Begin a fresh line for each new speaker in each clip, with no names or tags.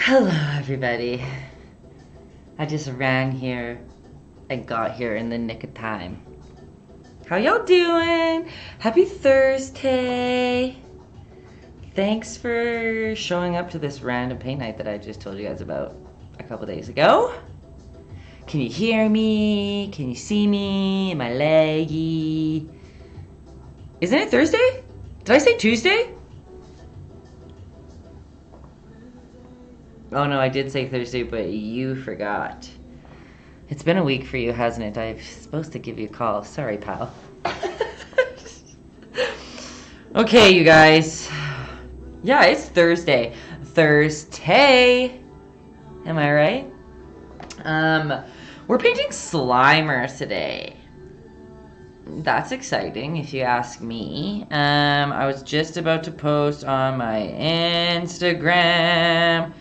Hello, everybody. I just ran here and got here in the nick of time. How y'all doing? Happy Thursday. Thanks for showing up to this random paint night that I just told you guys about a couple days ago. Can you hear me? Can you see me? Am I laggy? Isn't it Thursday? Did I say Tuesday? Oh no, I did say Thursday, but you forgot. It's been a week for you, hasn't it? I'm supposed to give you a call. Sorry, pal. Okay, you guys. Yeah, it's Thursday. Thursday. Am I right? We're painting Slimer today. That's exciting, if you ask me. I was just about to post on my Instagram.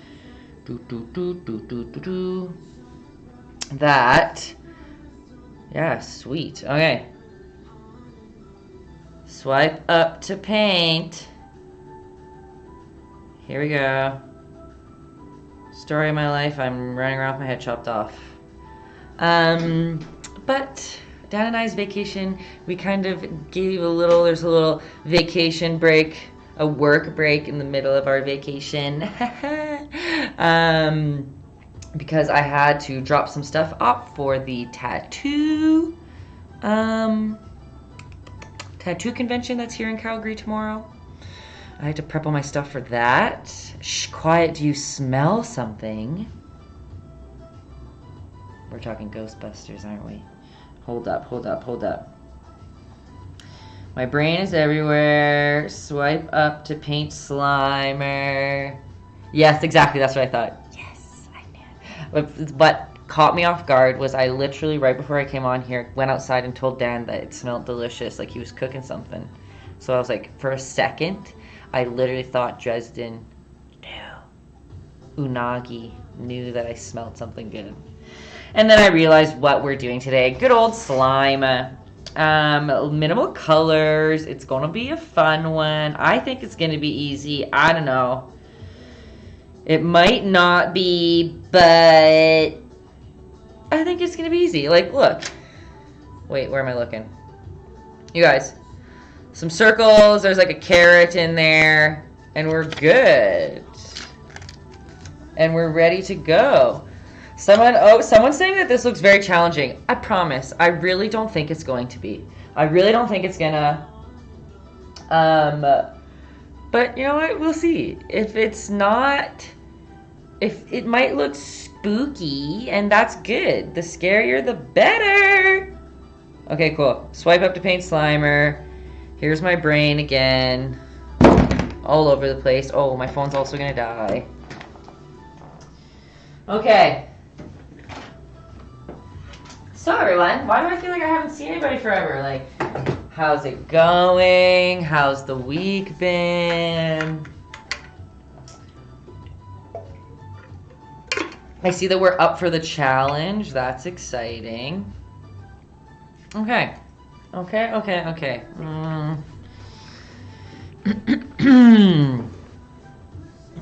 That. Yeah, sweet. Okay. Swipe up to paint. Here we go. Story of my life. I'm running around with my head chopped off. But Dan and I's vacation, we kind of gave there's a little vacation break, a work break in the middle of our vacation. Because I had to drop some stuff off for the tattoo convention that's here in Calgary tomorrow. I had to prep all my stuff for that. Shh, quiet, do you smell something? We're talking Ghostbusters, aren't we? Hold up. My brain is everywhere. Swipe up to paint Slimer. Yes, exactly, that's what I thought. Yes, I knew. What caught me off guard was I literally, right before I came on here, went outside and told Dan that it smelled delicious, like he was cooking something. So I was like, for a second, I literally thought Dresden knew. Unagi knew that I smelled something good. And then I realized what we're doing today. Good old slime. Minimal colors. It's gonna be a fun one. I think it's gonna be easy. I don't know. It might not be, but I think it's gonna be easy. Like, look. Wait, where am I looking? You guys. Some circles. There's like a carrot in there. And we're good. And we're ready to go. Someone's saying that this looks very challenging. I promise. I really don't think it's going to be. I really don't think it's gonna. But you know what? We'll see. If it's not, if it might look spooky, and that's good. The scarier, the better. Okay, cool. Swipe up to paint Slimer. Here's my brain again. All over the place. Oh, my phone's also gonna die. Okay. So everyone, why do I feel like I haven't seen anybody forever? Like, how's it going? How's the week been? I see that we're up for the challenge. That's exciting. Okay.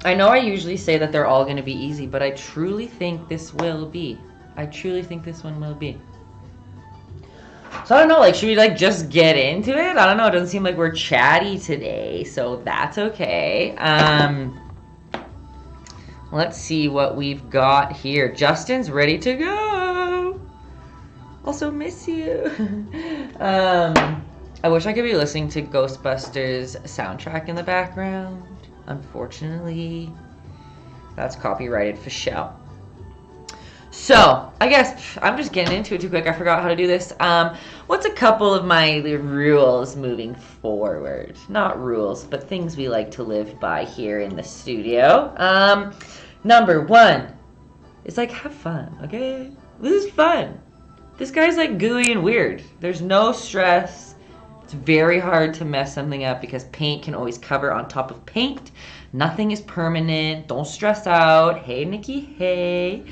I know I usually say that they're all going to be easy, but I truly think this will be. I truly think this one will be. So I don't know, like, should we like just get into it? I don't know, it doesn't seem like we're chatty today, so that's okay. Let's see what we've got here. Justin's ready to go. Also miss you. I wish I could be listening to Ghostbusters soundtrack in the background. Unfortunately, that's copyrighted for show. So, I guess I'm just getting into it too quick. I forgot how to do this. What's a couple of my rules moving forward? Not rules, but things we like to live by here in the studio. Number one is like, have fun, okay? This is fun. This guy's like gooey and weird. There's no stress. It's very hard to mess something up because paint can always cover on top of paint. Nothing is permanent. Don't stress out. Hey, Nikki. Hey.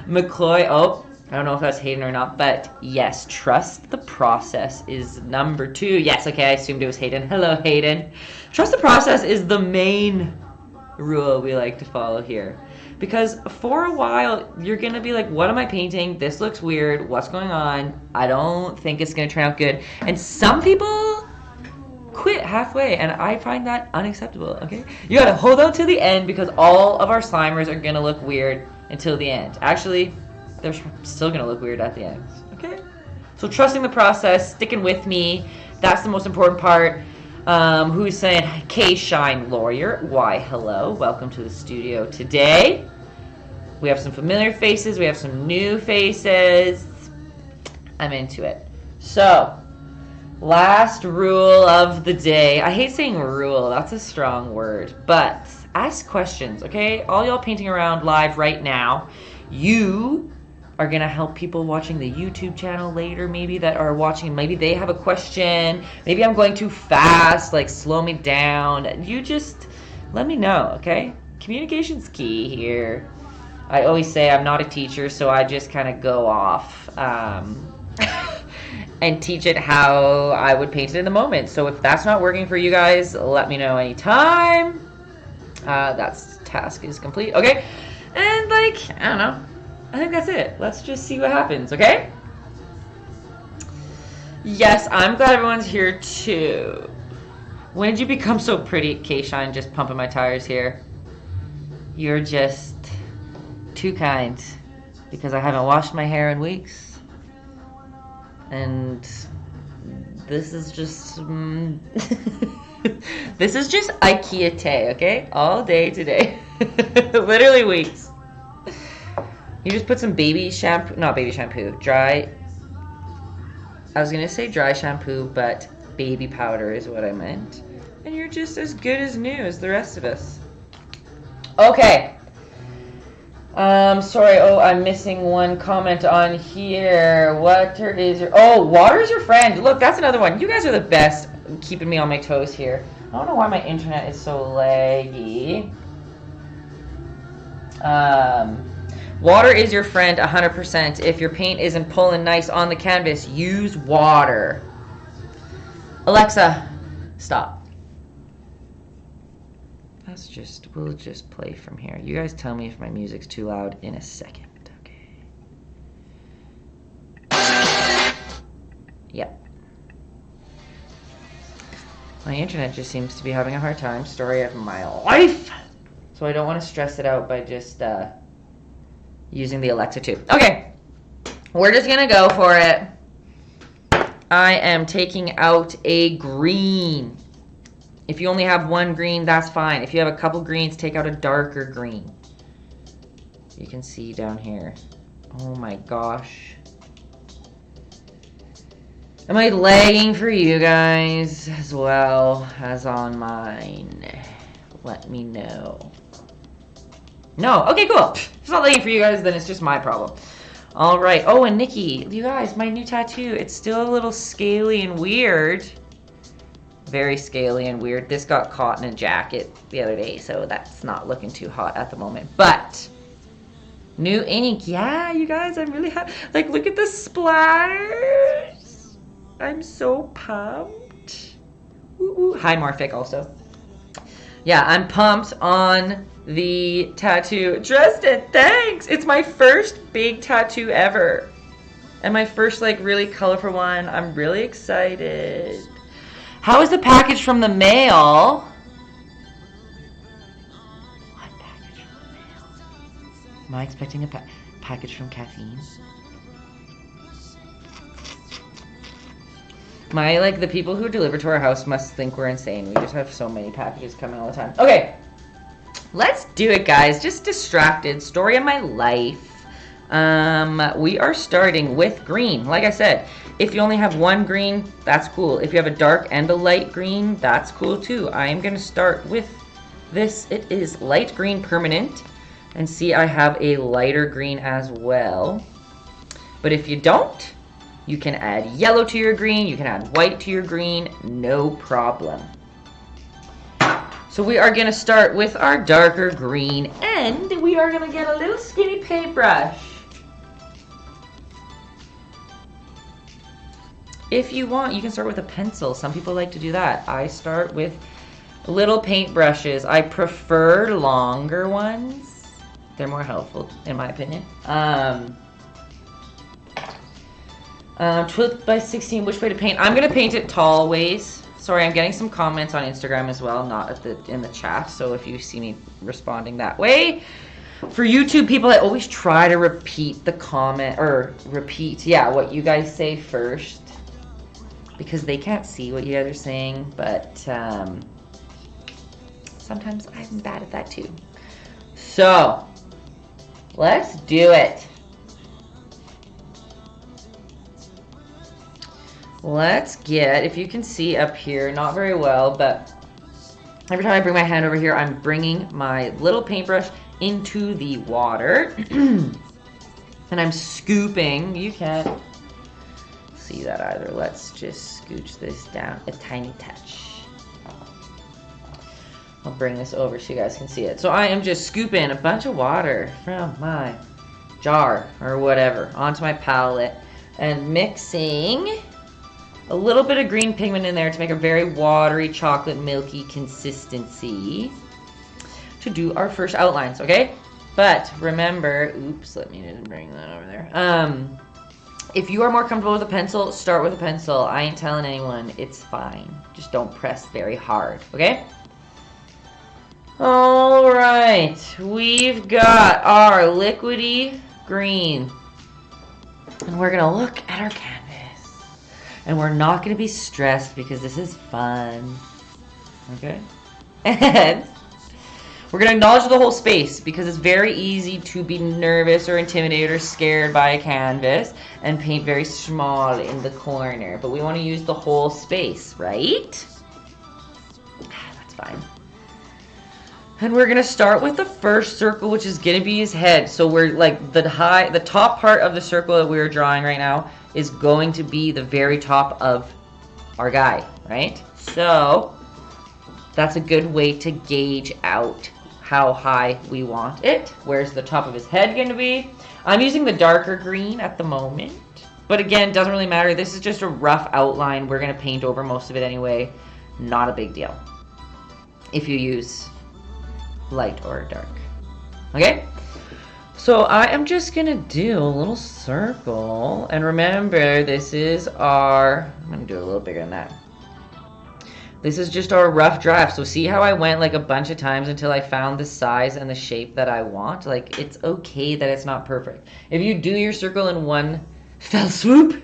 McCloy. Oh, I don't know if that's Hayden or not, but yes, trust the process is number two. Yes, okay, I assumed it was Hayden. Hello, Hayden. Trust the process is the main rule we like to follow here. Because for a while, you're going to be like, what am I painting? This looks weird. What's going on? I don't think it's going to turn out good. And some people quit halfway, and I find that unacceptable, okay? You got to hold out to the end because all of our Slimers are going to look weird until the end. Actually, they're still going to look weird at the end, okay? So trusting the process, sticking with me, that's the most important part. Who's saying, K-Shine Lawyer? Why, hello. Welcome to the studio today. We have some familiar faces. We have some new faces. I'm into it. So, last rule of the day. I hate saying rule. That's a strong word. But ask questions, okay? All y'all painting around live right now. You are going to help people watching the YouTube channel later, maybe, that are watching. Maybe they have a question. Maybe I'm going too fast, like slow me down. You just let me know, okay? Communication's key here. I always say I'm not a teacher, so I just kind of go off and teach it how I would paint it in the moment. So if that's not working for you guys, let me know anytime. That's task is complete, okay? And like, I don't know. I think that's it. Let's just see what happens, okay? Yes, I'm glad everyone's here too. When did you become so pretty, K-Shine? Just pumping my tires here. You're just too kind because I haven't washed my hair in weeks. And this is just this is just IKEA Tay, okay? All day today. Literally weeks. You just put some baby shampoo, not baby shampoo, dry. I was going to say dry shampoo, but baby powder is what I meant. And you're just as good as new as the rest of us. Okay. Sorry, I'm missing one comment on here. Water is your, water is your friend. Look, that's another one. You guys are the best, keeping me on my toes here. I don't know why my internet is so laggy. Water is your friend 100%. If your paint isn't pulling nice on the canvas, use water. Alexa, stop. We'll just play from here. You guys tell me if my music's too loud in a second, okay? Yep. My internet just seems to be having a hard time. Story of my life. So I don't want to stress it out by just, using the Alexa too. Okay, we're just gonna go for it. I am taking out a green. If you only have one green, that's fine. If you have a couple greens, take out a darker green. You can see down here. Oh my gosh. Am I lagging for you guys as well as on mine? Let me know. No. Okay, cool. If it's not lagging for you guys, then it's just my problem. All right. Oh, and Nikki, you guys, my new tattoo. It's still a little scaly and weird. Very scaly and weird. This got caught in a jacket the other day, so that's not looking too hot at the moment. But new ink. Yeah, you guys, I'm really happy. Like, look at the splatters. I'm so pumped. Ooh, ooh. Hi, Morphic, also. Yeah, I'm pumped on the tattoo. Dresden, thanks! It's my first big tattoo ever. And my first, like, really colorful one. I'm really excited. How is the package from the mail? What package from the mail? Am I expecting a package from Caffeine? The people who deliver to our house must think we're insane. We just have so many packages coming all the time. Okay. Let's do it, guys. Just distracted. Story of my life. We are starting with green. Like I said, if you only have one green, that's cool. If you have a dark and a light green, that's cool too. I am going to start with this. It is light green permanent. And see, I have a lighter green as well. But if you don't, you can add yellow to your green. You can add white to your green. No problem. So we are going to start with our darker green, and we are going to get a little skinny paintbrush. If you want, you can start with a pencil. Some people like to do that. I start with little paintbrushes. I prefer longer ones. They're more helpful, in my opinion. 12 by 16, which way to paint? I'm going to paint it tall ways. Sorry, I'm getting some comments on Instagram as well, not in the chat. So if you see me responding that way. For YouTube people, I always try to repeat the comment, or repeat, yeah, what you guys say first. Because they can't see what you guys are saying, but sometimes I'm bad at that too. So, let's do it. Let's get, if you can see up here, not very well, but every time I bring my hand over here, I'm bringing my little paintbrush into the water. And I'm scooping. You can't see that either. Let's just scooch this down a tiny touch. I'll bring this over so you guys can see it. So I am just scooping a bunch of water from my jar or whatever onto my palette and mixing a little bit of green pigment in there to make a very watery, chocolate, milky consistency to do our first outlines, okay? But remember, oops, let me just bring that over there. If you are more comfortable with a pencil, start with a pencil. I ain't telling anyone, it's fine. Just don't press very hard, okay? All right, we've got our liquidy green. And we're gonna look at our canvas. And we're not gonna be stressed because this is fun, okay? And we're going to acknowledge the whole space because it's very easy to be nervous or intimidated or scared by a canvas and paint very small in the corner. But we want to use the whole space, right? That's fine. And we're going to start with the first circle, which is going to be his head. So we're like the top part of the circle that we're drawing right now is going to be the very top of our guy, right? So that's a good way to gauge out how high we want it. Where's the top of his head going to be? I'm using the darker green at the moment. But again, doesn't really matter. This is just a rough outline. We're going to paint over most of it anyway. Not a big deal if you use light or dark. Okay? So I am just going to do a little circle. And remember, this is our... I'm going to do it a little bigger than that. This is just our rough draft. So see how I went like a bunch of times until I found the size and the shape that I want? Like, it's okay that it's not perfect. If you do your circle in one fell swoop,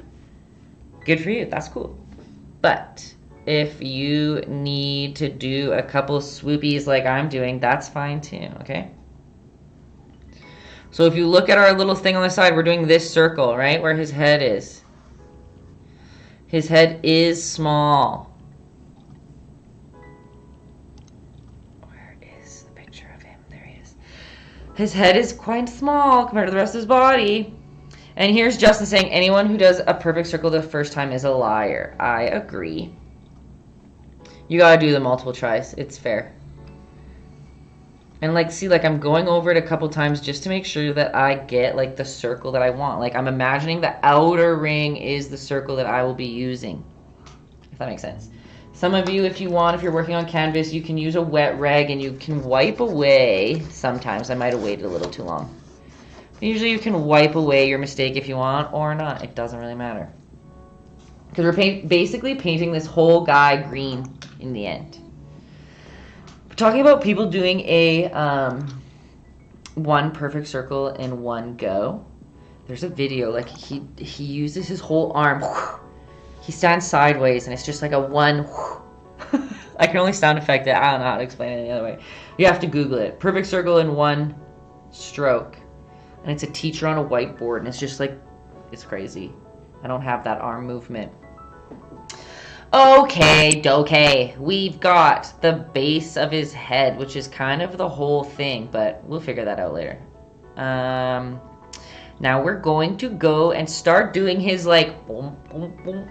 good for you. That's cool. But if you need to do a couple swoopies like I'm doing, that's fine too, okay? So if you look at our little thing on the side, we're doing this circle, right? Where his head is. His head is small. His head is quite small compared to the rest of his body. And here's Justin saying, anyone who does a perfect circle the first time is a liar. I agree. You gotta do the multiple tries. It's fair. And like, see, like I'm going over it a couple times just to make sure that I get like the circle that I want. Like I'm imagining the outer ring is the circle that I will be using. If that makes sense. Some of you, if you want, if you're working on canvas, you can use a wet rag and you can wipe away. Sometimes I might have waited a little too long. Usually you can wipe away your mistake if you want or not. It doesn't really matter. Because we're basically painting this whole guy green in the end. We're talking about people doing a one perfect circle in one go. There's a video, like he uses his whole arm. He stands sideways, and it's just like a one. I can only sound effect it. I don't know how to explain it any other way. You have to Google it. Perfect circle in one stroke. And it's a teacher on a whiteboard, and it's just like, it's crazy. I don't have that arm movement. Okay. We've got the base of his head, which is kind of the whole thing, but we'll figure that out later. Now we're going to go and start doing his like boom, boom, boom,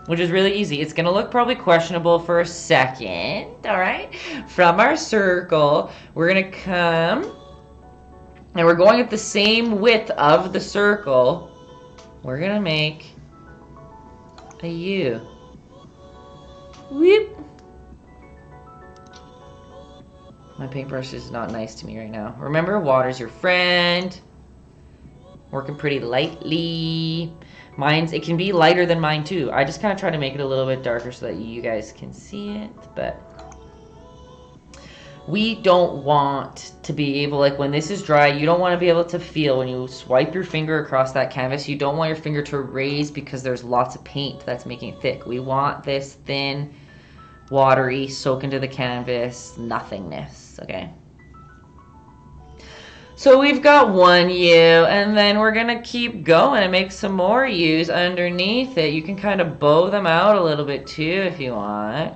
which is really easy. It's going to look probably questionable for a second, all right? From our circle, we're going to come, and we're going at the same width of the circle. We're going to make a U. Whoop. My paintbrush is not nice to me right now. Remember, water's your friend. Working pretty lightly. Mine's, it can be lighter than mine too. I just kind of try to make it a little bit darker so that you guys can see it, but we don't want to be able, like when this is dry, you don't want to be able to feel when you swipe your finger across that canvas, you don't want your finger to raise because there's lots of paint that's making it thick. We want this thin, watery, soak into the canvas, nothingness, okay? So we've got one U, and then we're gonna keep going and make some more U's underneath it. You can kind of bow them out a little bit too if you want.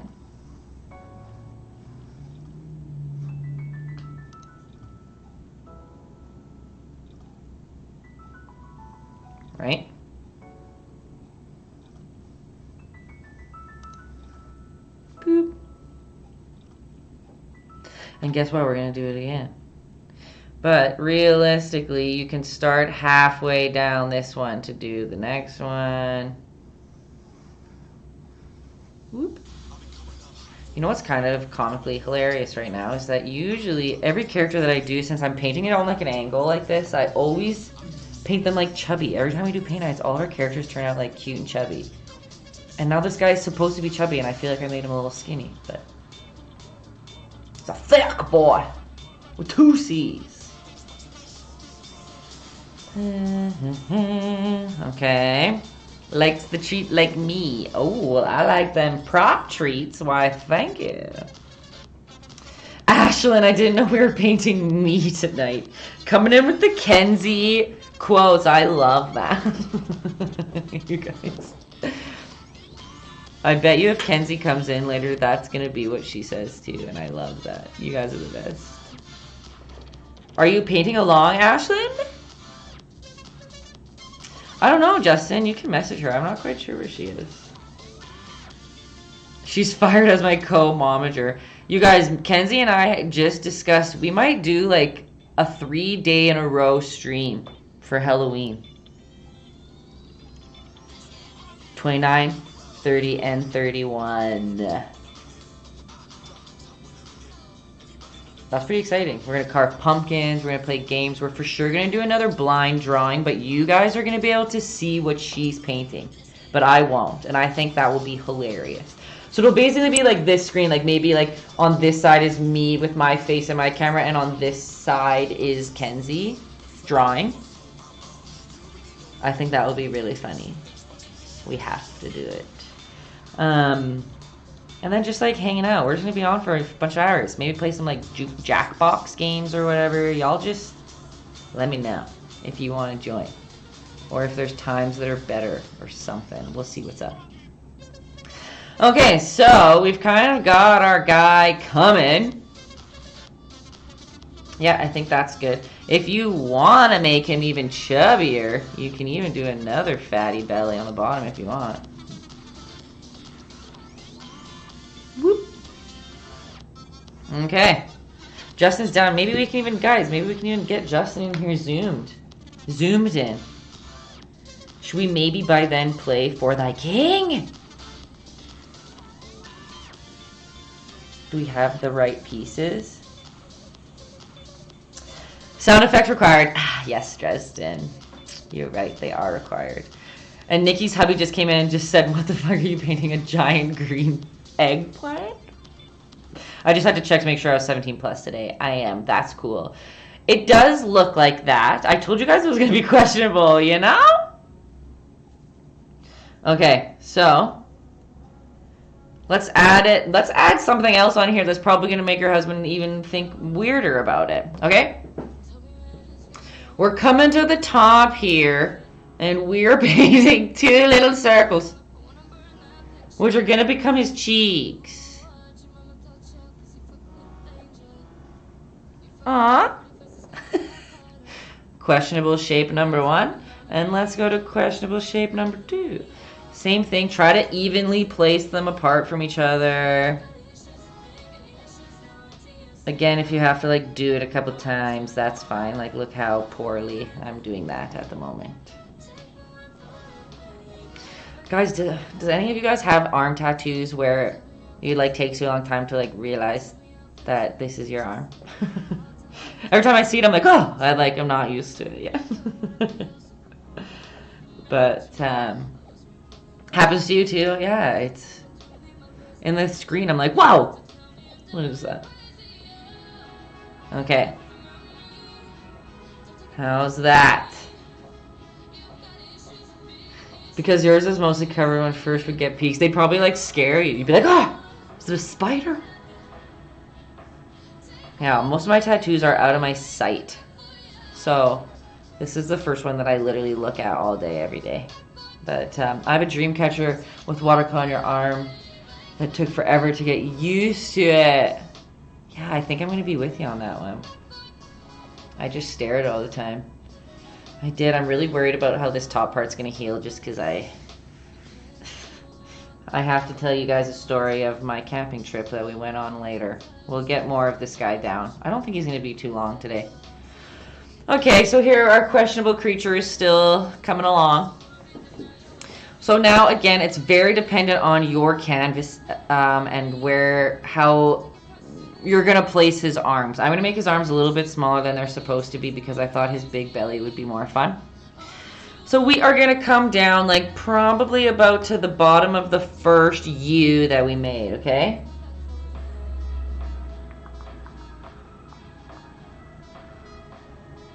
Right? Boop. And guess what? We're gonna do it again. But realistically, you can start halfway down this one to do the next one. Whoop. You know what's kind of comically hilarious right now is that usually every character that I do, since I'm painting it on like an angle like this, I always paint them like chubby. Every time we do paint nights, all of our characters turn out like cute and chubby. And now this guy's supposed to be chubby, and I feel like I made him a little skinny, but it's a thick boy with 2 C's. Okay. Likes the treat like me. Oh, I like them prop treats. Why, thank you. Ashlyn, I didn't know we were painting me tonight. Coming in with the Kenzie quotes. I love that. You guys. I bet you if Kenzie comes in later, that's going to be what she says too. And I love that. You guys are the best. Are you painting along, Ashlyn? I don't know, Justin. You can message her. I'm not quite sure where she is. She's fired as my co-momager. You guys, Kenzie and I just discussed we might do like a 3-day in a row stream for Halloween. 29, 30, and 31. That's pretty exciting. We're going to carve pumpkins. We're going to play games. We're for sure going to do another blind drawing, but you guys are going to be able to see what she's painting. But I won't, and I think that will be hilarious. So it'll basically be like this screen, like maybe like on this side is me with my face and my camera, and on this side is Kenzie drawing. I think that will be really funny. We have to do it. And then just like hanging out. We're just gonna be on for a bunch of hours. Maybe play some like Jackbox games or whatever. Y'all just let me know if you want to join. Or if there's times that are better or something. We'll see what's up. Okay, so we've kind of got our guy coming. Yeah, I think that's good. If you want to make him even chubbier, you can even do another fatty belly on the bottom if you want. Whoop. Okay. Justin's down. Maybe we can even, guys, maybe we can even get Justin in here zoomed in. Should we maybe by then play For Thy King? Do we have the right pieces? Sound effect required. Ah, yes, Justin. You're right, they are required. And Nikki's hubby just came in and just said, what the fuck are you painting, a giant green eggplant? I just had to check to make sure I was 17 plus today. I am. That's cool. It does look like that. I told you guys it was going to be questionable, you know? Okay, so let's add it. Let's add something else on here that's probably going to make your husband even think weirder about it. Okay? We're coming to the top here, and we're painting 2 little circles, which are going to become his cheeks. Aww. Questionable shape number 1. And let's go to questionable shape number 2. Same thing. Try to evenly place them apart from each other. Again, if you have to like do it a couple times, that's fine. Like, look how poorly I'm doing that at the moment. Guys, does any of you guys have arm tattoos where it like takes you a long time to like realize that this is your arm. Every time I see it, I'm like, oh, I'm not used to it yet. But happens to you too. Yeah, it's in the screen. I'm like, whoa, what is that? Okay, how's that? Because yours is mostly covered when first would get peeks. They'd probably like scare you. You'd be like, oh, is it a spider? Yeah, most of my tattoos are out of my sight. So this is the first one that I literally look at all day, every day. But I have a dream catcher with watercolor on your arm that took forever to get used to it. Yeah, I think I'm going to be with you on that one. I just stare at it all the time. I did. I'm really worried about how this top part's going to heal just because I have to tell you guys a story of my camping trip that we went on later. We'll get more of this guy down. I don't think he's going to be too long today. Okay, so here our questionable creature is still coming along. So now, again, it's very dependent on your canvas and how you're going to place his arms. I'm going to make his arms a little bit smaller than they're supposed to be because I thought his big belly would be more fun. So we are going to come down like probably about to the bottom of the first U that we made, okay?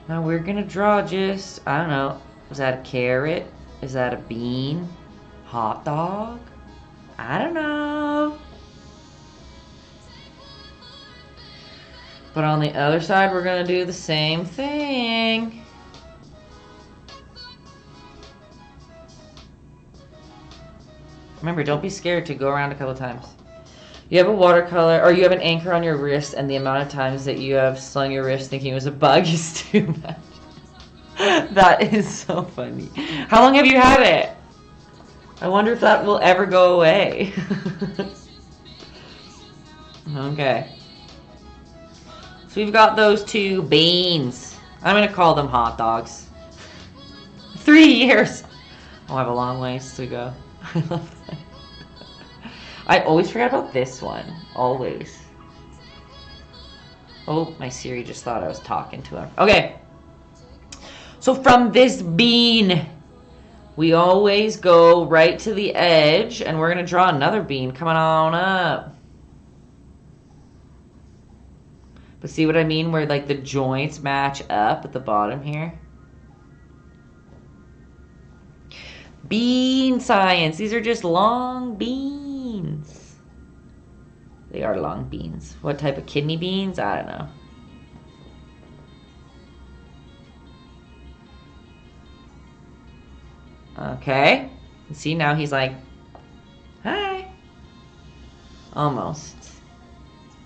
Now we're going to draw just, I don't know, is that a carrot? Is that a bean? Hot dog? I don't know. But on the other side, we're going to do the same thing. Remember, don't be scared to go around a couple times. You have a watercolor, or you have an anchor on your wrist, and the amount of times that you have slung your wrist thinking it was a bug is too much. That is so funny. How long have you had it? I wonder if that will ever go away. Okay. So we've got those two beans. I'm going to call them hot dogs. 3 years. Oh, I have a long ways to go. I love that. I always forget about this one. Always. Oh, my Siri just thought I was talking to him. Okay. So from this bean, we always go right to the edge, and we're going to draw another bean coming on up. But see what I mean? Where like the joints match up at the bottom here. Bean science. These are just long beans. They are long beans. What type of kidney beans? I don't know. Okay. See, now he's like, hi. Almost.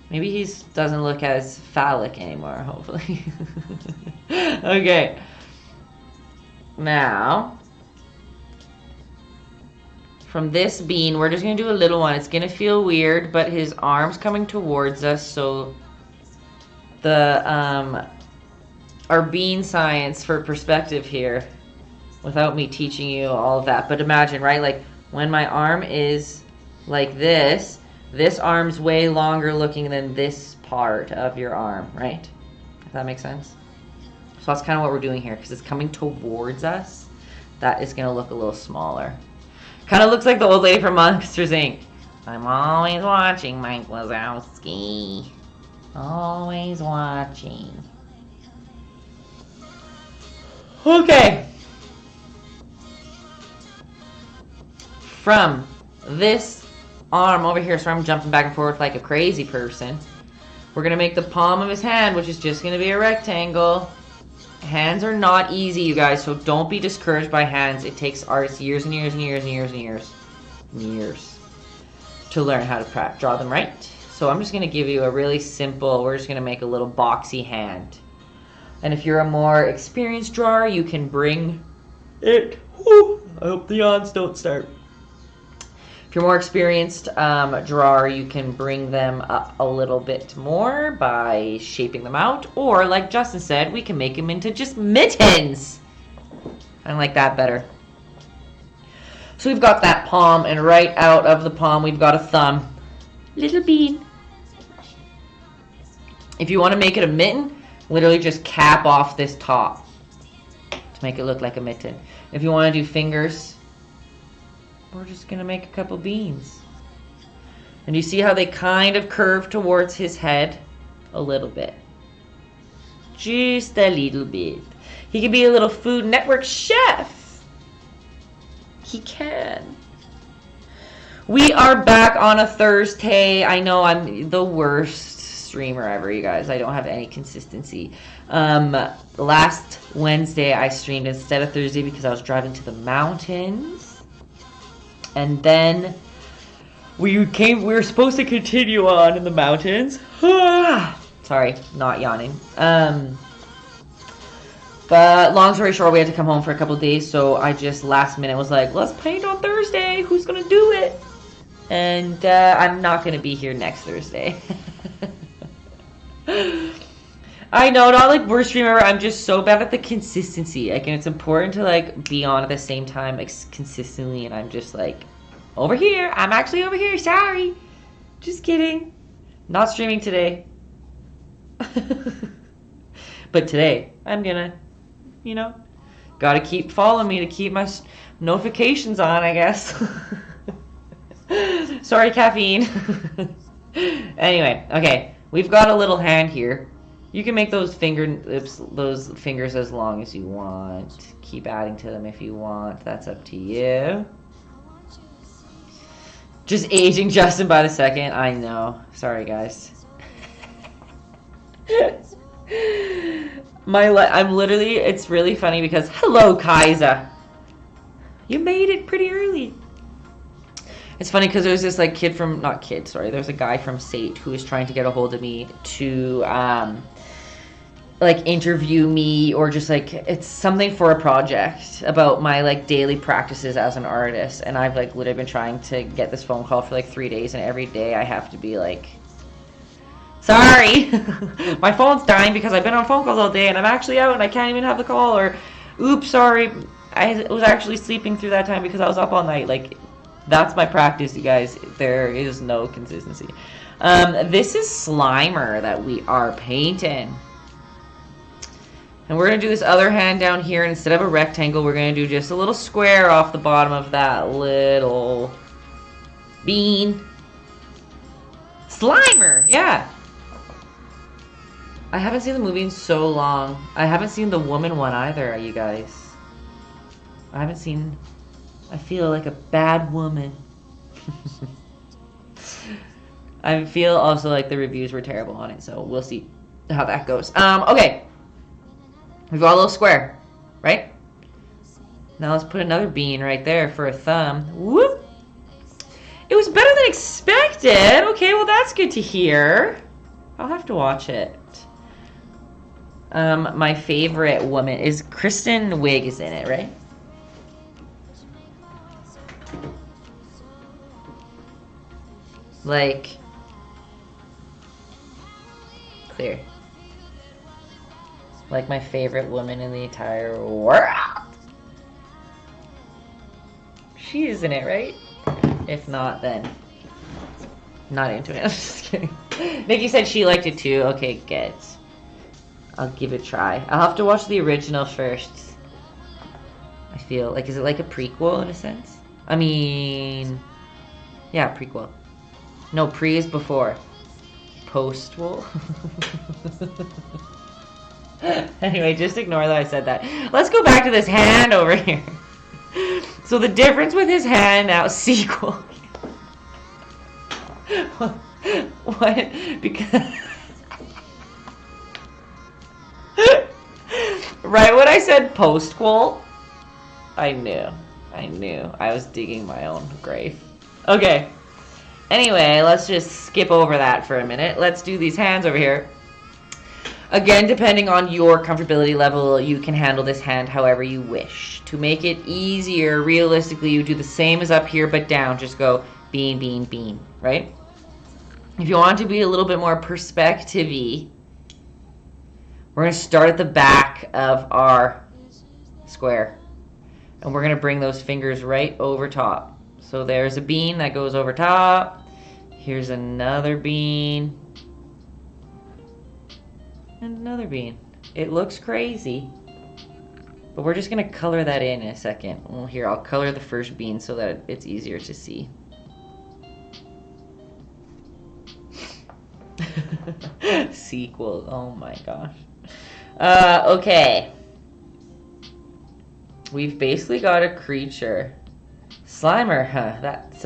Maybe he doesn't look as phallic anymore, hopefully. Okay. Now, from this bean, we're just going to do a little one. It's going to feel weird, but his arm's coming towards us, so the our bean science for perspective here, without me teaching you all of that. But imagine, right, like when my arm is like this arm's way longer looking than this part of your arm, right? If that makes sense. So that's kind of what we're doing here, because it's coming towards us. That is going to look a little smaller. Kind of looks like the old lady from Monsters, Inc. I'm always watching, Mike Wazowski. Always watching. Okay. From this arm over here, so I'm jumping back and forth like a crazy person. We're going to make the palm of his hand, which is just going to be a rectangle. Hands are not easy, you guys, so don't be discouraged by hands. It takes artists years and years and years and years and years to learn how to draw them right. So I'm just going to give you a really simple, we're just going to make a little boxy hand. And if you're a more experienced drawer, you can bring it. Whew, I hope the yawns don't start. If you're more experienced drawer, you can bring them up a little bit more by shaping them out. Or, like Justin said, we can make them into just mittens. I like that better. So we've got that palm, and right out of the palm, we've got a thumb. Little bean. If you want to make it a mitten, literally just cap off this top to make it look like a mitten. If you want to do fingers, we're just going to make a couple beans. And you see how they kind of curve towards his head? A little bit. Just a little bit. He could be a little Food Network chef. He can. We are back on a Thursday. I know I'm the worst streamer ever, you guys. I don't have any consistency. Last Wednesday I streamed instead of Thursday because I was driving to the mountains. And then we were supposed to continue on in the mountains. Sorry, not yawning. But long story short, we had to come home for a couple days, so I just last minute was like, let's paint on Thursday. Who's gonna do it? And I'm not gonna be here next Thursday. I know, not like worst stream ever. I'm just so bad at the consistency. Like, and it's important to like be on at the same time consistently, and I'm just like, over here. I'm actually over here. Sorry. Just kidding. Not streaming today. But today, I'm gonna, you know, gotta keep following me to keep my notifications on, I guess. Sorry, caffeine. Anyway, okay. We've got a little hand here. You can make those those fingers as long as you want. Keep adding to them if you want. That's up to you. Just aging Justin by the second. I know. Sorry, guys. I'm literally, it's really funny because, hello, Kaiser. You made it pretty early. It's funny because there's this like kid from, not kid, sorry. There's a guy from SATE who is trying to get a hold of me to like interview me, or just like, it's something for a project about my like daily practices as an artist. And I've like literally been trying to get this phone call for like 3 days, and every day I have to be like, sorry, my phone's dying because I've been on phone calls all day and I'm actually out and I can't even have the call, or oops, sorry, I was actually sleeping through that time because I was up all night. Like, that's my practice, you guys. There is no consistency. This is Slimer that we are painting. And we're going to do this other hand down here, and instead of a rectangle, we're going to do just a little square off the bottom of that little bean. Slimer, yeah. I haven't seen the movie in so long. I haven't seen the woman one either, you guys. I feel like a bad woman. I feel also like the reviews were terrible on it, so we'll see how that goes. Okay. We've got a little square, right? Now let's put another bean right there for a thumb. Whoop! It was better than expected. Okay, well that's good to hear. I'll have to watch it. My favorite woman is Kristen Wiig is in it, right? Like, clear. Like my favorite woman in the entire world. She is in it, right? If not, then not into it. I'm just kidding. Nikki said she liked it too. Okay, good. I'll give it a try. I'll have to watch the original first. I feel like, is it like a prequel in a sense? I mean, yeah, prequel. No, pre is before. Post-wall. Anyway, just ignore that I said that. Let's go back to this hand over here. So the difference with his hand now, sequel. What? Because right when I said post-qual, I knew. I was digging my own grave. Okay. Anyway, let's just skip over that for a minute. Let's do these hands over here. Again, depending on your comfortability level, you can handle this hand however you wish. To make it easier, realistically, you do the same as up here, but down. Just go bean, bean, bean, right? If you want to be a little bit more perspective-y, we're going to start at the back of our square. And we're going to bring those fingers right over top. So there's a bean that goes over top. Here's another bean. And another bean. It looks crazy. But we're just gonna color that in a second. Well, here, I'll color the first bean so that it's easier to see. Sequel, oh my gosh. Okay. We've basically got a creature. Slimer, huh? That's,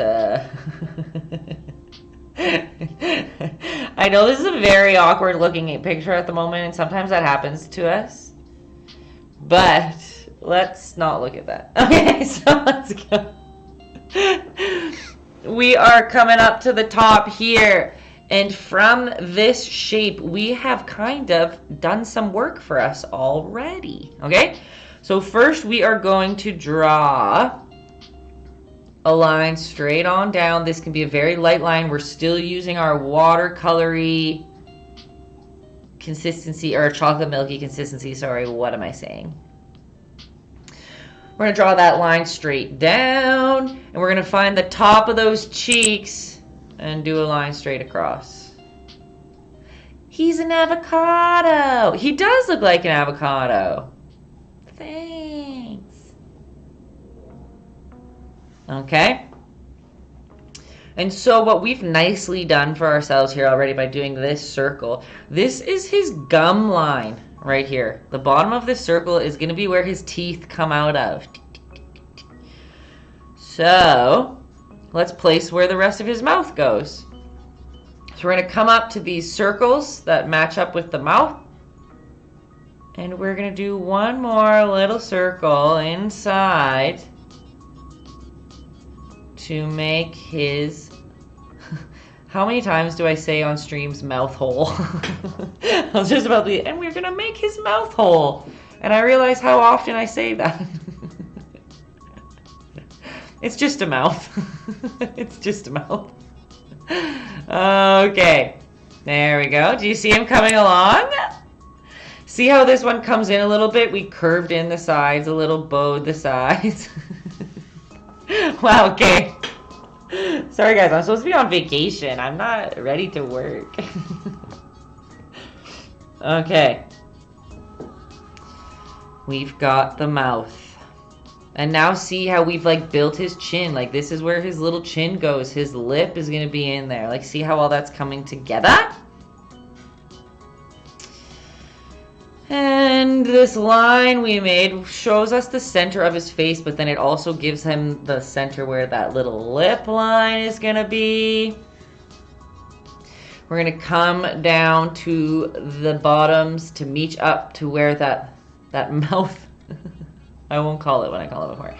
I know this is a very awkward looking picture at the moment, and sometimes that happens to us. But let's not look at that. Okay, so let's go. We are coming up to the top here. And from this shape, we have kind of done some work for us already. Okay? So first we are going to draw a line straight on down. This can be a very light line. We're still using our watercolory consistency, or chocolate milky consistency. Sorry, what am I saying? We're going to draw that line straight down, and we're going to find the top of those cheeks and do a line straight across. He's an avocado. He does look like an avocado. Thanks. Okay. And so what we've nicely done for ourselves here already by doing this circle, this is his gum line right here. The bottom of this circle is going to be where his teeth come out of. So let's place where the rest of his mouth goes. So we're going to come up to these circles that match up with the mouth. And we're going to do one more little circle inside to make his... How many times do I say on streams mouth hole? I was just about to... And we're going to make his mouth hole. And I realize how often I say that. It's just a mouth. It's just a mouth. Okay. There we go. Do you see him coming along? See how this one comes in a little bit? We curved in the sides, a little bowed the sides. Wow, okay. Sorry guys, I'm supposed to be on vacation. I'm not ready to work. Okay. We've got the mouth. And now see how we've like built his chin. Like this is where his little chin goes. His lip is going to be in there. Like see how all that's coming together? And this line we made shows us the center of his face, but then it also gives him the center where that little lip line is going to be. We're going to come down to the bottoms to meet up to where that mouth... I won't call it what I call it before.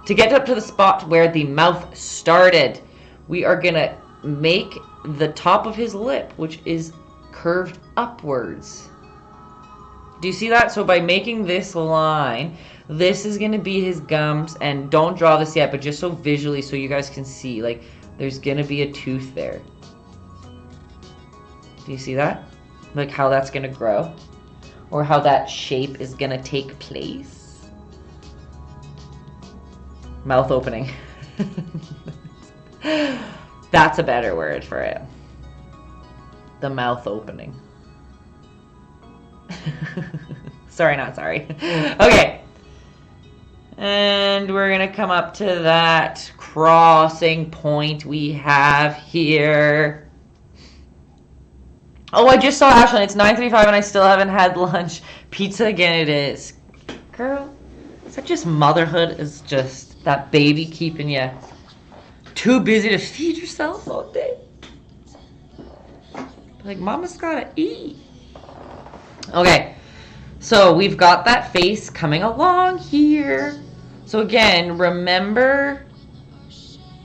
To get up to the spot where the mouth started, we are going to make the top of his lip, which is curved upwards. Do you see that? So by making this line, this is going to be his gums. And don't draw this yet, but just so visually so you guys can see. Like, there's going to be a tooth there. Do you see that? Like how that's going to grow? Or how that shape is going to take place? Mouth opening. That's a better word for it. The mouth opening. Sorry, not sorry. Okay. And we're going to come up to that crossing point we have here. Oh, I just saw Ashlyn. It's 9:35 and I still haven't had lunch. Pizza again it is. Girl, is that just motherhood? Is just that baby keeping you too busy to feed yourself all day? Like, mama's gotta eat. Okay, so we've got that face coming along here. So again, remember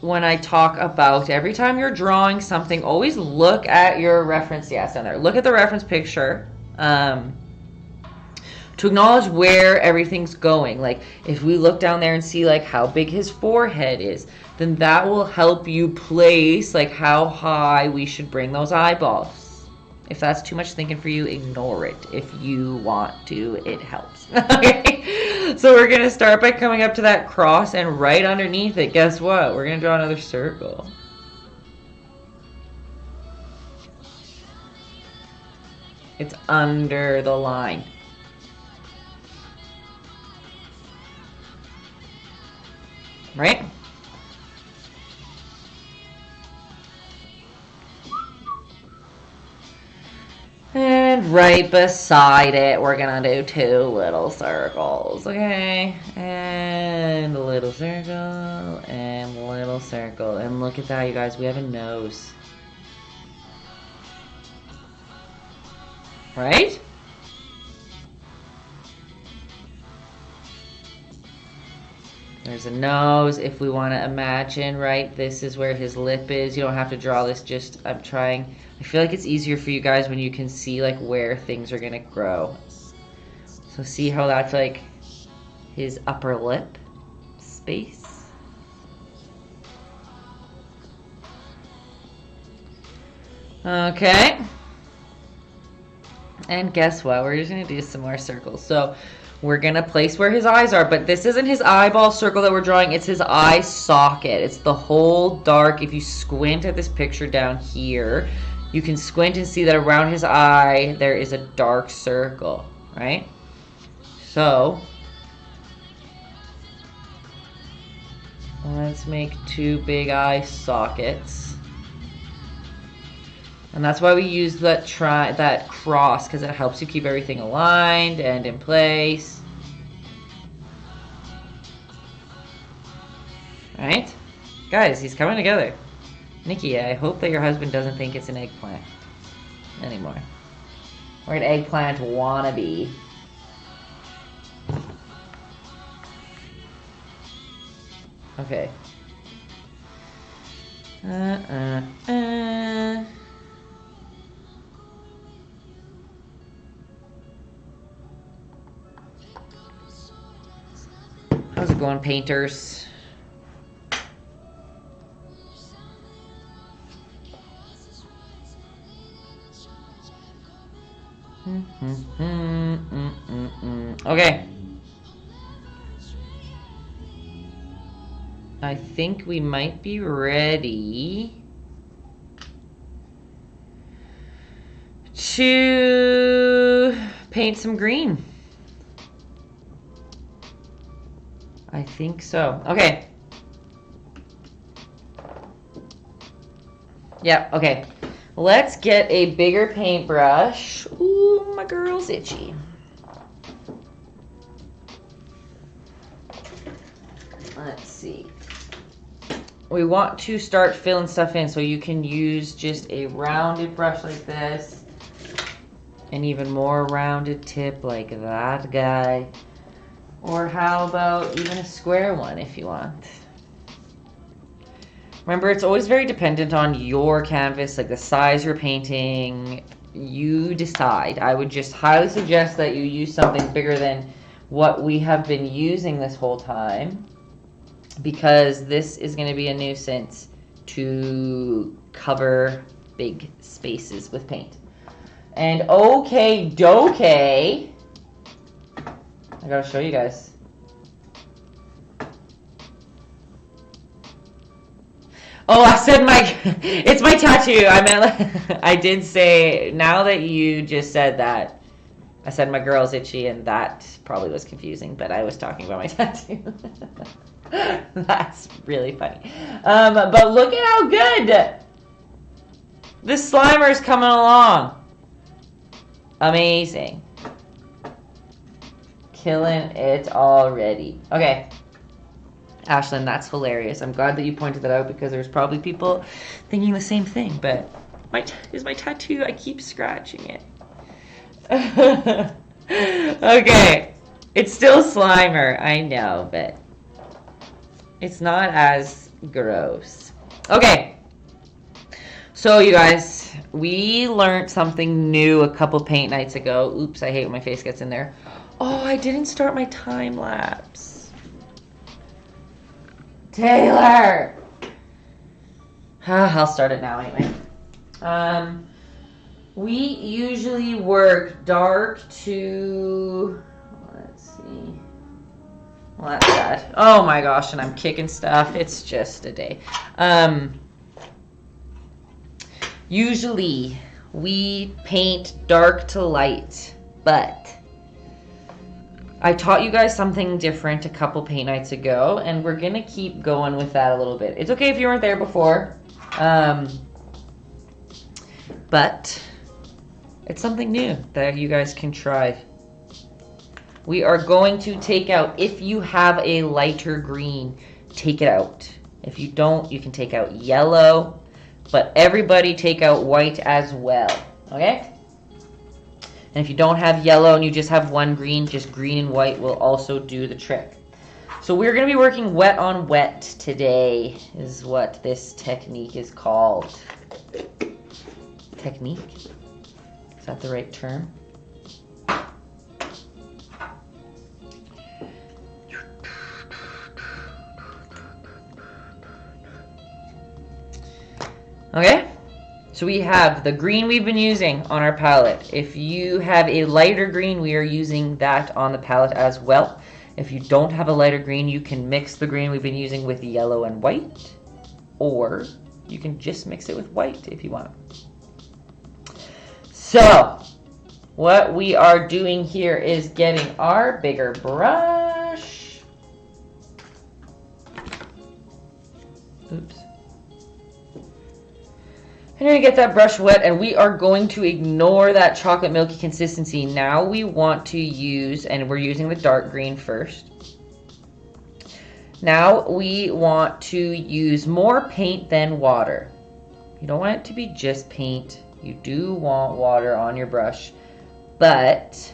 when I talk about every time you're drawing something, always look at your reference. Yes, down there. Look at the reference picture to acknowledge where everything's going. Like if we look down there and see like how big his forehead is, then that will help you place like how high we should bring those eyeballs. If that's too much thinking for you, ignore it. If you want to, it helps. Okay, so we're going to start by coming up to that cross, and right underneath it, guess what? We're going to draw another circle. It's under the line. Right? And right beside it, we're gonna do 2 little circles, okay? And a little circle, and little circle. And look at that, you guys, we have a nose. Right? There's a nose. If we want to imagine, right, this is where his lip is. You don't have to draw this, just, I'm trying. I feel like it's easier for you guys when you can see, like, where things are going to grow. So see how that's, like, his upper lip space? Okay. And guess what? We're just going to do some more circles. So we're going to place where his eyes are, but this isn't his eyeball circle that we're drawing. It's his eye socket. It's the whole dark. If you squint at this picture down here, you can squint and see that around his eye, there is a dark circle, right? So let's make 2 big eye sockets. And that's why we use that cross, because it helps you keep everything aligned and in place. Right? Guys, he's coming together. Nikki, I hope that your husband doesn't think it's an eggplant anymore. Or an eggplant wannabe. Okay. How's it going, painters? Okay. I think we might be ready to paint some green. I think so. Okay. Yeah, okay. Let's get a bigger paintbrush. Ooh, my girl's itchy. Let's see. We want to start filling stuff in, so you can use just a rounded brush like this. An even more rounded tip like that guy. Or how about even a square one if you want. Remember, it's always very dependent on your canvas, like the size you're painting. You decide. I would just highly suggest that you use something bigger than what we have been using this whole time, because this is going to be a nuisance to cover big spaces with paint. And okay, dokey. I gotta show you guys. Oh, I said it's my tattoo. I meant, I did say, now that you just said that, I said my girl's itchy, and that probably was confusing, but I was talking about my tattoo. That's really funny. But look at how good this Slimer is coming along. Amazing. Killing it already. Okay. Ashlyn, that's hilarious. I'm glad that you pointed that out, because there's probably people thinking the same thing, but is my tattoo, I keep scratching it. Okay. It's still Slimer, I know, but it's not as gross. Okay. So you guys, we learned something new a couple paint nights ago. Oops, I hate when my face gets in there. Oh, I didn't start my time lapse. Taylor! I'll start it now anyway. We usually work dark to, let's see. Well, that's bad. Oh my gosh, and I'm kicking stuff. It's just a day. Usually we paint dark to light, but I taught you guys something different a couple paint nights ago, and we're gonna keep going with that a little bit. It's okay if you weren't there before, but it's something new that you guys can try. We are going to take out, if you have a lighter green, take it out. If you don't, you can take out yellow, but everybody take out white as well, okay? And if you don't have yellow and you just have one green, just green and white will also do the trick. So we're going to be working wet on wet today, is what this technique is called. Technique? Is that the right term? Okay? So we have the green we've been using on our palette. If you have a lighter green, we are using that on the palette as well. If you don't have a lighter green, you can mix the green we've been using with yellow and white, or you can just mix it with white if you want. So what we are doing here is getting our bigger brush. Oops. I'm going to get that brush wet, and we are going to ignore that chocolate milky consistency. Now we want to use, and we're using the dark green first. Now we want to use more paint than water. You don't want it to be just paint. You do want water on your brush, but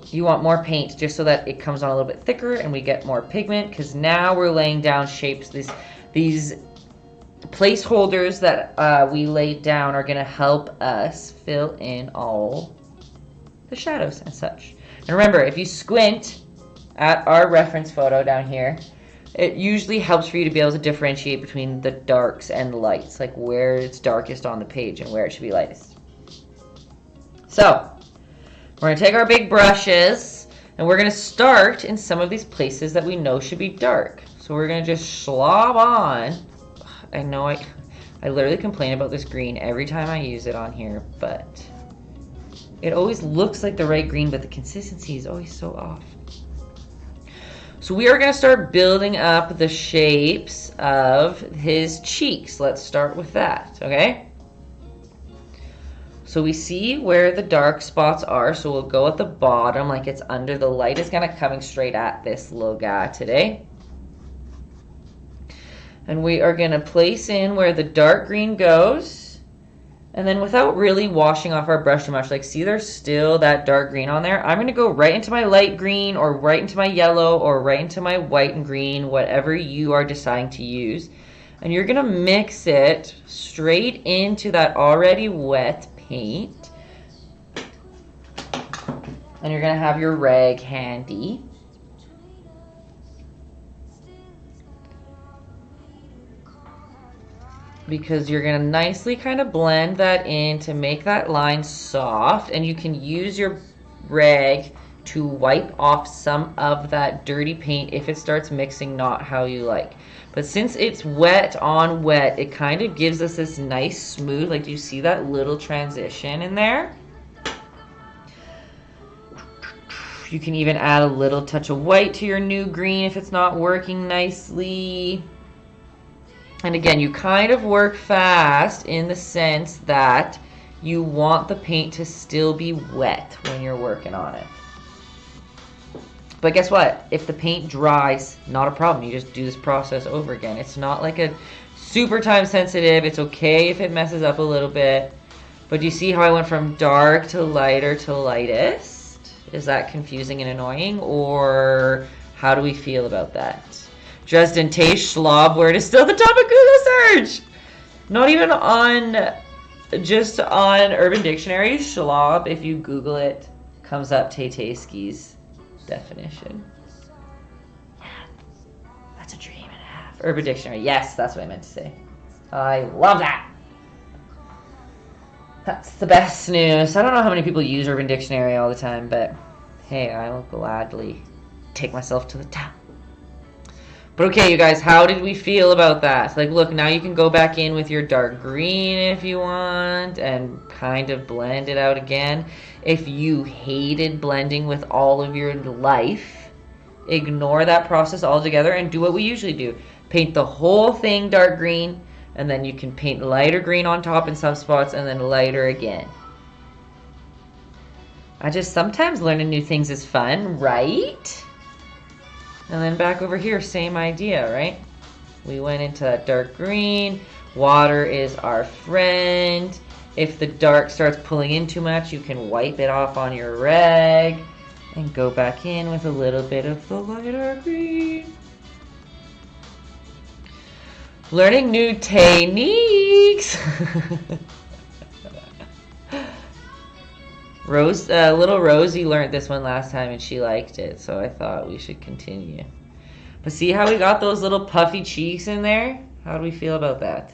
you want more paint just so that it comes on a little bit thicker and we get more pigment, because now we're laying down shapes. These placeholders that we laid down are going to help us fill in all the shadows and such. And remember, if you squint at our reference photo down here, it usually helps for you to be able to differentiate between the darks and the lights, like where it's darkest on the page and where it should be lightest. So we're going to take our big brushes and we're going to start in some of these places that we know should be dark. So we're going to just slob on. I know I literally complain about this green every time I use it on here, but it always looks like the right green, but the consistency is always so off. So we are going to start building up the shapes of his cheeks. Let's start with that, okay? So we see where the dark spots are, so we'll go at the bottom like it's under. The light is kind of coming straight at this little guy today. And we are going to place in where the dark green goes. And then without really washing off our brush too much, like see there's still that dark green on there. I'm going to go right into my light green or right into my yellow or right into my white and green, whatever you are deciding to use. And you're going to mix it straight into that already wet paint. And you're going to have your rag handy. Because you're going to nicely kind of blend that in to make that line soft, and you can use your rag to wipe off some of that dirty paint if it starts mixing not how you like. But since it's wet on wet, it kind of gives us this nice smooth, like do you see that little transition in there? You can even add a little touch of white to your new green if it's not working nicely. And again, you kind of work fast in the sense that you want the paint to still be wet when you're working on it. But guess what? If the paint dries, not a problem. You just do this process over again. It's not like a super time sensitive. It's okay if it messes up a little bit. But do you see how I went from dark to lighter to lightest? Is that confusing and annoying? Or how do we feel about that? Dresden Taste Schlob word is still the top of Google search. Not even on, just on Urban Dictionary. Schlob, if you Google it, comes up Taytayski's definition. Yeah, that's a dream and a half. Urban Dictionary, yes, that's what I meant to say. I love that. That's the best news. I don't know how many people use Urban Dictionary all the time, but hey, I will gladly take myself to the top. But okay, you guys, how did we feel about that? Like, look, now you can go back in with your dark green if you want and kind of blend it out again. If you hated blending with all of your life, ignore that process altogether and do what we usually do. Paint the whole thing dark green, and then you can paint lighter green on top in some spots and then lighter again. Sometimes learning new things is fun, right? And then back over here, same idea, right? We went into that dark green. Water is our friend. If the dark starts pulling in too much, you can wipe it off on your rag and go back in with a little bit of the lighter green. Learning new techniques. Little Rosie learned this one last time and she liked it, so I thought we should continue. But see how we got those little puffy cheeks in there? How do we feel about that?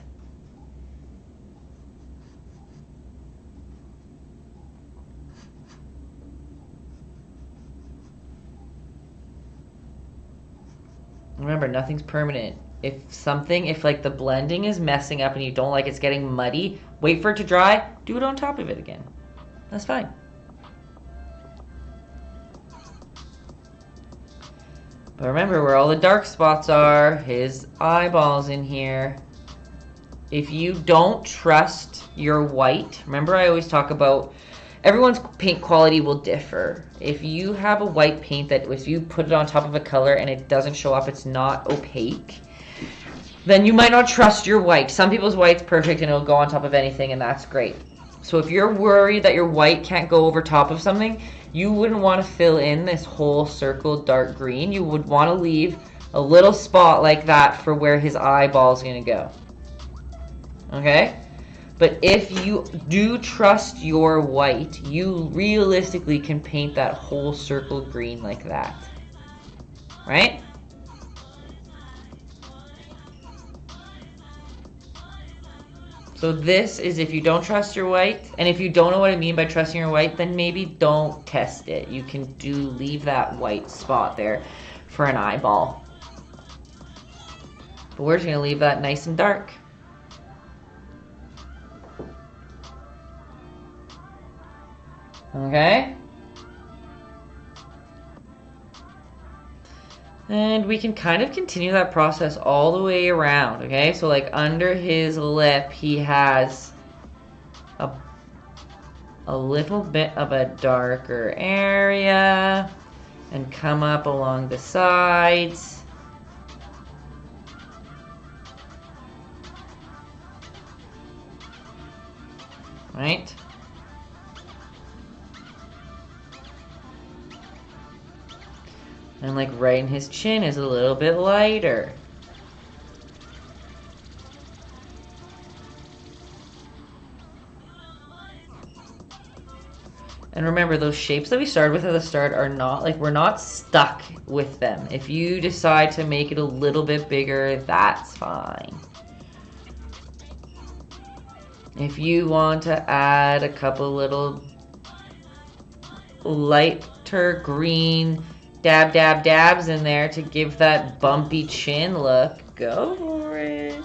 Remember, nothing's permanent. If like the blending is messing up and you don't like it's getting muddy, wait for it to dry, do it on top of it again. That's fine. But remember where all the dark spots are, his eyeballs in here. If you don't trust your white, remember I always talk about everyone's paint quality will differ. If you have a white paint that if you put it on top of a color and it doesn't show up, it's not opaque, then you might not trust your white. Some people's white's perfect and it'll go on top of anything and that's great. So if you're worried that your white can't go over top of something, you wouldn't want to fill in this whole circle dark green. You would want to leave a little spot like that for where his eyeball's going to go. Okay? But if you do trust your white, you realistically can paint that whole circle green like that. Right? So this is if you don't trust your white, and if you don't know what I mean by trusting your white, then maybe don't test it. You can leave that white spot there for an eyeball. But we're just going to leave that nice and dark. Okay? And we can kind of continue that process all the way around, okay? So like under his lip, he has a little bit of a darker area and come up along the sides. Right? And like right in his chin is a little bit lighter. And remember, those shapes that we started with at the start are not, like, we're not stuck with them. If you decide to make it a little bit bigger, that's fine. If you want to add a couple little lighter green dabs in there to give that bumpy chin look, go for it.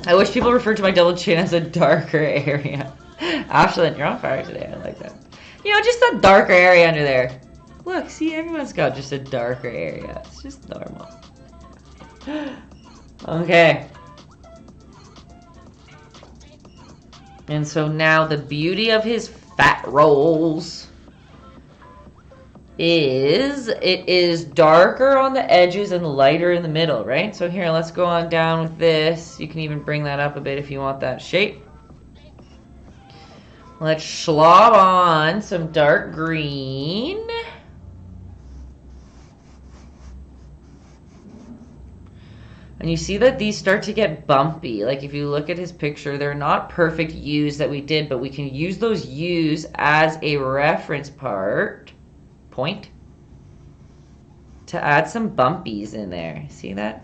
I wish people referred to my double chin as a darker area. Ashlyn, you're on fire today. I like that. You know, just a darker area under there. Look, see, everyone's got just a darker area. It's just normal. Okay. And so now the beauty of his fat rolls is it is darker on the edges and lighter in the middle, right? So here, let's go on down with this. You can even bring that up a bit if you want that shape. Let's slob on some dark green. And you see that these start to get bumpy. Like if you look at his picture, they're not perfect U's that we did, but we can use those U's as a reference point to add some bumpies in there. See that?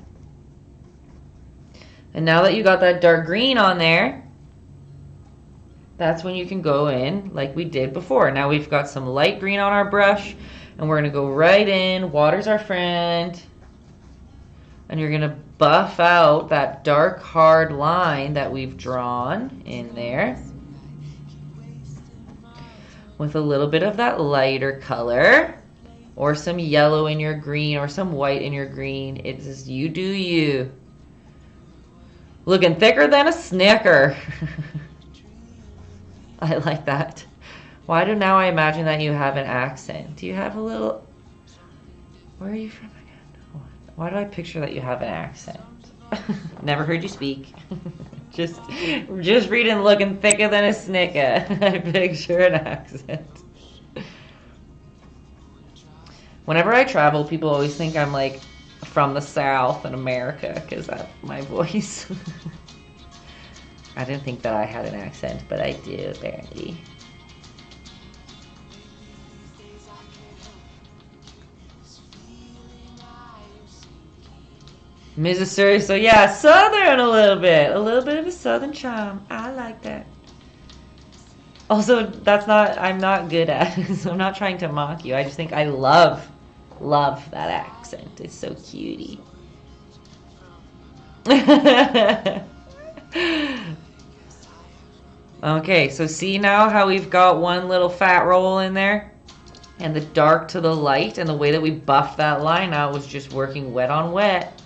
And now that you got that dark green on there, that's when you can go in like we did before. Now we've got some light green on our brush, and we're going to go right in. Water's our friend. And you're going to buff out that dark, hard line that we've drawn in there with a little bit of that lighter color, or some yellow in your green, or some white in your green. It's just you do you. Looking thicker than a Snicker. I like that. Why do now I imagine that you have an accent? Do you have a little... Where are you from again? Why do I picture that you have an accent? Never heard you speak. just reading looking thicker than a Snicker. I picture an accent. Whenever I travel, people always think I'm like from the South in America because that's my voice. I didn't think that I had an accent, but I do apparently. Missouri, so yeah, Southern a little bit of a Southern charm. I like that. Also, I'm not good at it, so I'm not trying to mock you. I just think I love that accent. It's so cutie. Okay, so see now how we've got one little fat roll in there? And the dark to the light, and the way that we buffed that line out was just working wet on wet.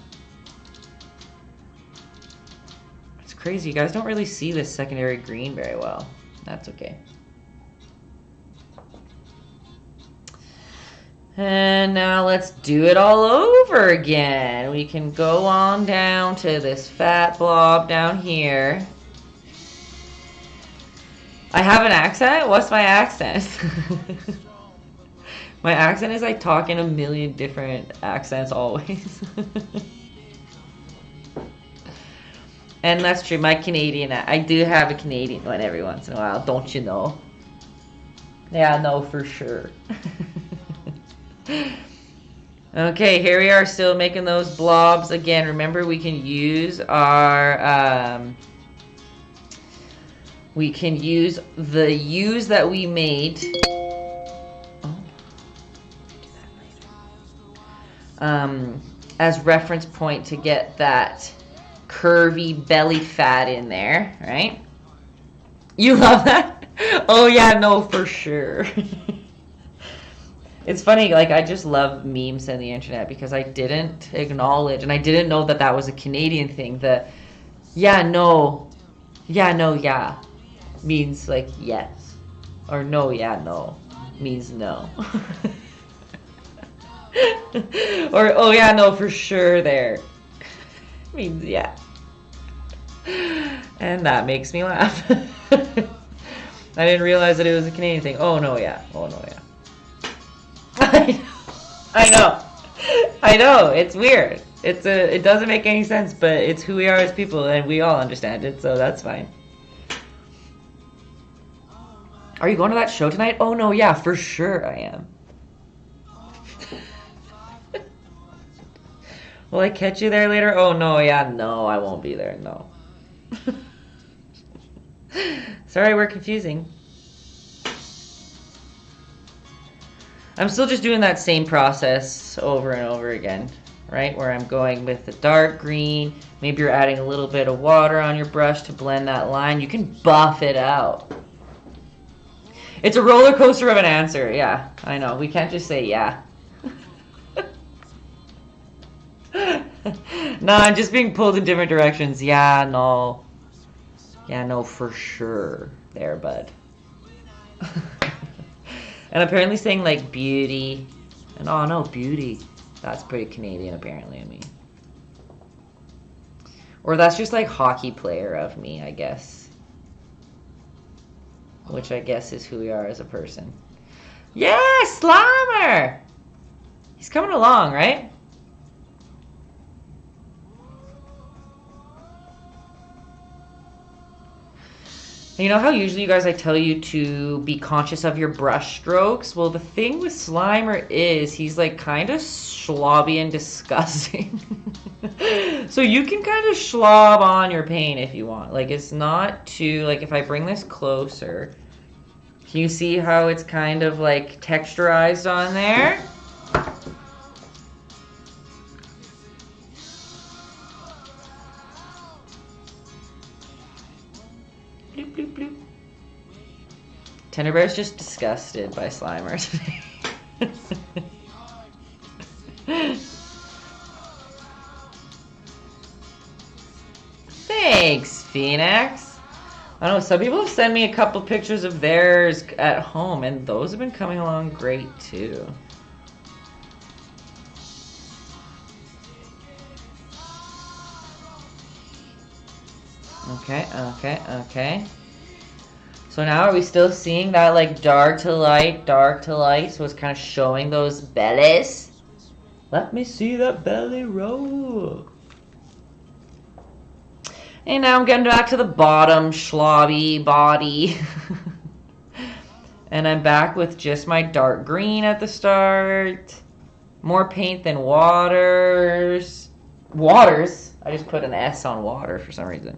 It's crazy, you guys don't really see this secondary green very well. That's okay. And now let's do it all over again. We can go on down to this fat blob down here. I have an accent? What's my accent? My accent is I talk in a million different accents always. And that's true, my Canadian, I do have a Canadian one every once in a while, don't you know? Yeah, I know for sure. Okay, here we are still making those blobs. Again, remember we can use our, we can use the U's that we made. As reference point to get that curvy belly fat in there, right? You love that? Oh yeah, no, for sure. It's funny, like, I just love memes and the internet because I didn't acknowledge, and I didn't know that that was a Canadian thing. The yeah, no, yeah means like yes, or no, yeah, no means no. Or oh yeah, no, for sure there means yeah. And that makes me laugh. I didn't realize that it was a Canadian thing. Oh no, yeah. Oh no, yeah. I know, it's weird. It doesn't make any sense, but it's who we are as people, and we all understand it, so that's fine. Are you going to that show tonight? Oh no, yeah, for sure I am. Will I catch you there later? Oh no, yeah, no, I won't be there, no. Sorry, we're confusing. I'm still just doing that same process over and over again, right? Where I'm going with the dark green. Maybe you're adding a little bit of water on your brush to blend that line. You can buff it out. It's a roller coaster of an answer. Yeah, I know. We can't just say yeah. No, I'm just being pulled in different directions. Yeah, no. Yeah, no, for sure. There, bud. And apparently saying like beauty. And oh no, beauty. That's pretty Canadian apparently in me. Or that's just like hockey player of me, I guess. Which I guess is who we are as a person. Yeah, Slimer! He's coming along, right? You know how usually you guys, I tell you to be conscious of your brush strokes? Well, the thing with Slimer is he's like kind of slobby and disgusting. So you can kind of slob on your paint if you want. Like, it's not too, like, if I bring this closer, can you see how it's kind of like texturized on there? Tender Bear's just disgusted by Slimer today. Thanks, Phoenix. I don't know, some people have sent me a couple pictures of theirs at home, and those have been coming along great, too. Okay, okay, okay. So now are we still seeing that, like, dark to light, so it's kind of showing those bellies? Let me see that belly roll. And now I'm getting back to the bottom schlobby body. And I'm back with just my dark green at the start. More paint than waters. Waters? I just put an S on water for some reason.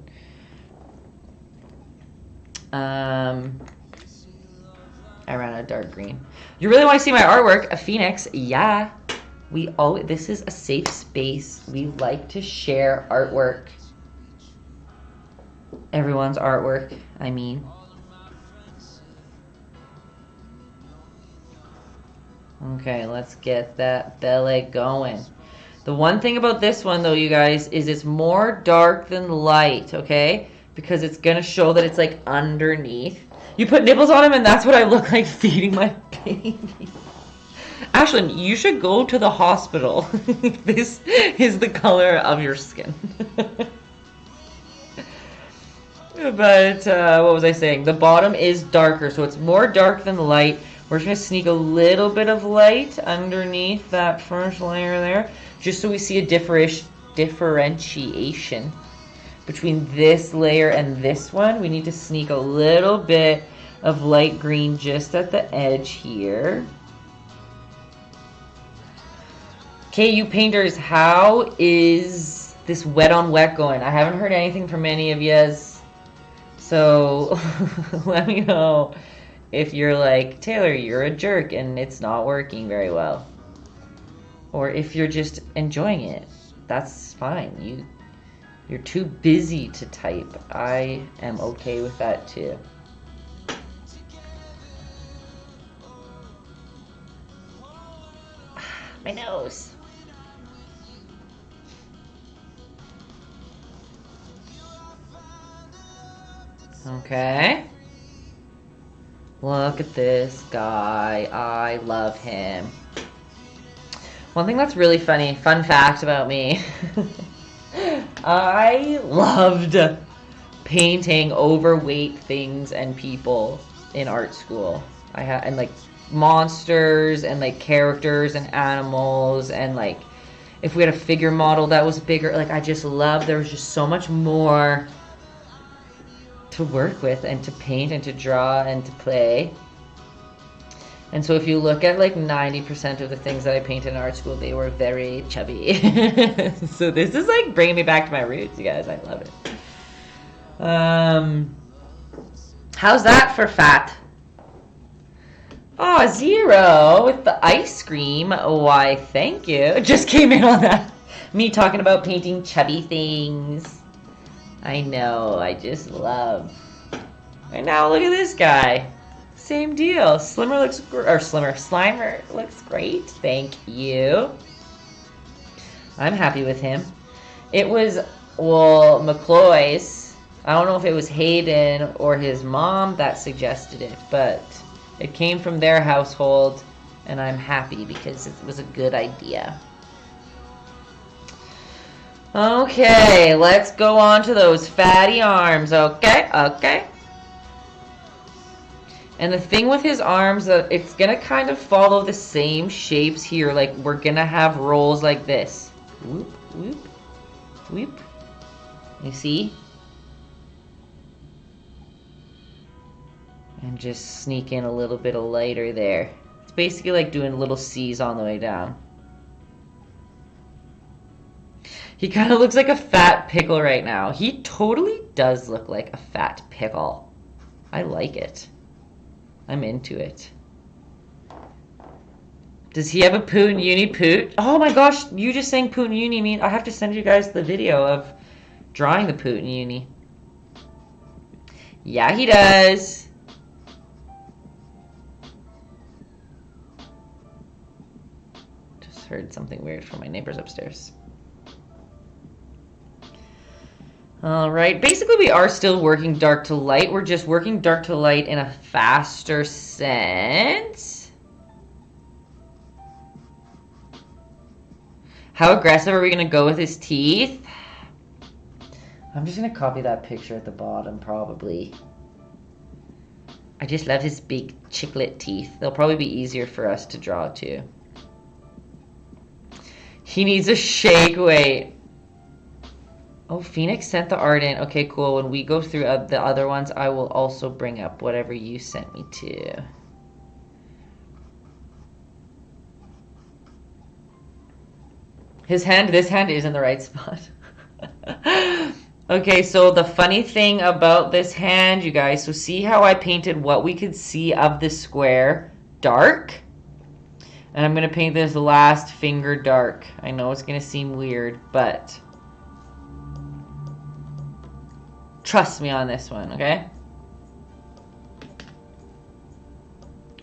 I ran out of dark green. You really want to see my artwork? A Phoenix? Yeah. This is a safe space. We like to share artwork. Everyone's artwork, I mean. Okay, let's get that belly going. The one thing about this one, though, you guys, is it's more dark than light, okay? Because it's going to show that it's, like, underneath. You put nipples on him, and that's what I look like feeding my baby. Ashlyn, you should go to the hospital. This is the color of your skin. But, what was I saying? The bottom is darker, so it's more dark than light. We're just going to sneak a little bit of light underneath that first layer there, just so we see a differentiation between this layer and this one. We need to sneak a little bit of light green just at the edge here. Okay, you painters, how is this wet on wet going? I haven't heard anything from any of yous. So let me know if you're like, Taylor, you're a jerk and it's not working very well. Or if you're just enjoying it. That's fine. You're too busy to type. I am okay with that too. My nose. Okay. Look at this guy. I love him. One thing that's really funny, fun fact about me. I loved painting overweight things and people in art school. And like monsters and like characters and animals, and like if we had a figure model that was bigger, like I just loved, there was just so much more to work with and to paint and to draw and to play. And so if you look at like 90% of the things that I painted in art school, they were very chubby. So this is like bringing me back to my roots, you guys. I love it. How's that for fat? Oh, 0 with the ice cream. Why, thank you. Just came in on that. Me talking about painting chubby things. I know, I just love. And now look at this guy. Same deal. Slimer looks great. Thank you. I'm happy with him. It was, well, McCloy's. I don't know if it was Hayden or his mom that suggested it, but it came from their household, and I'm happy because it was a good idea. Okay, let's go on to those fatty arms. Okay, okay. And the thing with his arms, it's going to kind of follow the same shapes here. Like, we're going to have rolls like this. Whoop, whoop, whoop. You see? And just sneak in a little bit of lighter there. It's basically like doing little C's on the way down. He kind of looks like a fat pickle right now. He totally does look like a fat pickle. I like it. I'm into it. Does he have a Poot Uni Poot? Oh my gosh, you just saying Poot Uni mean I have to send you guys the video of drawing the Poot Uni. Yeah, he does. heard something weird from my neighbors upstairs. All right, basically we are still working dark to light. We're just working dark to light in a faster sense. How aggressive are we gonna go with his teeth? I'm just gonna copy that picture at the bottom, probably. I just love his big chiclet teeth. They'll probably be easier for us to draw too. He needs a shake weight. Oh, Phoenix sent the art in. Okay, cool. When we go through the other ones, I will also bring up whatever you sent me to. His hand, this hand is in the right spot. Okay, so the funny thing about this hand, you guys, so see how I painted what we could see of the square dark? And I'm going to paint this last finger dark. I know it's going to seem weird, but trust me on this one, okay?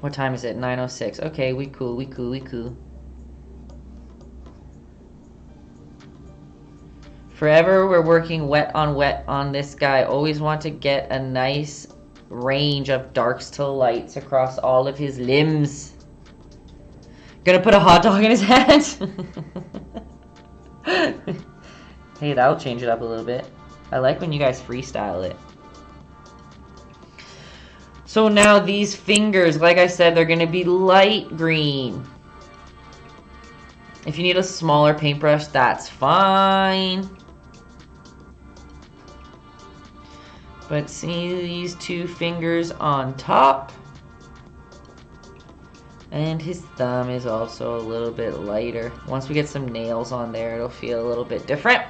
What time is it? 9:06. Okay, we cool, we cool, we cool. Forever we're working wet on this guy. Always want to get a nice range of darks to lights across all of his limbs. Gonna put a hot dog in his hand. Hey, that'll change it up a little bit. I like when you guys freestyle it. So now these fingers, like I said, they're gonna be light green. If you need a smaller paintbrush, that's fine. But see these two fingers on top. And his thumb is also a little bit lighter. Once we get some nails on there, it'll feel a little bit different.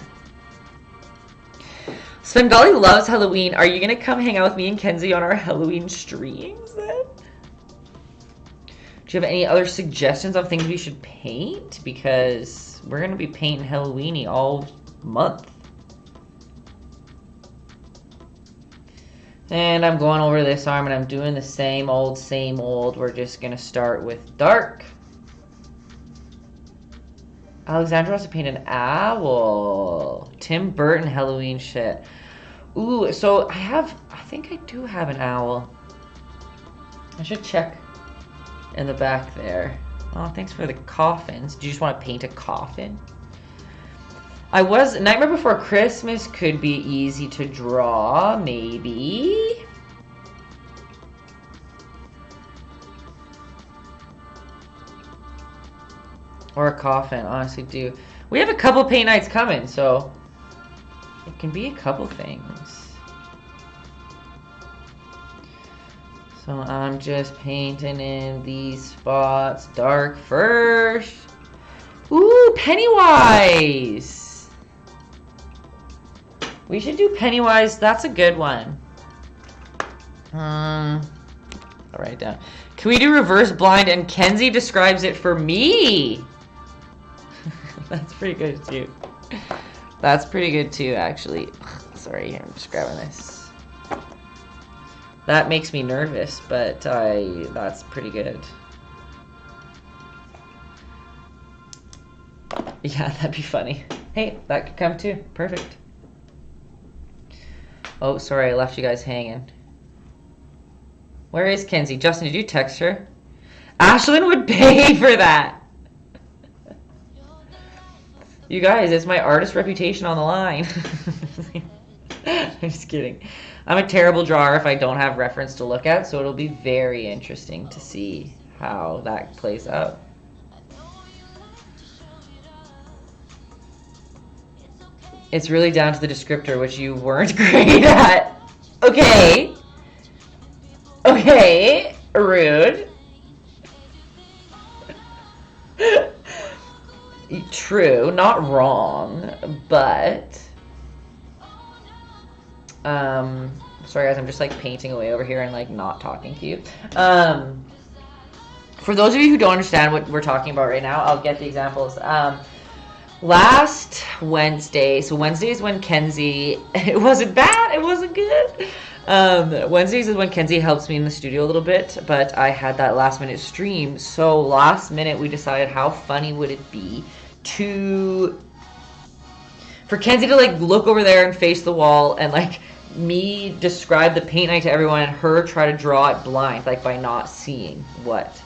Svengali loves Halloween. Are you going to come hang out with me and Kenzie on our Halloween streams then? Do you have any other suggestions of things we should paint? Because we're going to be painting Halloween-y all month. And I'm going over this arm and I'm doing the same old, same old. We're just going to start with dark. Alexandra wants to paint an owl. Tim Burton Halloween shit. Ooh, so I think I do have an owl. I should check in the back there. Oh, thanks for the coffins. Do you just want to paint a coffin? Nightmare Before Christmas could be easy to draw, maybe. Or a coffin, honestly do. We have a couple paint nights coming, so it can be a couple things. So I'm just painting in these spots dark first. Ooh, Pennywise! We should do Pennywise. That's a good one. I'll write it down. Can we do reverse blind? And Kenzie describes it for me. That's pretty good too. That's pretty good too, actually. Sorry, I'm just grabbing this. That makes me nervous, but that's pretty good. Yeah, that'd be funny. Hey, that could come too. Perfect. Oh, sorry, I left you guys hanging. Where is Kenzie? Justin, did you text her? Ashlyn would pay for that. You guys, it's my artist reputation on the line. I'm just kidding. I'm a terrible drawer if I don't have reference to look at, so it'll be very interesting to see how that plays out. It's really down to the descriptor, which you weren't great at. Okay. Okay. Rude. True. Not wrong. But... sorry guys, I'm just like painting away over here and like not talking to you. For those of you who don't understand what we're talking about right now, I'll get the examples. Last Wednesday, so Wednesday is when Kenzie, it wasn't bad, it wasn't good. Wednesdays is when Kenzie helps me in the studio a little bit, but I had that last minute stream. So last minute we decided how funny would it be for Kenzie to like look over there and face the wall and like me describe the paint night to everyone and her try to draw it blind, like by not seeing what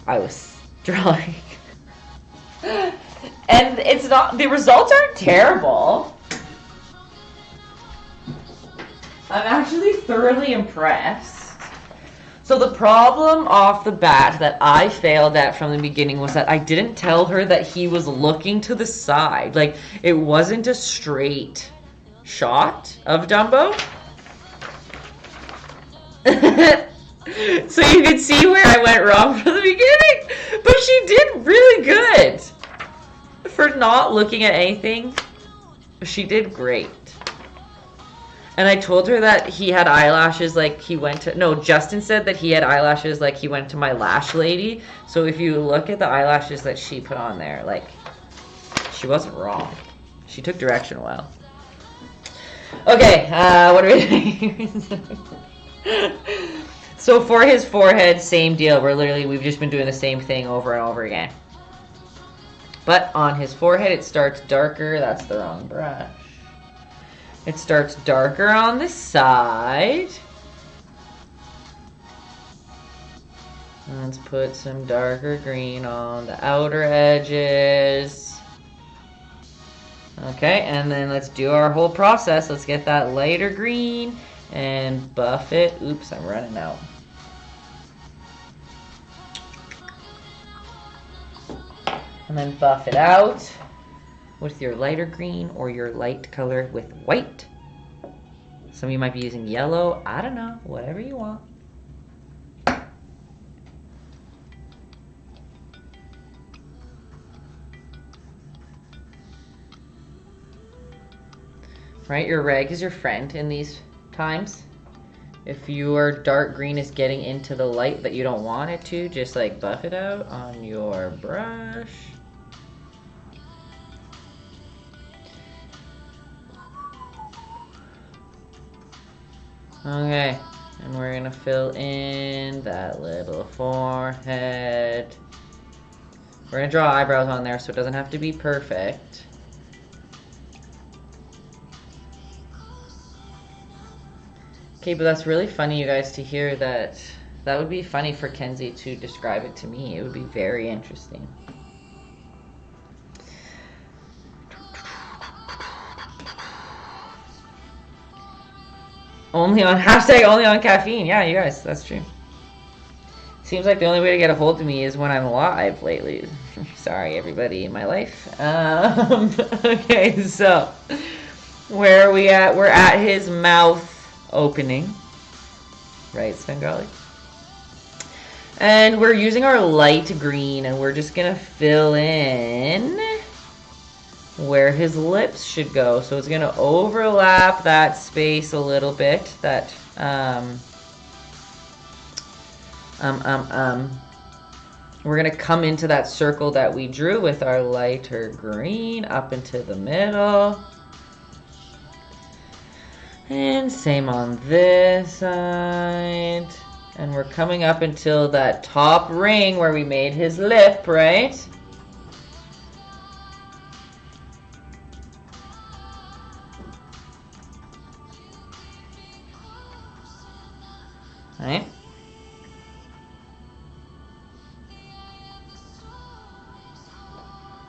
I was drawing. And it's not, the results aren't terrible. I'm actually thoroughly impressed. So the problem off the bat that I failed at from the beginning was that I didn't tell her that he was looking to the side. Like, it wasn't a straight shot of Dumbo. So you can see where I went wrong from the beginning. But she did really good. For not looking at anything, she did great. And I told her that he had eyelashes like he went to... No, Justin said that he had eyelashes like he went to my lash lady. So if you look at the eyelashes that she put on there, like, she wasn't wrong. She took direction well. Okay, what are we doing? So for his forehead, same deal. We've just been doing the same thing over and over again. But on his forehead, it starts darker. That's the wrong brush. It starts darker on the side. Let's put some darker green on the outer edges. Okay, and then let's do our whole process. Let's get that lighter green and buff it. Oops, I'm running out. And then buff it out with your lighter green or your light color with white. Some of you might be using yellow. I don't know. Whatever you want. Right? Your rag is your friend in these times. If your dark green is getting into the light that you don't want it to, just like buff it out on your brush. Okay, and we're gonna fill in that little forehead. We're gonna draw eyebrows on there so it doesn't have to be perfect. Okay, but that's really funny, you guys, to hear that. That would be funny for Kenzie to describe it to me. It would be very interesting. Only on caffeine. Yeah, you guys, that's true. Seems like the only way to get a hold of me is when I'm live lately. Sorry, everybody in my life. Okay, so where are we at? We're at his mouth opening. Right, Svengali? And we're using our light green, and we're just gonna fill in where his lips should go. So it's going to overlap that space a little bit. That, We're going to come into that circle that we drew with our lighter green up into the middle. And same on this side. And we're coming up until that top ring where we made his lip, right? Right?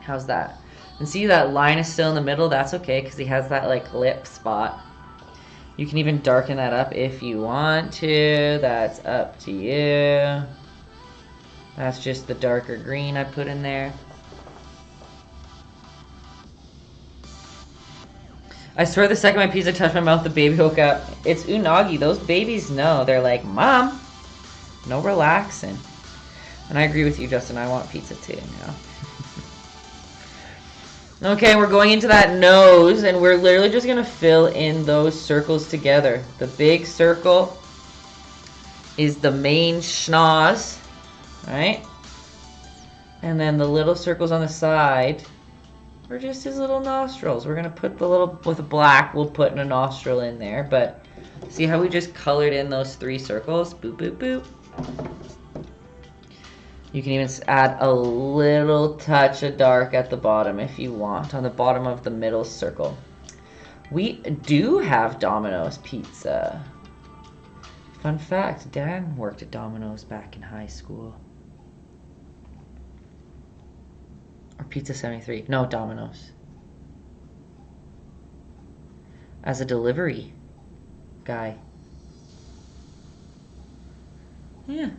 How's that? And see that line is still in the middle? That's okay because he has that like lip spot. You can even darken that up if you want to. That's up to you. That's just the darker green I put in there. I swear the second my pizza touched my mouth, the baby woke up. It's unagi. Those babies know. They're like, Mom, no relaxing. And I agree with you, Justin. I want pizza too, you know. Okay, we're going into that nose, and we're literally just going to fill in those circles together. The big circle is the main schnoz, right? And then the little circles on the side are just his little nostrils. We're going to put the little, with black, we'll put a nostril in there, but See how we just colored in those 3 circles? Boop, boop, boop. You can even add a little touch of dark at the bottom if you want, on the bottom of the middle circle. We do have Domino's pizza. Fun fact, Dan worked at Domino's back in high school. Or Pizza 73. No, Domino's. As a delivery guy. Yeah.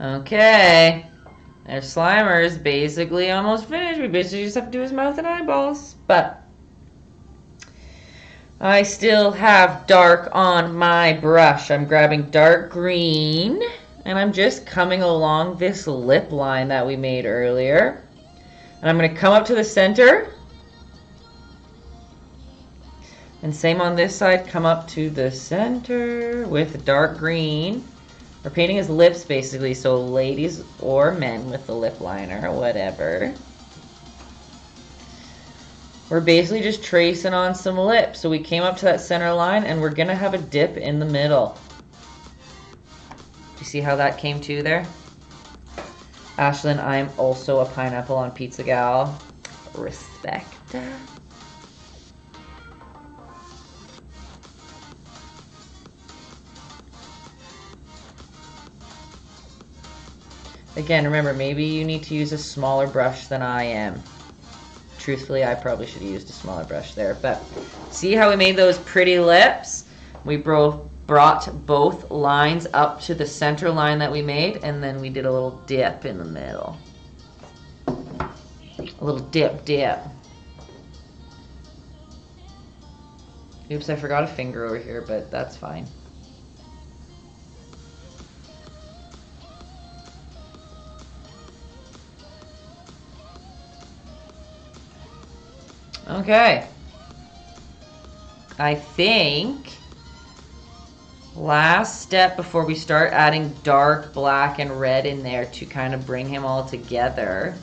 Okay. Our Slimer is basically almost finished. We basically just have to do his mouth and eyeballs. But I still have dark on my brush. I'm grabbing dark green. And I'm just coming along this lip line that we made earlier. And I'm going to come up to the center. And same on this side, come up to the center with dark green. We're painting his lips basically, so ladies or men with the lip liner or whatever. We're basically just tracing on some lips. So we came up to that center line and we're gonna have a dip in the middle. Do you see how that came to there? Ashlyn, I am also a pineapple on Pizza Gal. Respect. Again, remember, maybe you need to use a smaller brush than I am. Truthfully, I probably should have used a smaller brush there. But see how we made those pretty lips? We brought both lines up to the center line that we made, and then we did a little dip in the middle. A little dip, dip. Oops, I forgot a finger over here, but that's fine. Okay. I think last step before we start adding dark black and red in there to kind of bring him all together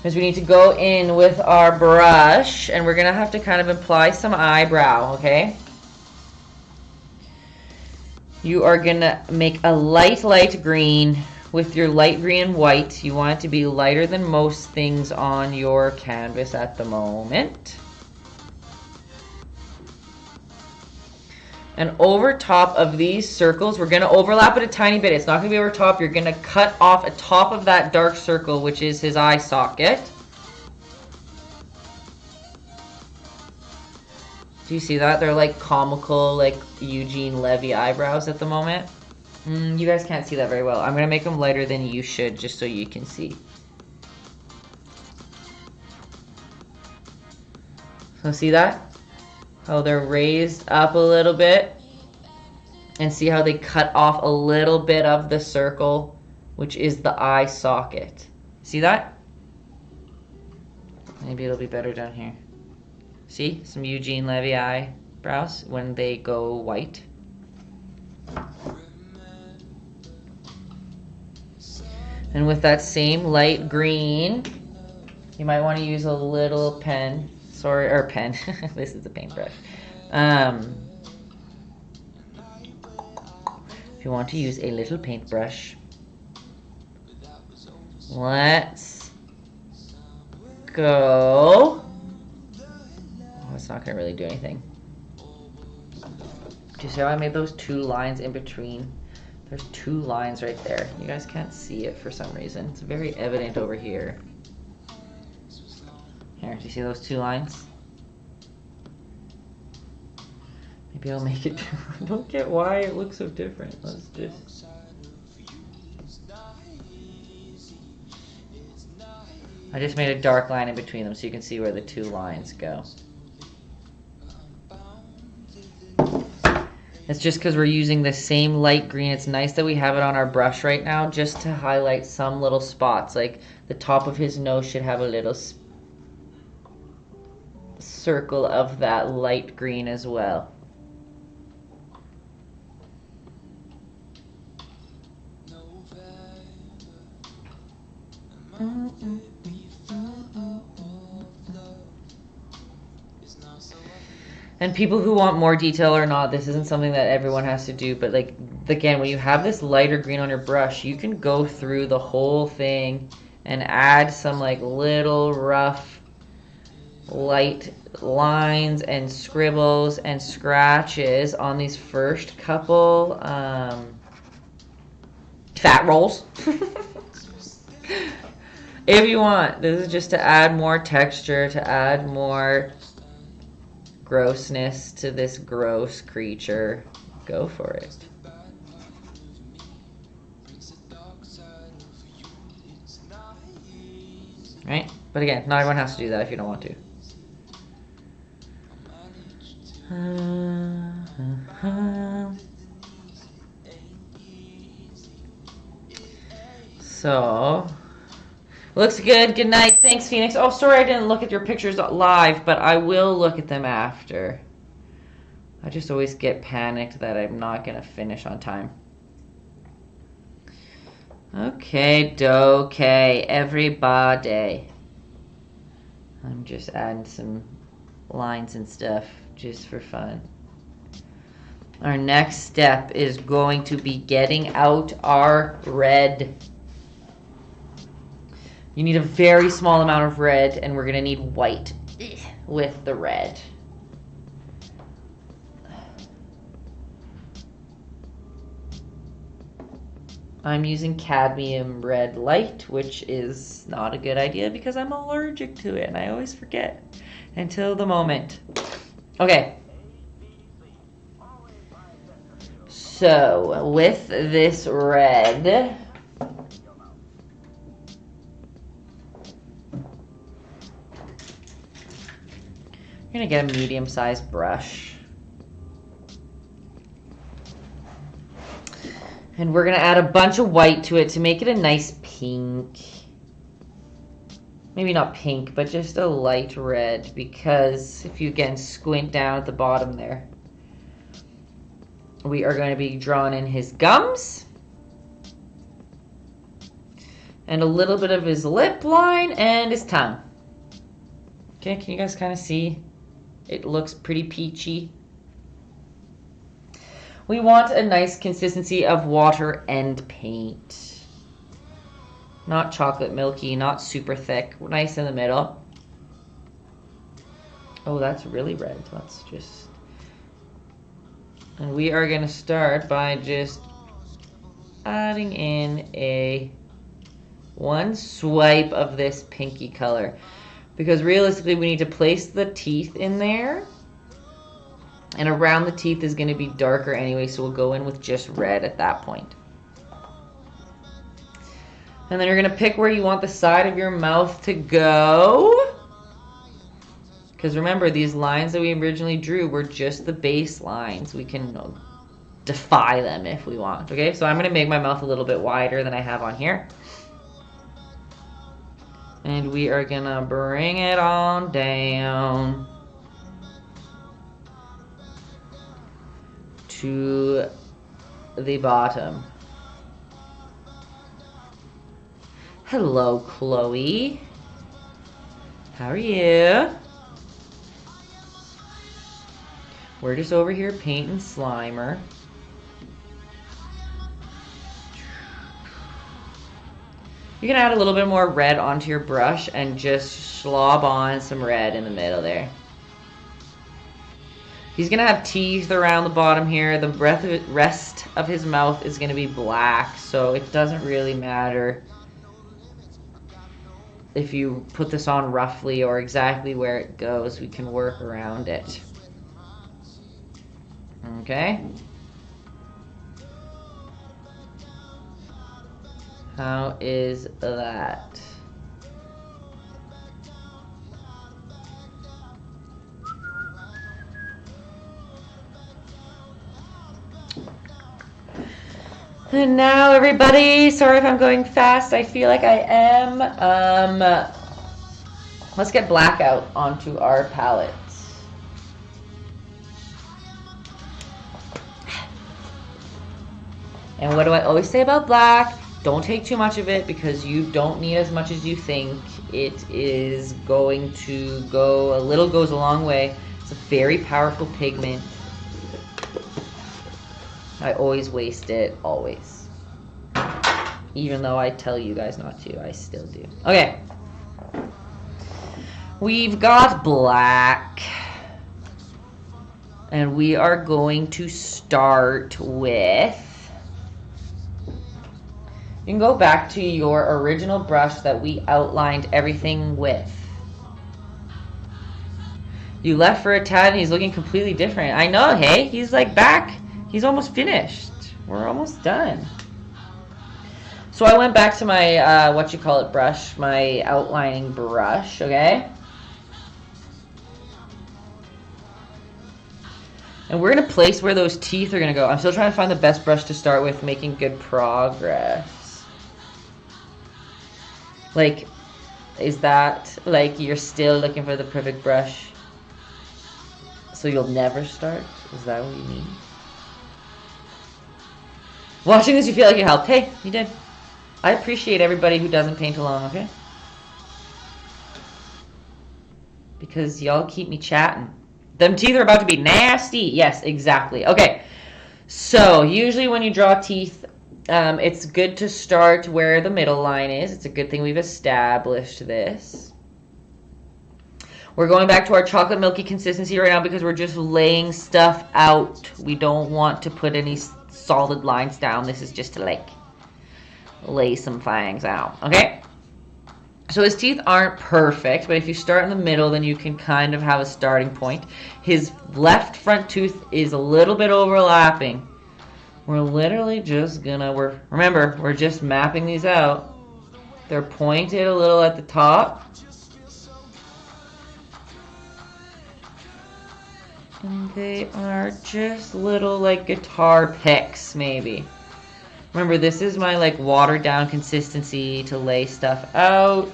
is we need to go in with our brush and we're going to have to kind of apply some eyebrow, okay? You are going to make a light green with your light green and white. You want it to be lighter than most things on your canvas at the moment. And over top of these circles, we're going to overlap it a tiny bit. It's not going to be over top. You're going to cut off a top of that dark circle, which is his eye socket. Do you see that? They're like comical, like Eugene Levy eyebrows at the moment. You guys can't see that very well. I'm going to make them lighter than you should, just so you can see. So see that? How they're raised up a little bit. And see how they cut off a little bit of the circle, which is the eye socket. See that? Maybe it'll be better down here. See? Some Eugene Levy eyebrows when they go white. And with that same light green, you might want to use a little pen. Sorry, or pen. This is a paintbrush. If you want to use a little paintbrush, let's go. Oh, it's not going to really do anything. Do you see how I made those 2 lines in between? There's 2 lines right there. You guys can't see it for some reason. It's very evident over here. Here, do you see those 2 lines? Maybe I'll make it. I don't get why it looks so different. Let's just. I just made a dark line in between them so you can see where the 2 lines go. It's just because we're using the same light green. It's nice that we have it on our brush right now just to highlight some little spots. Like the top of his nose should have a little circle of that light green as well. And people who want more detail or not, this isn't something that everyone has to do, but like, again, when you have this lighter green on your brush, you can go through the whole thing and add some like little rough light lines and scribbles and scratches on these first couple fat rolls. If you want. This is just to add more texture, to add more grossness to this gross creature. Go for it. Right? But again, not everyone has to do that if you don't want to. So, looks good. Good night. Thanks, Phoenix. Oh, sorry I didn't look at your pictures live, but I will look at them after. I just always get panicked that I'm not going to finish on time. Okay, everybody. I'm just adding some lines and stuff just for fun. Our next step is going to be getting out our red. You need a very small amount of red, and we're going to need white with the red. I'm using cadmium red light, which is not a good idea because I'm allergic to it, and I always forget until the moment. Okay. So, with this red, I'm going to get a medium-sized brush. And we're going to add a bunch of white to it to make it a nice pink. Maybe not pink, but just a light red, because if you again squint down at the bottom there, we are going to be drawing in his gums and a little bit of his lip line and his tongue. Okay, can you guys kind of see? It looks pretty peachy. We want a nice consistency of water and paint. Not chocolate milky, not super thick. Nice in the middle. Oh, that's really red. Let's just... And we are going to start by just adding in one swipe of this pinky color. Because realistically, we need to place the teeth in there. And around the teeth is going to be darker anyway, so we'll go in with just red at that point. And then you're going to pick where you want the side of your mouth to go. Because remember, these lines that we originally drew were just the base lines. We can defy them if we want. Okay, so I'm going to make my mouth a little bit wider than I have on here. And we are going to bring it on down to the bottom. Hello, Chloe. How are you? We're just over here painting Slimer. You can add a little bit more red onto your brush and just slob on some red in the middle there. He's going to have teeth around the bottom here. The rest of his mouth is going to be black, so it doesn't really matter if you put this on roughly or exactly where it goes. We can work around it. Okay? How is that? And now, everybody, sorry if I'm going fast. I feel like I am. Let's get blackout onto our palettes. And what do I always say about black? Don't take too much of it because you don't need as much as you think. It is going to go, a little goes a long way. It's a very powerful pigment. I always waste it, always. Even though I tell you guys not to, I still do. Okay. We've got black. And we are going to start with... You can go back to your original brush that we outlined everything with. You left for a tad and he's looking completely different. I know, hey? He's like back. He's almost finished. We're almost done. So I went back to my, brush, my outlining brush, okay? And we're going to place where those teeth are going to go. I'm still trying to find the best brush to start with, making good progress. Like, is that, like, you're still looking for the perfect brush? So you'll never start? Is that what you mean? Watching this, you feel like you helped. Hey, you did. I appreciate everybody who doesn't paint along, okay? Because y'all keep me chatting. Them teeth are about to be nasty. Yes, exactly. Okay. So, usually when you draw teeth, it's good to start where the middle line is. It's a good thing we've established this. We're going back to our chocolate milky consistency right now because we're just laying stuff out. We don't want to put any solid lines down. This is just to, like, lay some fangs out. Okay? So his teeth aren't perfect, but if you start in the middle, then you can kind of have a starting point. His left front tooth is a little bit overlapping. We're literally just gonna, remember, we're just mapping these out. They're pointed a little at the top. And they are just little, like, guitar picks, maybe. Remember, this is my, like, watered down consistency to lay stuff out.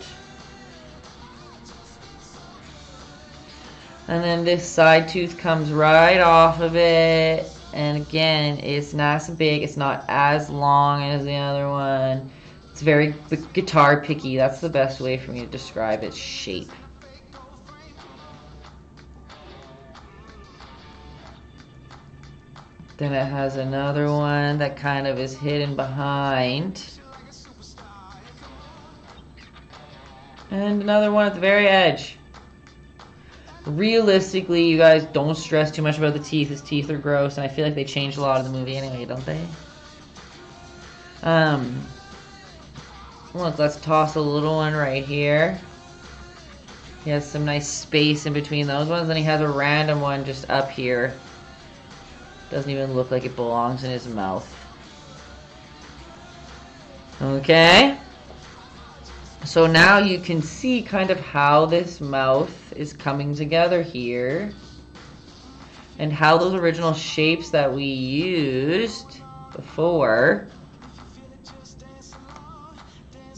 And then this side tooth comes right off of it. And again, it's nice and big. It's not as long as the other one. It's very guitar picky. That's the best way for me to describe its shape. Then it has another one that kind of is hidden behind. And another one at the very edge. Realistically, you guys don't stress too much about the teeth. His teeth are gross, and I feel like they changed a lot of the movie anyway, don't they? Look, let's toss a little one right here. He has some nice space in between those ones. Then he has a random one just up here. Doesn't even look like it belongs in his mouth. Okay. So now you can see kind of how this mouth is coming together here. And how those original shapes that we used before.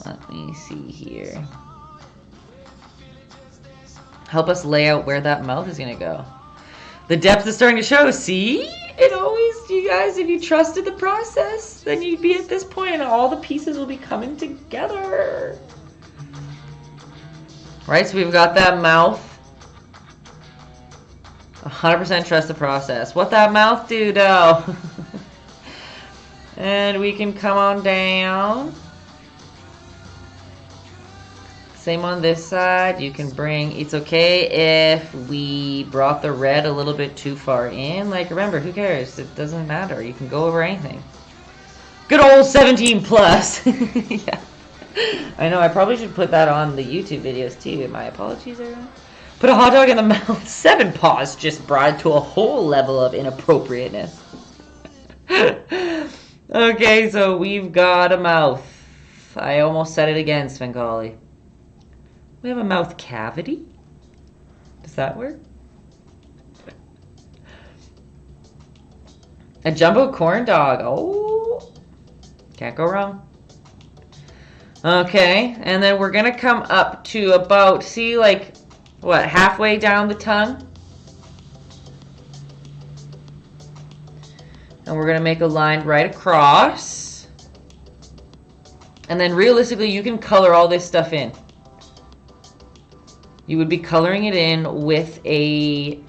Let me see here. Help us lay out where that mouth is going to go. The depth is starting to show. See? It always, you guys, if you trusted the process, then you'd be at this point and all the pieces will be coming together. Right, so we've got that mouth. 100% trust the process. What that mouth do, though? And we can come on down. Same on this side. You can bring, it's okay if we brought the red a little bit too far in. Like, remember, who cares? It doesn't matter. You can go over anything. Good old 17 plus. Yeah. I know, I probably should put that on the YouTube videos too. My apologies, everyone. Put a hot dog in the mouth. 7 paws just brought it to a whole level of inappropriateness. Okay, so we've got a mouth. I almost said it again, Svengali. We have a mouth cavity? Does that work? A jumbo corn dog. Oh, can't go wrong. Okay, and then we're gonna come up to about, see, like, what, halfway down the tongue? And we're gonna make a line right across. And then realistically, you can color all this stuff in. You would be coloring it in with a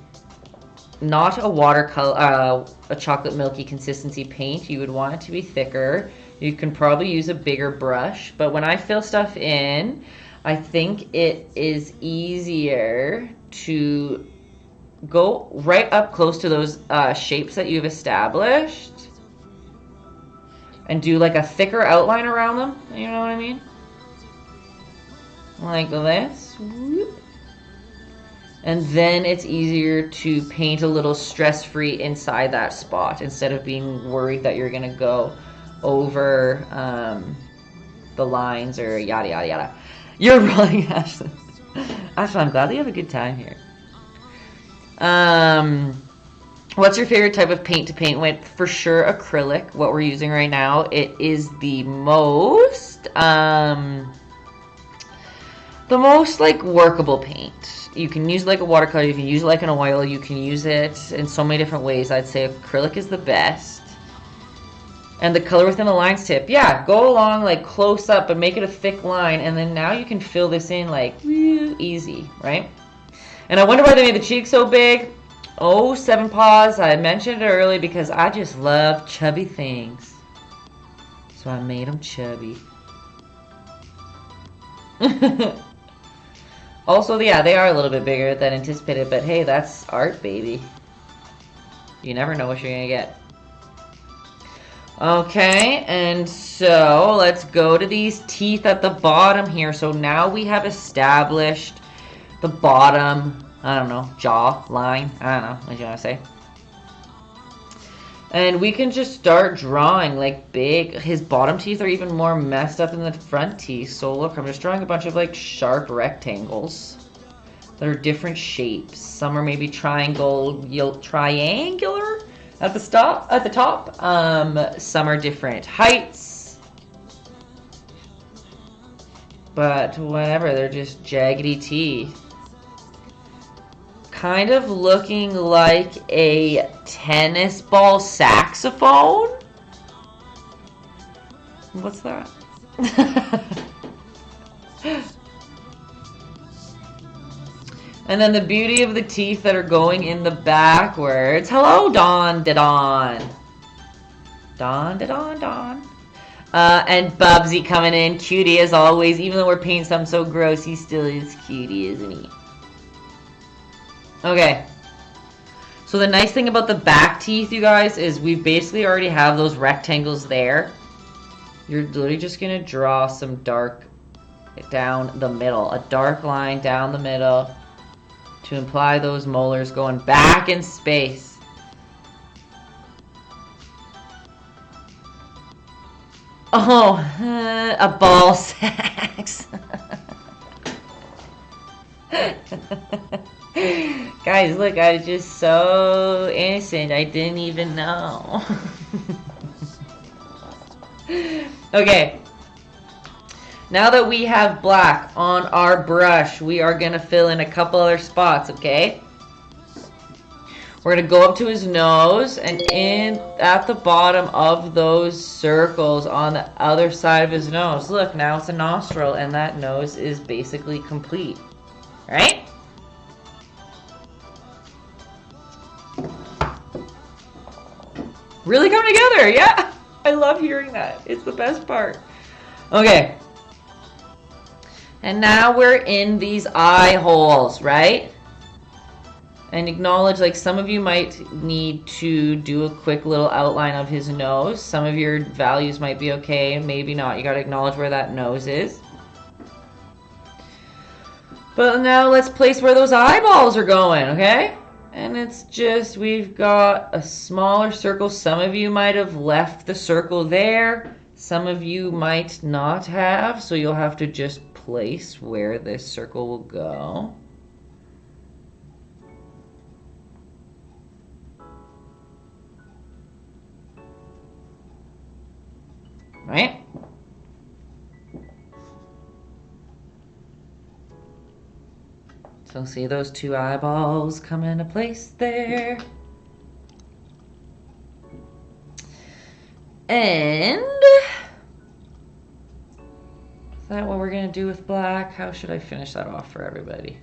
not a watercolor, a chocolate milky consistency paint. You would want it to be thicker. You can probably use a bigger brush, but when I fill stuff in, I think it is easier to go right up close to those shapes that you've established and do like a thicker outline around them. You know what I mean? Like this. And then it's easier to paint a little stress-free inside that spot instead of being worried that you're going to go over the lines or yada, yada, yada. You're rolling, Ashley. Ashley, I'm glad that you have a good time here. What's your favorite type of paint to paint with? For sure, acrylic, what we're using right now. It is the most like workable paint. You can use it like a watercolor, you can use it like an oil, you can use it in so many different ways. I'd say acrylic is the best. And the color within the lines tip, yeah, go along like close up and make it a thick line, and then now you can fill this in like easy, right? And I wonder why they made the cheeks so big. Oh, 7 Paws, I mentioned it earlier because I just love chubby things. So I made them chubby. Also, yeah, they are a little bit bigger than anticipated, but hey, that's art, baby. You never know what you're gonna get. Okay, and so let's go to these teeth at the bottom here. So now we have established the bottom, I don't know, jaw line. I don't know, what you want to say. And we can just start drawing like big. His bottom teeth are even more messed up than the front teeth. So look, I'm just drawing a bunch of like sharp rectangles that are different shapes. Some are maybe triangular at the top. Some are different heights. But whatever, they're just jaggedy teeth. Kind of looking like a tennis ball saxophone. What's that? And then the beauty of the teeth that are going in the backwards. Hello, Dawn. Dawn. And Bubsy coming in. Cutie as always. Even though we're painting something so gross, he still is cutie, isn't he? Okay, so the nice thing about the back teeth, you guys, is we basically already have those rectangles there. You're literally just going to draw some dark down the middle, a dark line down the middle to imply those molars going back in space. Oh, a ball sax. Guys, look, I was just so innocent. I didn't even know. Okay. Now that we have black on our brush, we are going to fill in a couple other spots, okay? We're going to go up to his nose and in at the bottom of those circles on the other side of his nose. Look, now it's a nostril and that nose is basically complete. Right? Really coming together, yeah. I love hearing that. It's the best part. Okay. And now we're in these eye holes, right? And acknowledge, like, some of you might need to do a quick little outline of his nose. Some of your values might be okay, maybe not. You got to acknowledge where that nose is. But now let's place where those eyeballs are going, okay? And it's just, we've got a smaller circle. Some of you might have left the circle there. Some of you might not have. So you'll have to just place where this circle will go. Right? So see those 2 eyeballs come into place there. And is that what we're going to do with black? How should I finish that off for everybody?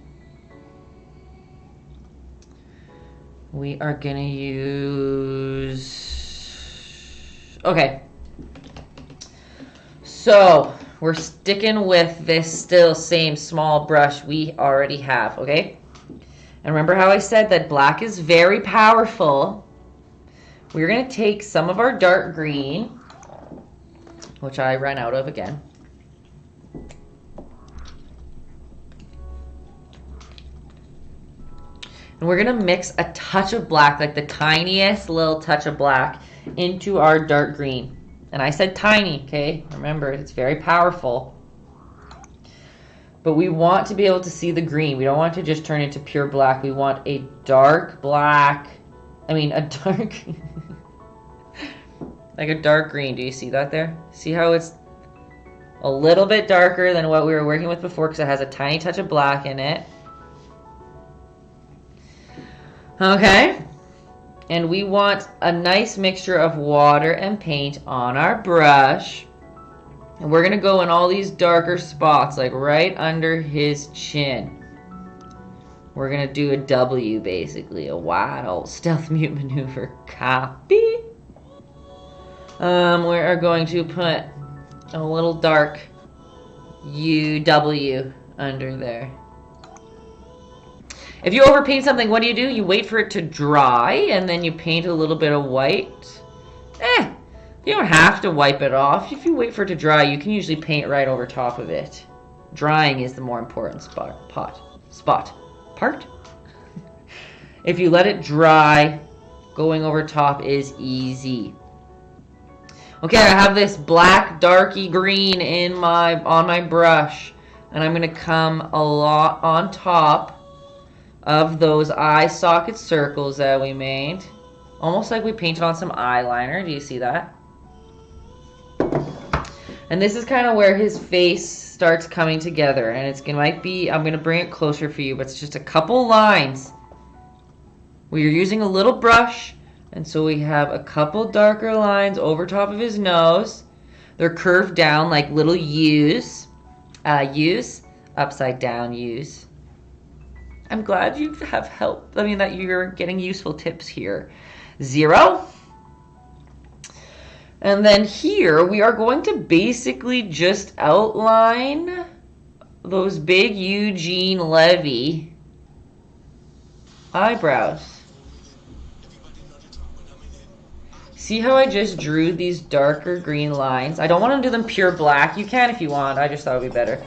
we are gonna use... Okay. So, we're sticking with this still same small brush we already have, okay? And remember how I said that black is very powerful? We're going to take some of our dark green, which I ran out of again. And we're going to mix a touch of black, like the tiniest little touch of black, into our dark green. And I said tiny, okay? Remember, it's very powerful. But we want to be able to see the green. We don't want to just turn into pure black. We want a dark black. I mean, a dark... like a dark green. Do you see that there? See how it's a little bit darker than what we were working with before because it has a tiny touch of black in it. Okay. And we want a nice mixture of water and paint on our brush. And we're going to go in all these darker spots, like right under his chin. We're going to do a W, basically. A wide old stealth mute maneuver. Copy. We are going to put a little dark UW under there. If you overpaint something, what do? You wait for it to dry, and then you paint a little bit of white. You don't have to wipe it off. If you wait for it to dry, you can usually paint right over top of it. Drying is the more important part. If you let it dry, going over top is easy. Okay, I have this black darky green on my brush, and I'm going to come a lot on top of those eye socket circles that we made. Almost like we painted on some eyeliner. Do you see that? And this is kind of where his face starts coming together. And I'm going to bring it closer for you, but it's just a couple lines. We're using a little brush, and so we have a couple darker lines over top of his nose. They're curved down like little U's. U's, upside down U's. I'm glad you have help. I mean, that you're getting useful tips here. 0. And then here, we are going to basically just outline those big Eugene Levy eyebrows. See how I just drew these darker green lines? I don't want to do them pure black. You can if you want. I just thought it would be better.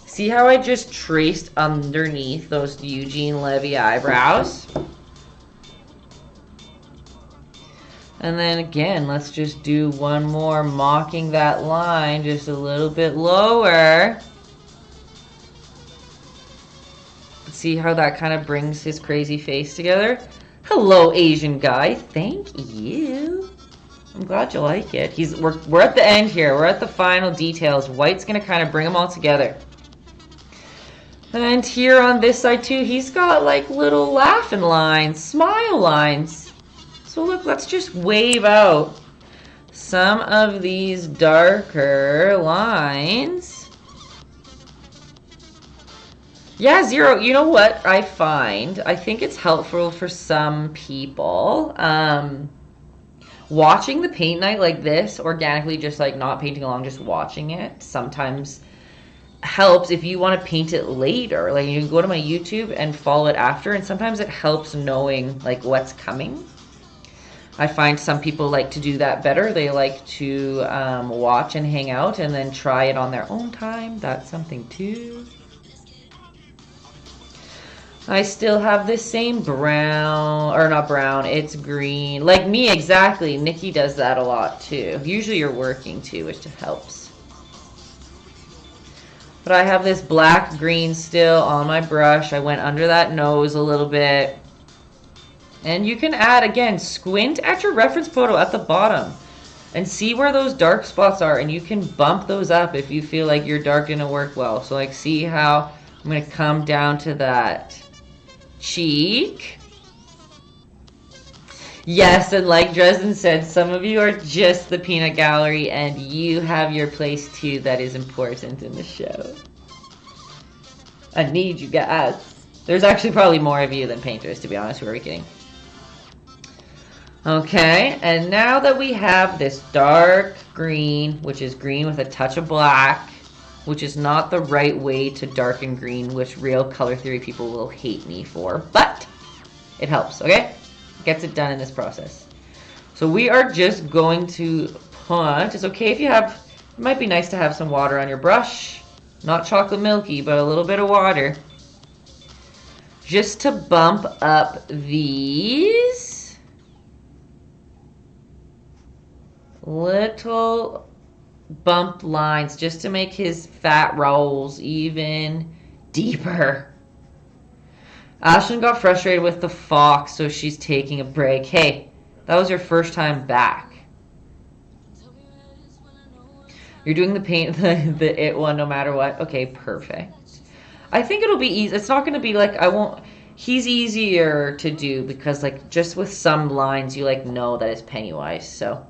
See how I just traced underneath those Eugene Levy eyebrows? And then again, let's just do one more mocking that line just a little bit lower. See how that kind of brings his crazy face together? Hello, Asian guy. Thank you. I'm glad you like it. We're at the end here. We're at the final details. White's going to kind of bring them all together. And here on this side too, he's got like little laughing lines, smile lines. So look, let's just wave out some of these darker lines. Yeah, 0. You know what I find? I think it's helpful for some people. Watching the paint night like this, organically, just like not painting along, just watching it, sometimes helps if you want to paint it later. Like you can go to my YouTube and follow it after, and sometimes it helps knowing like what's coming. I find some people like to do that better. They like to watch and hang out and then try it on their own time. That's something too. I still have this same brown, or not brown, it's green. Like me, exactly. Nikki does that a lot too. Usually you're working too, which helps. But I have this black green still on my brush. I went under that nose a little bit. And you can add, again, squint at your reference photo at the bottom and see where those dark spots are, and you can bump those up if you feel like your dark didn't work well. So like see how I'm going to come down to that cheek. Yes, and like Dresden said, some of you are just the peanut gallery and you have your place too that is important in the show. I need you guys. There's actually probably more of you than painters, to be honest. Who are we kidding? Okay, and now that we have this dark green, which is green with a touch of black, which is not the right way to darken green, which real color theory people will hate me for, but it helps, okay? Gets it done in this process. So we are just going to put, it's okay if you have, it might be nice to have some water on your brush. Not chocolate milky, but a little bit of water. Just to bump up these little bump lines, just to make his fat rolls even deeper. Ashlyn got frustrated with the fox, so she's taking a break. Hey, that was your first time back. You're doing the paint, the it one no matter what. Okay, perfect. I think it'll be easy. It's not going to be like, he's easier to do because like just with some lines you like know that it's Pennywise, so.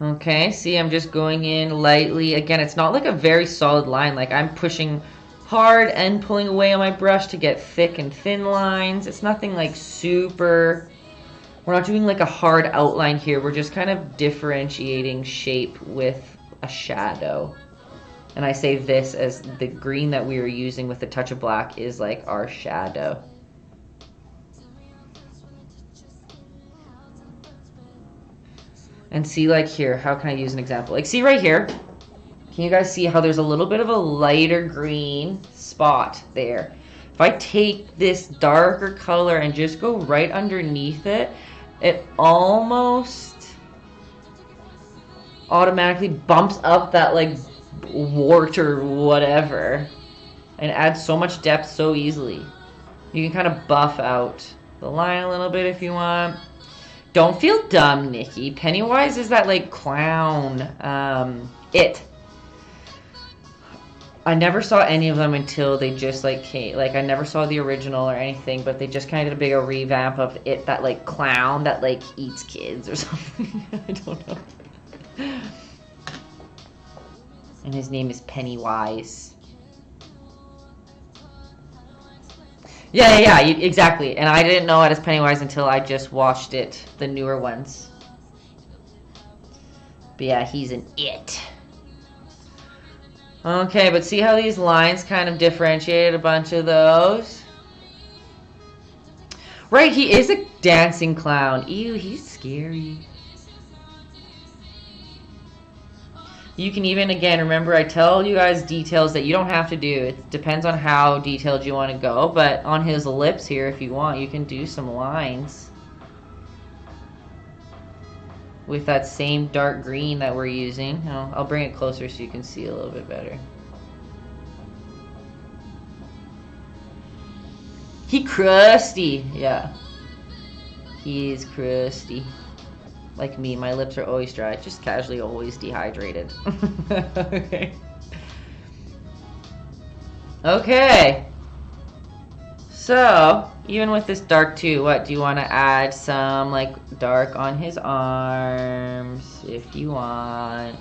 Okay, see, I'm just going in lightly. Again, it's not like a very solid line. Like I'm pushing hard and pulling away on my brush to get thick and thin lines. It's nothing like super. We're not doing like a hard outline here. We're just kind of differentiating shape with a shadow. And I say this as the green that we were using with the touch of black is like our shadow. And see, like here, how can I use an example? Like see right here, can you guys see how there's a little bit of a lighter green spot there? If I take this darker color and just go right underneath it, it almost automatically bumps up that like wart or whatever and adds so much depth so easily. You can kind of buff out the line a little bit if you want. Don't feel dumb, Nikki. Pennywise is that like clown. It. I never saw any of them until they just like came. Like I never saw the original or anything, but they just kind of did a bigger revamp of it. That like clown that like eats kids or something. I don't know. And his name is Pennywise. Yeah, exactly. And I didn't know it as Pennywise until I just watched it, the newer ones. But yeah, he's an it. Okay, but see how these lines kind of differentiate a bunch of those? Right, he is a dancing clown. Ew, he's scary. You can even, again, remember I tell you guys details that you don't have to do. It depends on how detailed you want to go. But on his lips here, if you want, you can do some lines. With that same dark green that we're using. I'll bring it closer so you can see a little bit better. He crusty. Yeah. He is crusty. Like me, my lips are always dry. Just casually always dehydrated. Okay. Okay. So, even with this dark too, what do you want to add? Some like dark on his arms, if you want.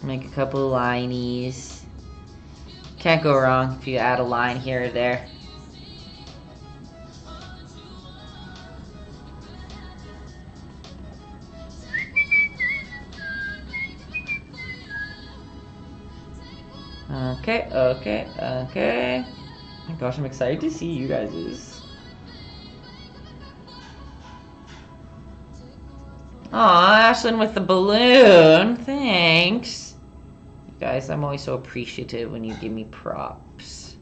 Make a couple of linies. Can't go wrong if you add a line here or there. Okay. Oh my gosh, I'm excited to see you guys'. Aw, Ashlyn with the balloon. Thanks. You guys, I'm always so appreciative when you give me props.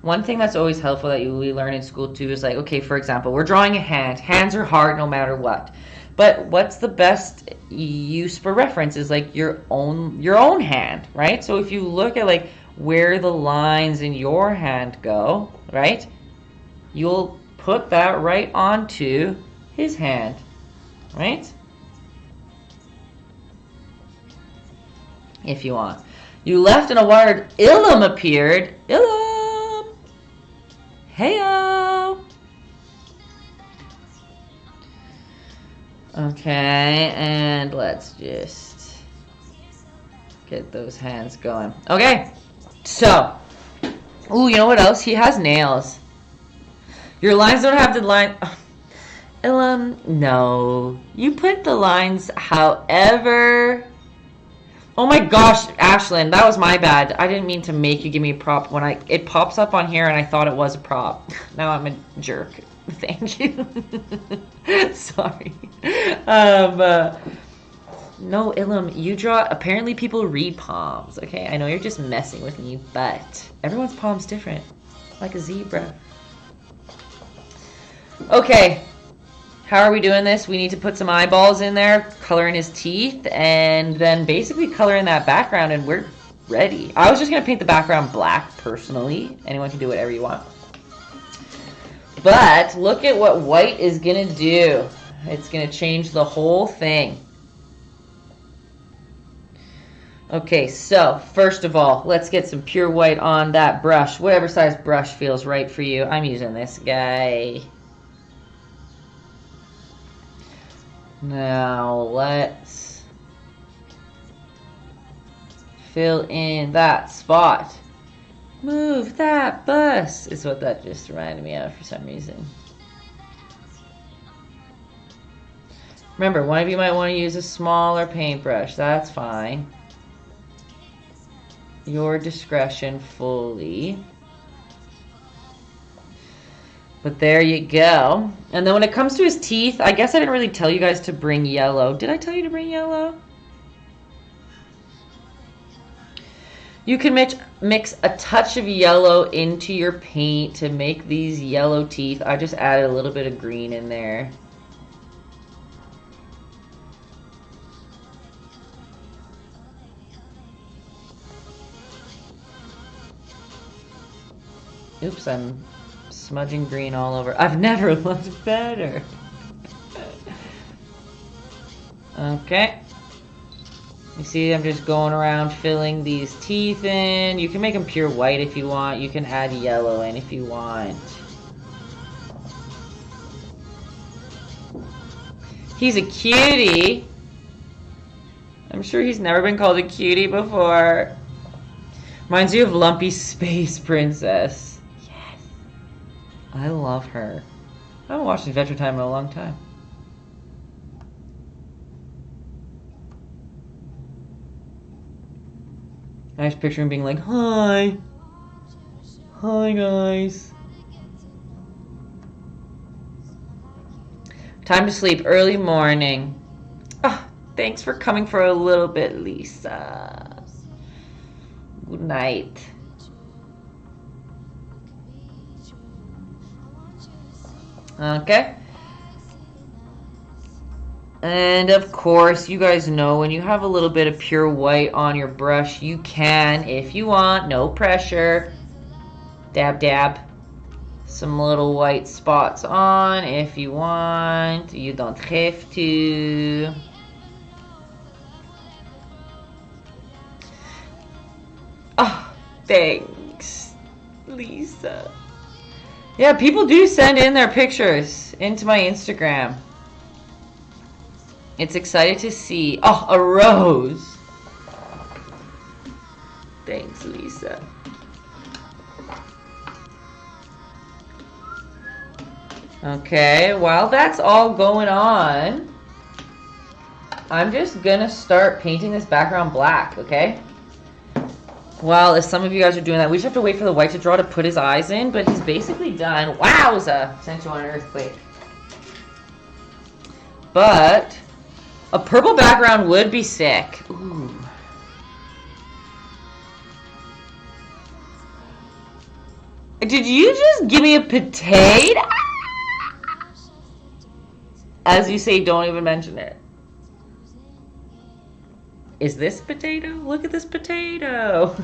One thing that's always helpful that we learn in school too is like, okay, for example, we're drawing a hand. Hands are hard no matter what. But what's the best use for reference is like your own hand, right? So if you look at like where the lines in your hand go, right? You'll put that right onto his hand, right? If you want. You left and a word Ilum appeared. Ilum! Heyo! Okay, and let's just get those hands going. Okay, so, ooh, you know what else? He has nails. Your lines don't have the line. No. You put the lines however. Oh my gosh, Ashlyn, that was my bad. I didn't mean to make you give me a prop when it pops up on here and I thought it was a prop. Now I'm a jerk. Thank you. Sorry. No, Ilum, you draw. Apparently, people read palms. Okay, I know you're just messing with me, but everyone's palm's different, like a zebra. Okay, how are we doing this? We need to put some eyeballs in there, color in his teeth, and then basically color in that background, and we're ready. I was just gonna paint the background black personally. Anyone can do whatever you want. But look at what white is gonna do. It's gonna change the whole thing. Okay, so first of all, let's get some pure white on that brush. Whatever size brush feels right for you. I'm using this guy. Now let's fill in that spot. Move that bus is what that just reminded me of for some reason. Remember, one of you might want to use a smaller paintbrush. That's fine. Your discretion fully. But there you go. And then when it comes to his teeth, I guess I didn't really tell you guys to bring yellow. Did I tell you to bring yellow? You can mix a touch of yellow into your paint to make these yellow teeth. I just added a little bit of green in there. Oops, I'm smudging green all over. I've never looked better. Okay. You see, I'm just going around filling these teeth in. You can make them pure white if you want. You can add yellow in if you want. He's a cutie. I'm sure he's never been called a cutie before. Reminds you of Lumpy Space Princess. Yes. I love her. I haven't watched Adventure Time in a long time. I just picture him being like, hi. Hi, guys. Time to sleep. Early morning. Oh, thanks for coming for a little bit, Lisa. Good night. Okay. And of course, you guys know when you have a little bit of pure white on your brush, you can, if you want, no pressure, dab dab some little white spots on if you want. You don't have to. Oh, thanks, Lisa. Yeah, people do send in their pictures into my Instagram. It's exciting to see. Oh, a rose. Thanks, Lisa. Okay, while that's all going on, I'm just gonna start painting this background black, okay? Well, if some of you guys are doing that, we just have to wait for the white to draw to put his eyes in, but he's basically done. Wowza! Sent you on an earthquake. But a purple background would be sick. Ooh. Did you just give me a potato? As you say, don't even mention it. Is this potato? Look at this potato.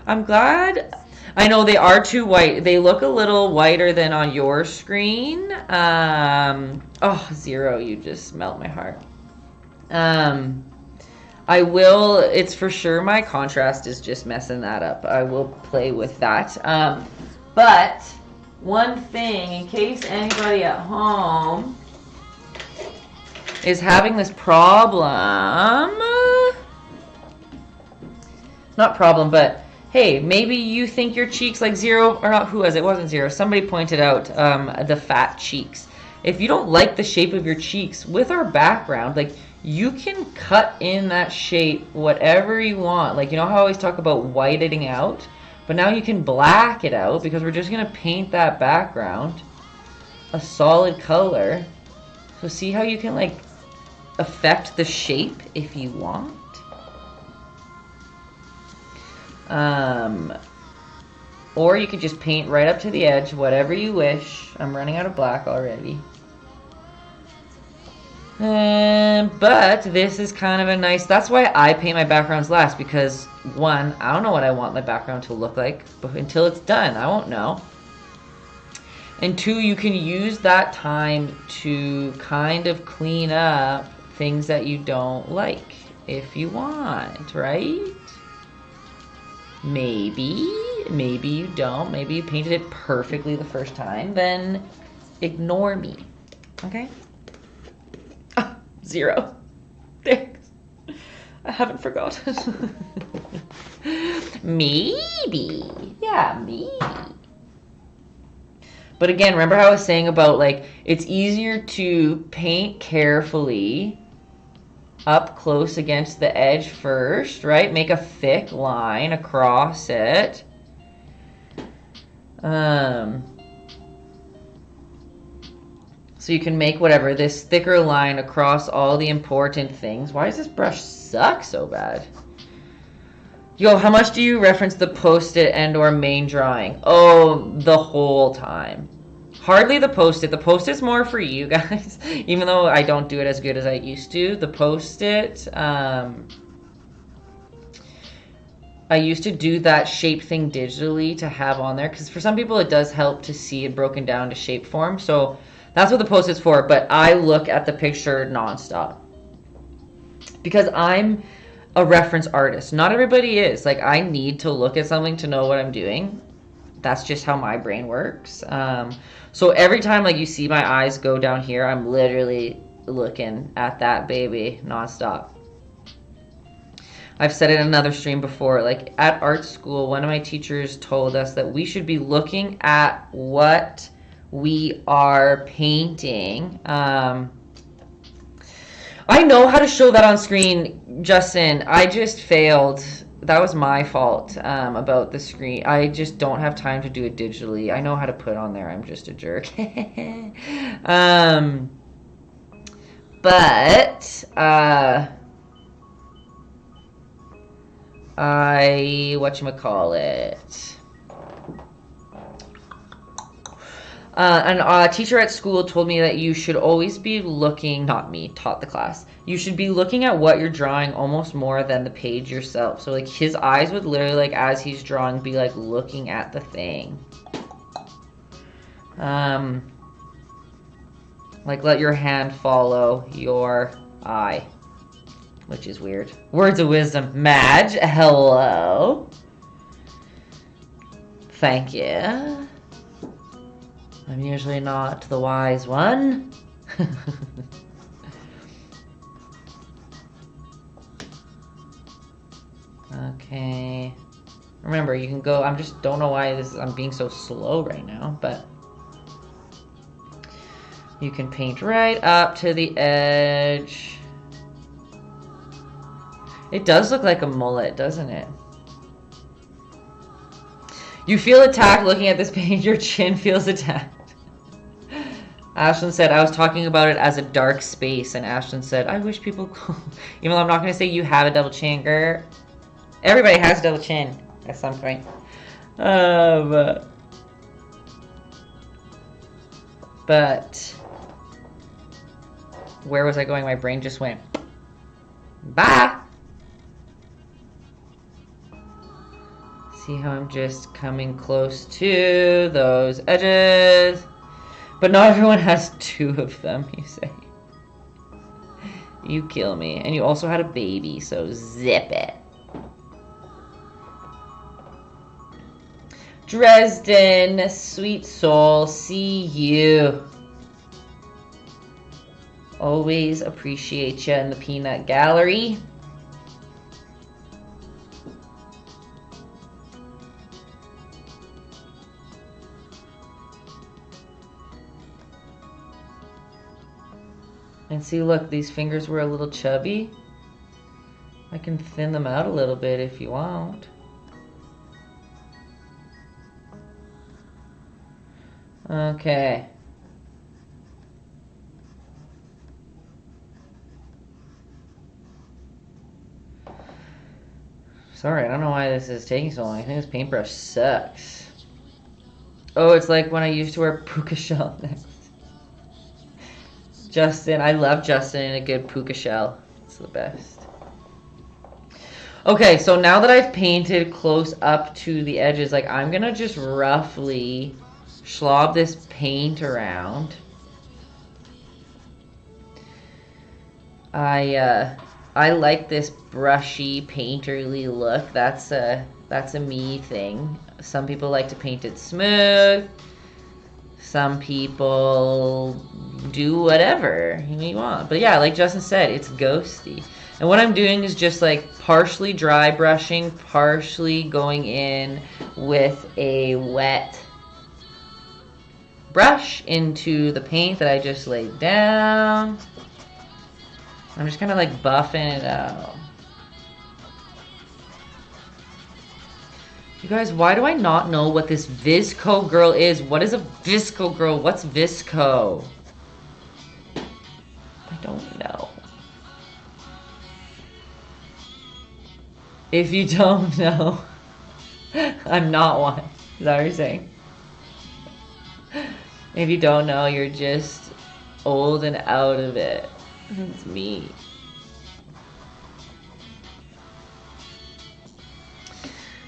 I'm glad. I know they are too white. They look a little whiter than on your screen. Oh, Zero, you just melt my heart. I will, it's for sure my contrast is just messing that up. I will play with that. But one thing, in case anybody at home is having this problem, not problem, but hey, maybe you think your cheeks like zero, or not, who was it? It wasn't zero. Somebody pointed out the fat cheeks. If you don't like the shape of your cheeks, with our background, like, you can cut in that shape whatever you want. Like, you know how I always talk about whitening out? But now you can black it out because we're just going to paint that background a solid color. So see how you can, like, affect the shape if you want? Or you could just paint right up to the edge, whatever you wish. I'm running out of black already. But this is kind of a nice, that's why I paint my backgrounds last, because one, I don't know what I want my background to look like, but until it's done, I won't know. And two, you can use that time to kind of clean up things that you don't like, if you want, right? Maybe you don't. Maybe you painted it perfectly the first time. Then ignore me. Okay? Ah, 0. Thanks. I haven't forgotten. Maybe. Yeah, maybe. But again, remember how I was saying about, like, it's easier to paint carefully up close against the edge first, right? Make a thick line across it. So you can make whatever, this thicker line across all the important things. Why does this brush suck so bad? Yo, how much do you reference the post-it and or main drawing? Oh, the whole time. Hardly the post-it. The post-it's more for you guys. Even though I don't do it as good as I used to. The post-it, I used to do that shape thing digitally to have on there. Because for some people it does help to see it broken down to shape form. So that's what the post-it's for. But I look at the picture nonstop. Because I'm a reference artist. Not everybody is. Like, I need to look at something to know what I'm doing. That's just how my brain works. So every time, like, you see my eyes go down here, I'm literally looking at that baby nonstop. I've said it in another stream before. Like, at art school, one of my teachers told us that we should be looking at what we are painting. I know how to show that on screen, Justin. I just failed. That was my fault about the screen. I just don't have time to do it digitally. I know how to put on there. I'm just a jerk. But whatchamacallit? A teacher at school told me that you should always be looking, not me, taught the class. You should be looking at what you're drawing almost more than the page yourself. So, like, his eyes would literally, like, as he's drawing, be, like, looking at the thing. Like, let your hand follow your eye. Which is weird. Words of wisdom. Madge, hello. Thank you. I'm usually not the wise one. Okay. Remember, you can go, I just don't know why I'm being so slow right now, but you can paint right up to the edge. It does look like a mullet, doesn't it? You feel attacked looking at this paint. Your chin feels attacked. Ashlyn said, I was talking about it as a dark space. And Ashlyn said, I wish people could. Even though I'm not going to say you have a double chin, girl. Everybody has a double chin at some point. But where was I going? My brain just went, bye. See how I'm just coming close to those edges. But not everyone has 2 of them, you say. You kill me. And you also had a baby, so zip it. Dresden, sweet soul, see you. Always appreciate you in the peanut gallery. And see, look, these fingers were a little chubby. I can thin them out a little bit if you want. Okay. Sorry, I don't know why this is taking so long. I think this paintbrush sucks. Oh, it's like when I used to wear puka shell next. Justin, I love Justin in a good puka shell. It's the best. Okay, so now that I've painted close up to the edges, like I'm gonna just roughly slob this paint around. I like this brushy, painterly look. That's a me thing. Some people like to paint it smooth. Some people do whatever you want. But yeah, like Justin said, it's ghosty. And what I'm doing is just like partially dry brushing, partially going in with a wet brush into the paint that I just laid down. I'm just kind of like buffing it out. You guys, why do I not know what this Visco girl is? What is a Visco girl? What's Visco? I don't know. If you don't know, I'm not one. Is that what you're saying? If you don't know, you're just old and out of it. It's me.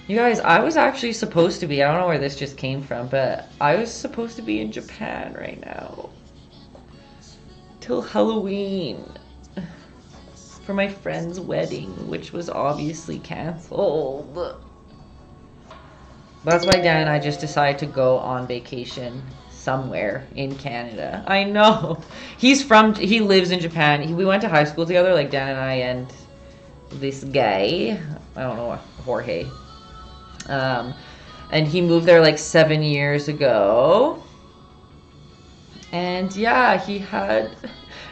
You guys, I was actually supposed to be, I don't know where this just came from, but I was supposed to be in Japan right now. Till Halloween. For my friend's wedding, which was obviously canceled. That's why Dan and I just decided to go on vacation somewhere in Canada. I know. He lives in Japan. We went to high school together, like Dan and I and this guy. I don't know, Jorge. And he moved there like 7 years ago. And yeah,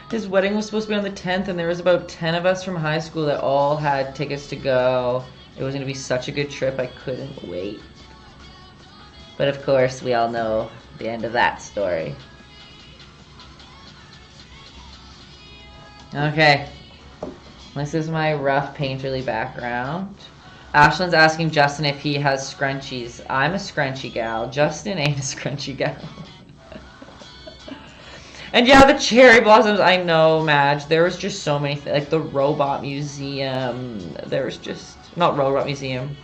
his wedding was supposed to be on the 10th, and there was about 10 of us from high school that all had tickets to go. It was going to be such a good trip, I couldn't wait. But of course, we all know the end of that story. Okay. This is my rough painterly background. Ashlyn's asking Justin if he has scrunchies. I'm a scrunchy gal. Justin ain't a scrunchy gal. And yeah, the cherry blossoms, I know, Madge. There was just so many like the robot museum. There was just, not robot museum.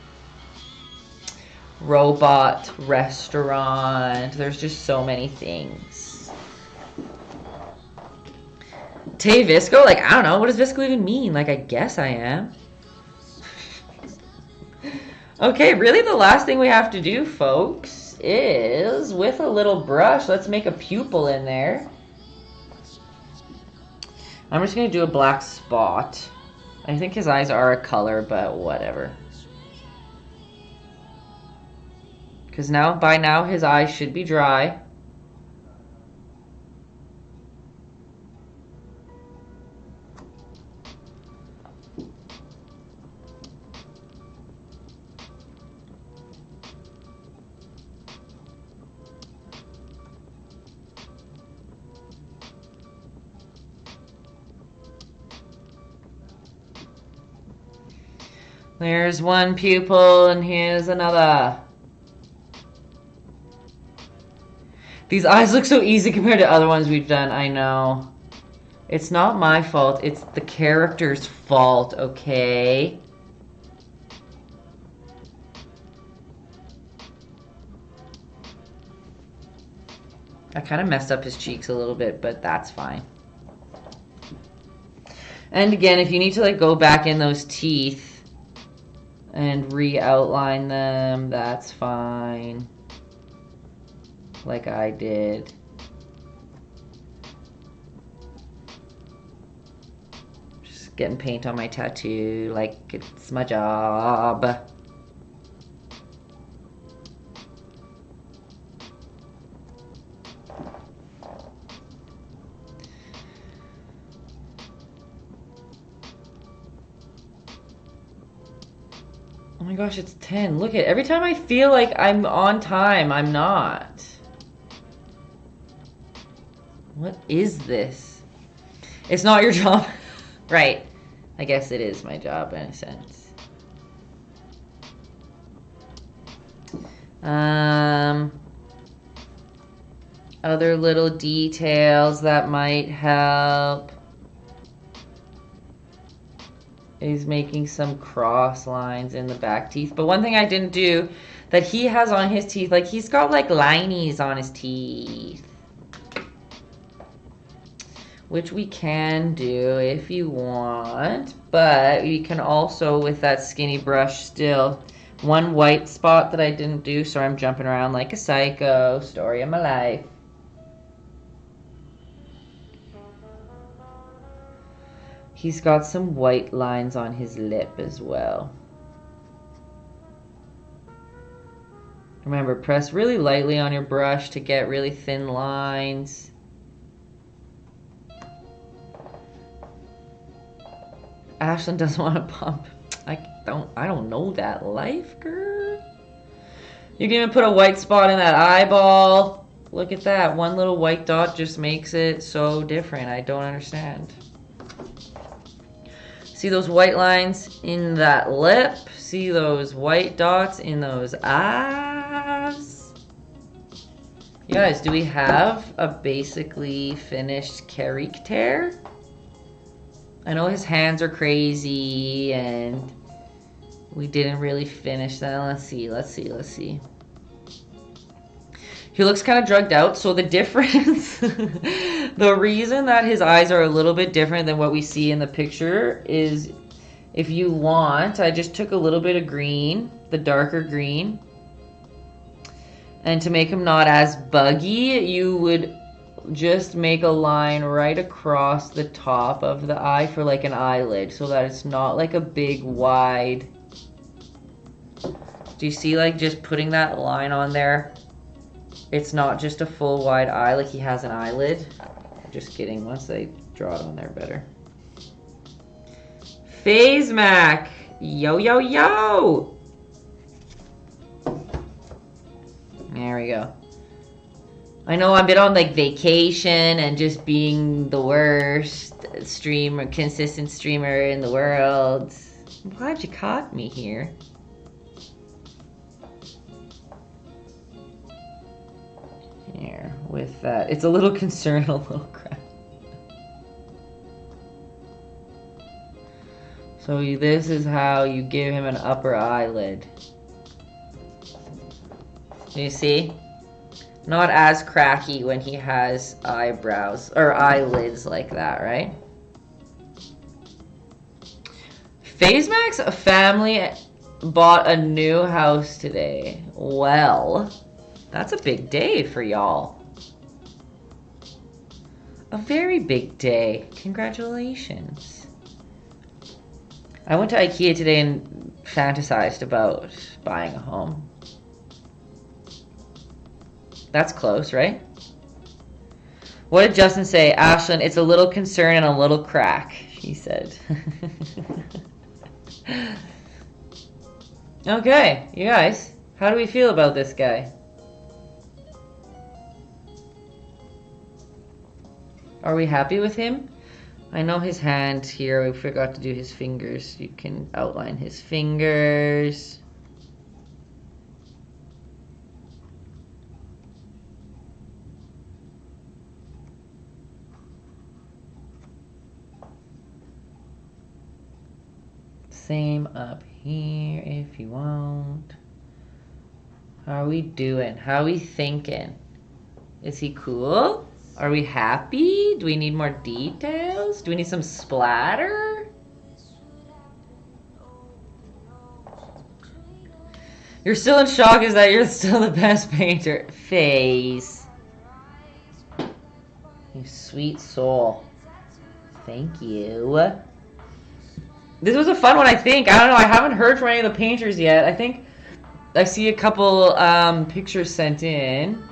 Robot restaurant. There's just so many things. Tay Visco? Like, I don't know. What does Visco even mean? Like, I guess I am. Okay, really the last thing we have to do, folks, is with a little brush, let's make a pupil in there. I'm just going to do a black spot. I think his eyes are a color, but whatever. Because by now his eyes should be dry. There's one pupil and here's another. These eyes look so easy compared to other ones we've done, I know. It's not my fault, it's the character's fault, okay? I kind of messed up his cheeks a little bit, but that's fine. And again, if you need to like go back in those teeth and re-outline them, that's fine. like I did. Just getting paint on my tattoo like it's my job. Oh my gosh, it's 10. Look at every time I feel like I'm on time, I'm not. What is this? It's not your job. Right. I guess it is my job in a sense. Other little details that might help. He's making some cross lines in the back teeth. But one thing I didn't do that he has on his teeth, like he's got like linies on his teeth. Which we can do if you want. But you can also, with that skinny brush still, one white spot that I didn't do, so I'm jumping around like a psycho. Story of my life. He's got some white lines on his lip as well. Remember, press really lightly on your brush to get really thin lines. Ashlyn doesn't want to pump. I don't know that life, girl. You can even put a white spot in that eyeball. Look at that. One little white dot just makes it so different. I don't understand. See those white lines in that lip? See those white dots in those eyes? You guys, do we have a basically finished character? I know his hands are crazy and we didn't really finish that. Let's see. He looks kind of drugged out, so the difference, the reason that his eyes are a little bit different than what we see in the picture is, if you want, I just took a little bit of green, the darker green, and to make him not as buggy, you would just make a line right across the top of the eye for like an eyelid, so that it's not like a big wide. Do you see, like, just putting that line on there? It's not just a full wide eye like he has an eyelid. Just kidding, once they draw it on there better. Phase Mac! Yo, yo, yo! There we go. I know I've been on like vacation and just being the worst streamer, consistent streamer in the world. I'm glad you caught me here. Here, with that. It's a little concern, a little crap. So this is how you give him an upper eyelid. You see? Not as cracky when he has eyebrows or eyelids like that, right? Phase Mac's family bought a new house today. Well, that's a big day for y'all. A very big day. Congratulations. I went to IKEA today and fantasized about buying a home. That's close, right? What did Justin say? Ashlyn, it's a little concern and a little crack, he said. Okay, you guys, how do we feel about this guy? Are we happy with him? I know his hand here, we forgot to do his fingers. You can outline his fingers. Same up here if you want. How are we doing? How are we thinking? Is he cool? Are we happy? Do we need more details? Do we need some splatter? You're still in shock is that you're still the best painter. Face. You sweet soul. Thank you. This was a fun one, I think. I don't know. I haven't heard from any of the painters yet. I think I see a couple pictures sent in.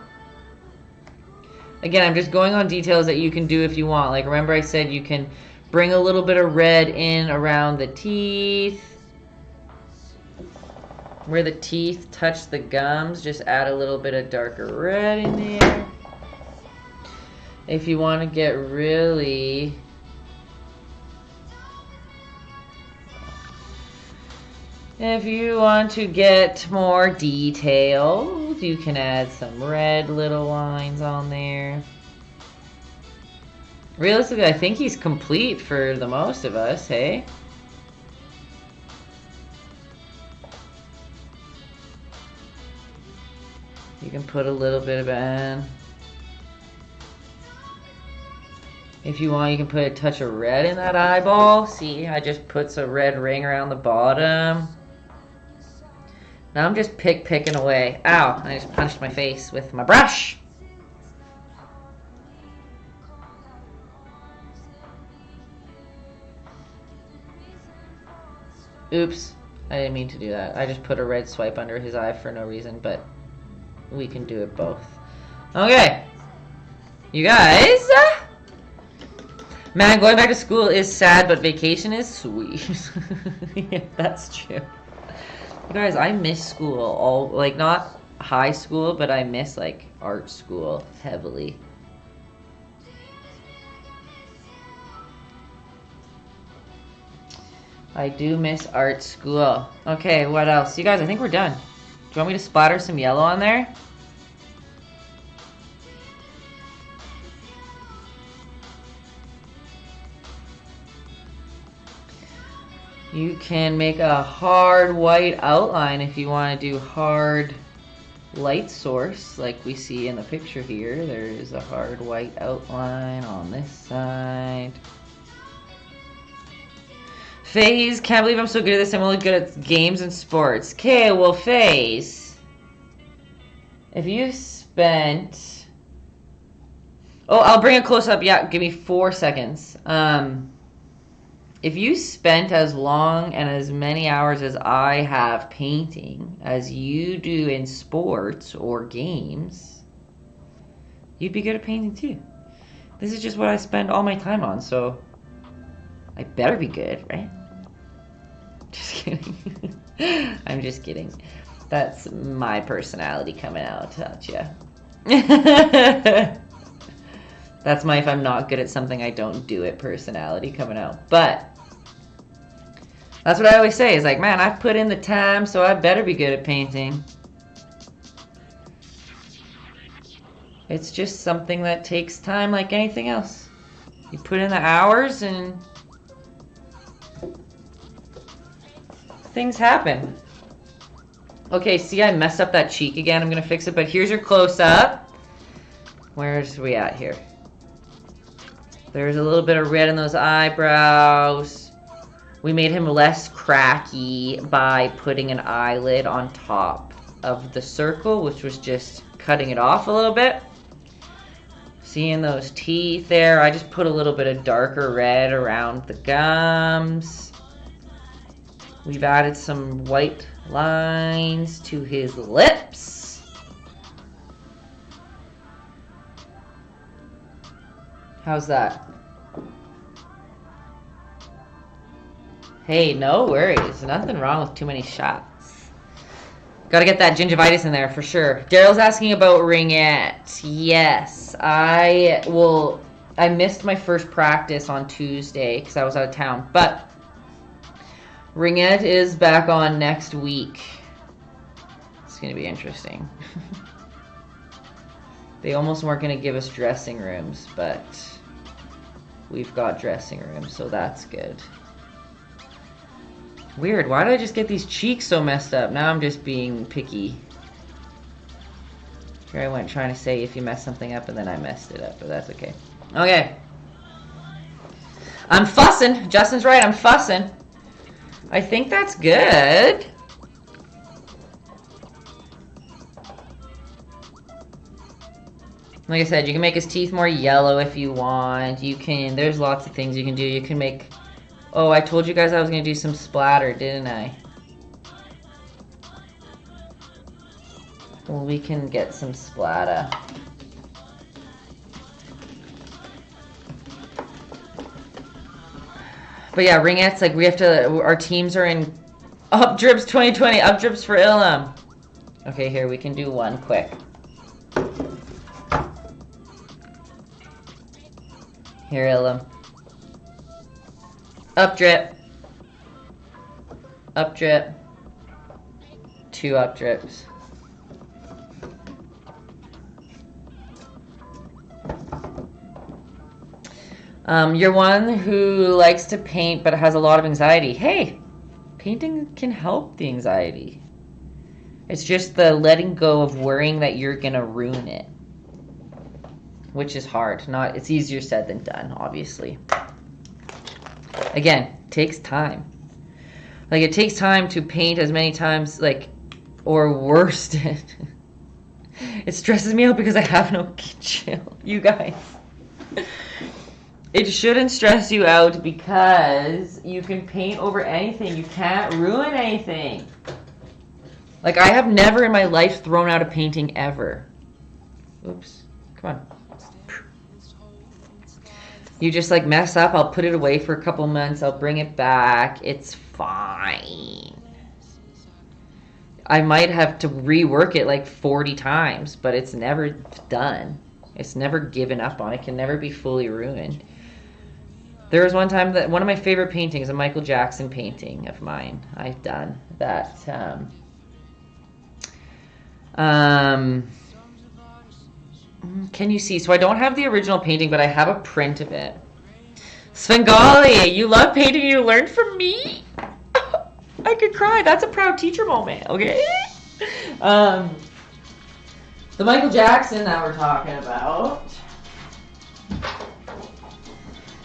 Again, I'm just going on details that you can do if you want. Like, remember I said you can bring a little bit of red in around the teeth. Where the teeth touch the gums, just add a little bit of darker red in there. If you want to get really... If you want to get more details, you can add some red little lines on there. Realistically, I think he's complete for the most of us, hey? You can put a little bit of it. If you want, you can put a touch of red in that eyeball. See, I just put a red ring around the bottom. Now I'm just picking away. Ow, I just punched my face with my brush. Oops, I didn't mean to do that. I just put a red swipe under his eye for no reason, but we can do it both. Okay, you guys. Man, going back to school is sad, but vacation is sweet. Yeah, that's true. You guys, I miss school. All like not high school, but I miss like art school heavily. I do miss art school. Okay, what else? You guys, I think we're done. Do you want me to splatter some yellow on there? You can make a hard white outline if you want to do hard light source like we see in the picture here. There's a hard white outline on this side. FaZe, can't believe I'm so good at this. I'm only good at games and sports. Okay, well, FaZe, if you spent... Oh, I'll bring it close up. Yeah, give me 4 seconds. If you spent as long and as many hours as I have painting as you do in sports or games, you'd be good at painting too. This is just what I spend all my time on, so I better be good, right? Just kidding. I'm just kidding. That's my personality coming out, gotcha. That's my if I'm not good at something, I don't do it personality coming out. But that's what I always say is like, man, I've put in the time, so I better be good at painting. It's just something that takes time like anything else. You put in the hours and things happen. Okay, see, I messed up that cheek again. I'm going to fix it, but here's your close-up. Where's we at here? There's a little bit of red in those eyebrows. We made him less cracky by putting an eyelid on top of the circle, which was just cutting it off a little bit. Seeing those teeth there, I just put a little bit of darker red around the gums. We've added some white lines to his lips. How's that? Hey, no worries. Nothing wrong with too many shots. Gotta get that gingivitis in there for sure. Daryl's asking about ringette. Yes, I missed my first practice on Tuesday because I was out of town. But ringette is back on next week. It's gonna be interesting. They almost weren't gonna give us dressing rooms, but we've got dressing rooms, so that's good. Weird, why did I just get these cheeks so messed up? Now I'm just being picky. Here I went trying to say if you mess something up and then I messed it up, but that's okay. Okay. I'm fussing. Justin's right, I'm fussing. I think that's good. Like I said, you can make his teeth more yellow if you want. You can, there's lots of things you can do. You can make, oh, I told you guys I was going to do some splatter, didn't I? Well, we can get some splatter. But yeah, ringettes, like we have to, our teams are in Up Drips 2020, Up Drips for Ilum. Okay, here, we can do one quick. Here, Ilum. Up drip. Up drip. 2 up drips. You're one who likes to paint but has a lot of anxiety. Hey, painting can help the anxiety. It's just the letting go of worrying that you're gonna ruin it, which is hard. It's easier said than done, obviously. Again, it takes time. Like, it takes time to paint as many times, like, or worse. It stresses me out because I have no chill, you guys. It shouldn't stress you out because you can paint over anything. You can't ruin anything. Like, I have never in my life thrown out a painting ever. Oops. Come on. You just, like, mess up. I'll put it away for a couple months. I'll bring it back. It's fine. I might have to rework it, like, 40 times, but it's never done. It's never given up on. It can never be fully ruined. There was one time that one of my favorite paintings, a Michael Jackson painting of mine, I've done that. Can you see? So I don't have the original painting, but I have a print of it. Svengali, you love painting, you learned from me? I could cry. That's a proud teacher moment, okay? The Michael Jackson that we're talking about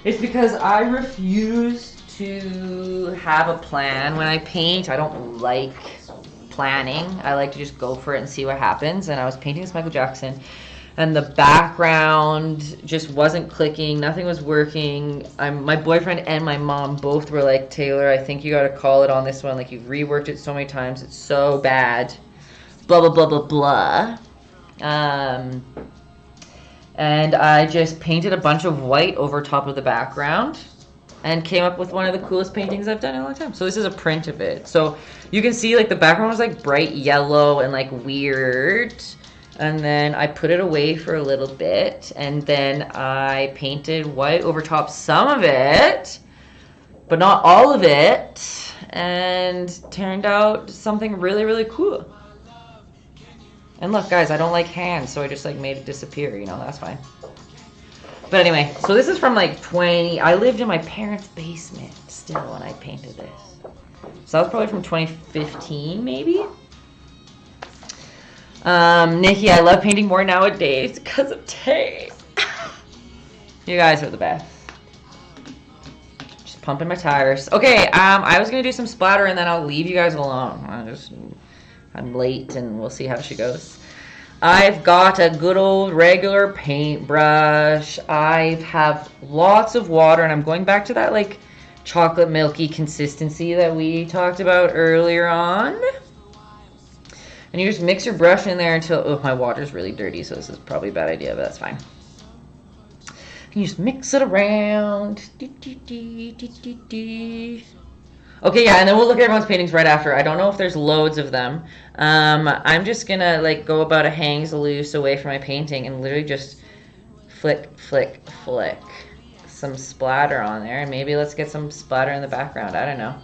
is because I refuse to have a plan when I paint. I don't like planning. I like to just go for it and see what happens. And I was painting this Michael Jackson, and the background just wasn't clicking. Nothing was working. My boyfriend and my mom both were like, Taylor, I think you got to call it on this one. Like, you've reworked it so many times. It's so bad. Blah, blah, blah, blah, blah. And I just painted a bunch of white over top of the background and came up with one of the coolest paintings I've done in a long time. So this is a print of it. So you can see, like, the background was like bright yellow and like weird. And then I put it away for a little bit, and then I painted white over top some of it, but not all of it, and turned out something really, really cool. And look, guys, I don't like hands, so I just, like, made it disappear, you know, that's fine. But anyway, so this is from, like, I lived in my parents' basement still when I painted this. So that was probably from 2015, maybe? Nikki, I love painting more nowadays because of Tay. You guys are the best. Just pumping my tires. Okay, I was going to do some splatter and then I'll leave you guys alone. I'm late and we'll see how she goes. I've got a good old regular paintbrush. I have lots of water, and I'm going back to that, like, chocolate milky consistency that we talked about earlier on. And you just mix your brush in there until, oh, my water's really dirty, so this is probably a bad idea, but that's fine. And you just mix it around. Okay, yeah, and then we'll look at everyone's paintings right after. I don't know if there's loads of them. I'm just gonna, like, go about a hangs loose away from my painting and literally just flick, flick, flick some splatter on there. And maybe let's get some splatter in the background. I don't know.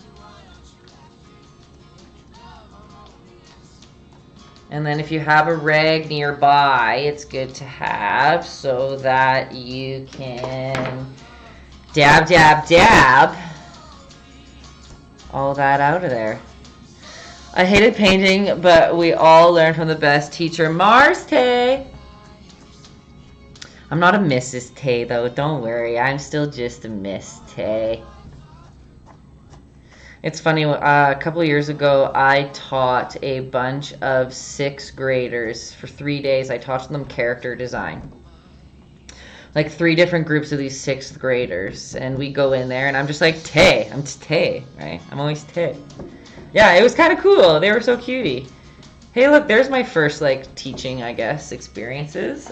And then if you have a rag nearby, it's good to have so that you can dab, dab, dab all that out of there. I hated painting, but we all learn from the best teacher, Mars Tay. I'm not a Mrs. Tay, though. Don't worry. I'm still just a Miss Tay. It's funny, a couple of years ago, I taught a bunch of 6th graders for 3 days. I taught them character design. like 3 different groups of these 6th graders, and we go in there, and I'm just like, Tay. I'm Tay, right? I'm always Tay. Yeah, it was kind of cool. They were so cutie. Hey, look, there's my first, like, teaching, I guess, experiences.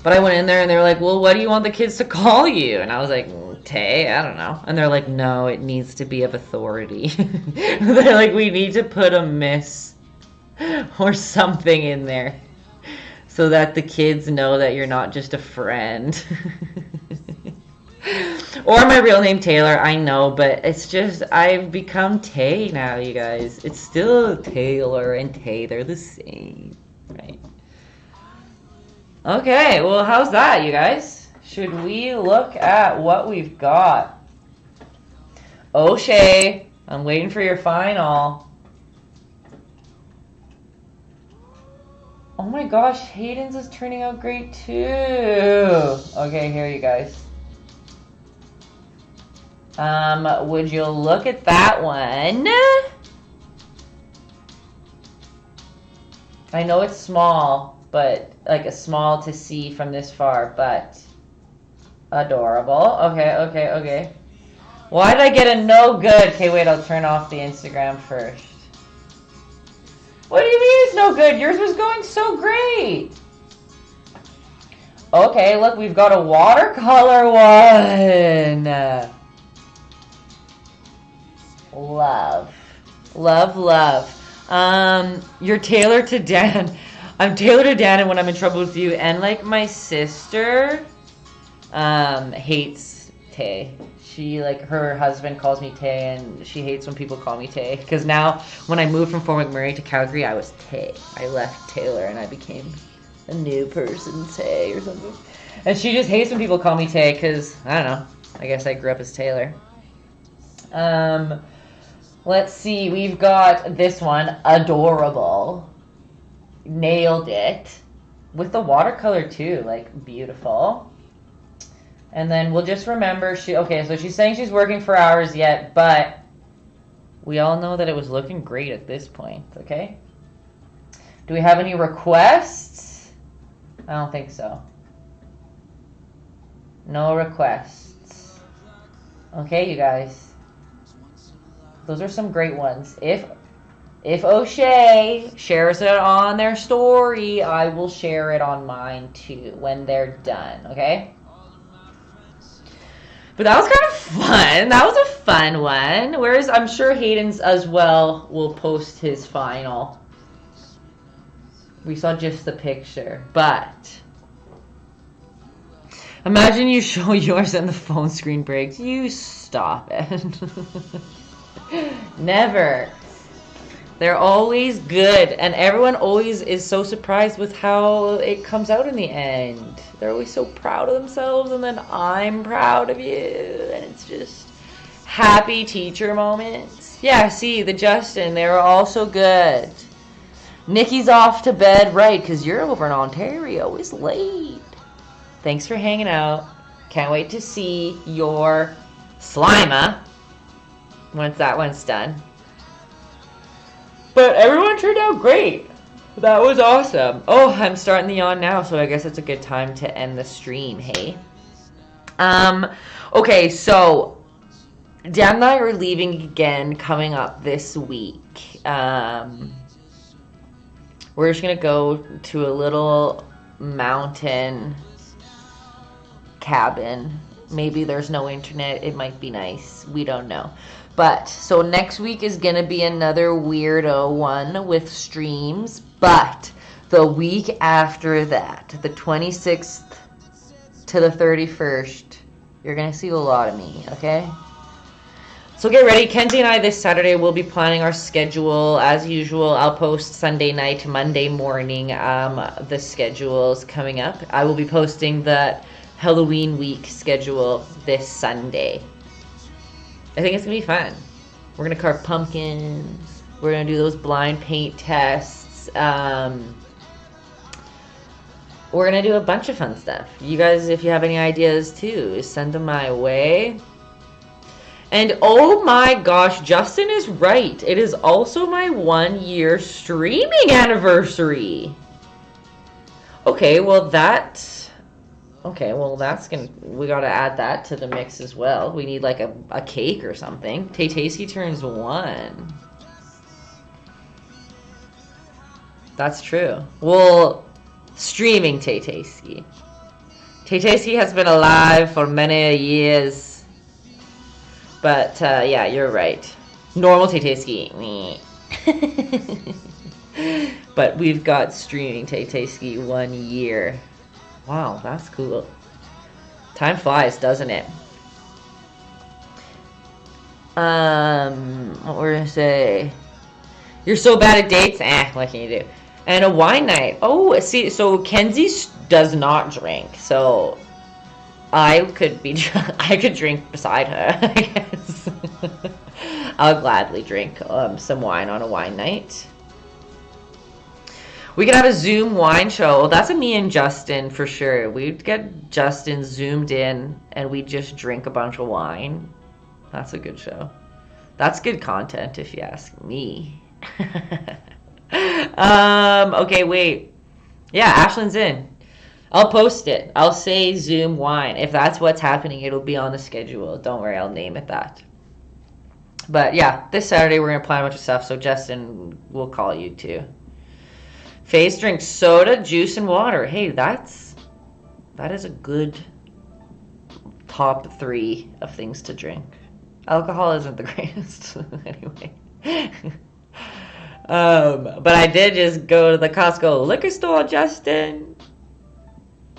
But I went in there, and they were like, well, what do you want the kids to call you? And I was like, Tay, I don't know. And they're like, no, it needs to be of authority. They're like, we need to put a miss or something in there so that the kids know that you're not just a friend. Or my real name, Taylor, I know, but it's just, I've become Tay now, you guys. It's still Taylor and Tay. They're the same, right? Okay, well, how's that, you guys? Should we look at what we've got? O'Shea, I'm waiting for your final. Oh my gosh, Hayden's is turning out great too. Okay, here you guys. Would you look at that one? I know it's small, but like a small to see from this far, but adorable. Okay. Why did I get a no good? Okay, wait, I'll turn off the Instagram first. What do you mean it's no good? Yours was going so great. Okay, look, we've got a watercolor one. Love. You're Taylor to Dan. I'm Taylor to Dan, and when I'm in trouble with you, and like my sister hates Tay. She, like, her husband calls me Tay, and she hates when people call me Tay. Because now, when I moved from Fort McMurray to Calgary, I was Tay. I left Taylor, and I became a new person, Tay, or something. And she just hates when people call me Tay, because, I don't know, I guess I grew up as Taylor. Let's see, we've got this one, adorable. Nailed it. With the watercolor, too, like, beautiful. And then we'll just remember, okay, so she's saying she's working for hours yet, but we all know that it was looking great at this point, okay? Do we have any requests? I don't think so. No requests. Okay, you guys. Those are some great ones. If O'Shea shares it on their story, I will share it on mine too when they're done, okay? But that was kind of fun. That was a fun one. Whereas I'm sure Hayden's as well will post his final. We saw just the picture. But imagine you show yours and the phone screen breaks. You stop it. Never. They're always good. And everyone always is so surprised with how it comes out in the end. They're always so proud of themselves, and then I'm proud of you. And it's just happy teacher moments. Yeah, see, the Justin, they were all so good. Nikki's off to bed, right, because you're over in Ontario. It's late. Thanks for hanging out. Can't wait to see your Slimer once that one's done. But everyone turned out great. That was awesome. Oh, I'm starting the yawn now, so I guess it's a good time to end the stream, hey? Okay, so Dan and I are leaving again coming up this week. We're just going to go to a little mountain cabin. Maybe there's no internet. It might be nice. We don't know. But, so next week is going to be another weirdo one with streams. But the week after that, the 26th to the 31st, you're going to see a lot of me, okay? So get ready. Kenzie and I this Saturday will be planning our schedule as usual. I'll post Sunday night, Monday morning, the schedules coming up. I will be posting the Halloween week schedule this Sunday. I think it's going to be fun. We're going to carve pumpkins. We're going to do those blind paint tests. We're going to do a bunch of fun stuff. You guys, if you have any ideas too, send them my way. And oh my gosh, Justin is right. It is also my 1-year streaming anniversary. Okay, well that Okay, well we gotta add that to the mix as well. We need like a cake or something. Taytayski turns 1. That's true. Well, streaming Taytayski. Taytayski has been alive for many years. But, yeah, you're right. Normal Taytayski. But we've got streaming Taytayski 1 year. Wow, that's cool. Time flies, doesn't it? What were we gonna say? You're so bad at dates? What can you do? And a wine night. Oh, see, so Kenzie does not drink, so I could drink beside her, I guess. I'll gladly drink some wine on a wine night. We could have a Zoom wine show. Well, that's a me and Justin for sure. We'd get Justin zoomed in and we'd just drink a bunch of wine. That's a good show. That's good content if you ask me. Okay, wait. Yeah, Ashlyn's in. I'll post it. I'll say Zoom wine. If that's what's happening, it'll be on the schedule. Don't worry, I'll name it that. But yeah, this Saturday we're going to plan a bunch of stuff, so Justin will call you too. Faze drinks soda, juice, and water. Hey, that is a good top 3 of things to drink. Alcohol isn't the greatest anyway. But I did just go to the Costco liquor store, Justin,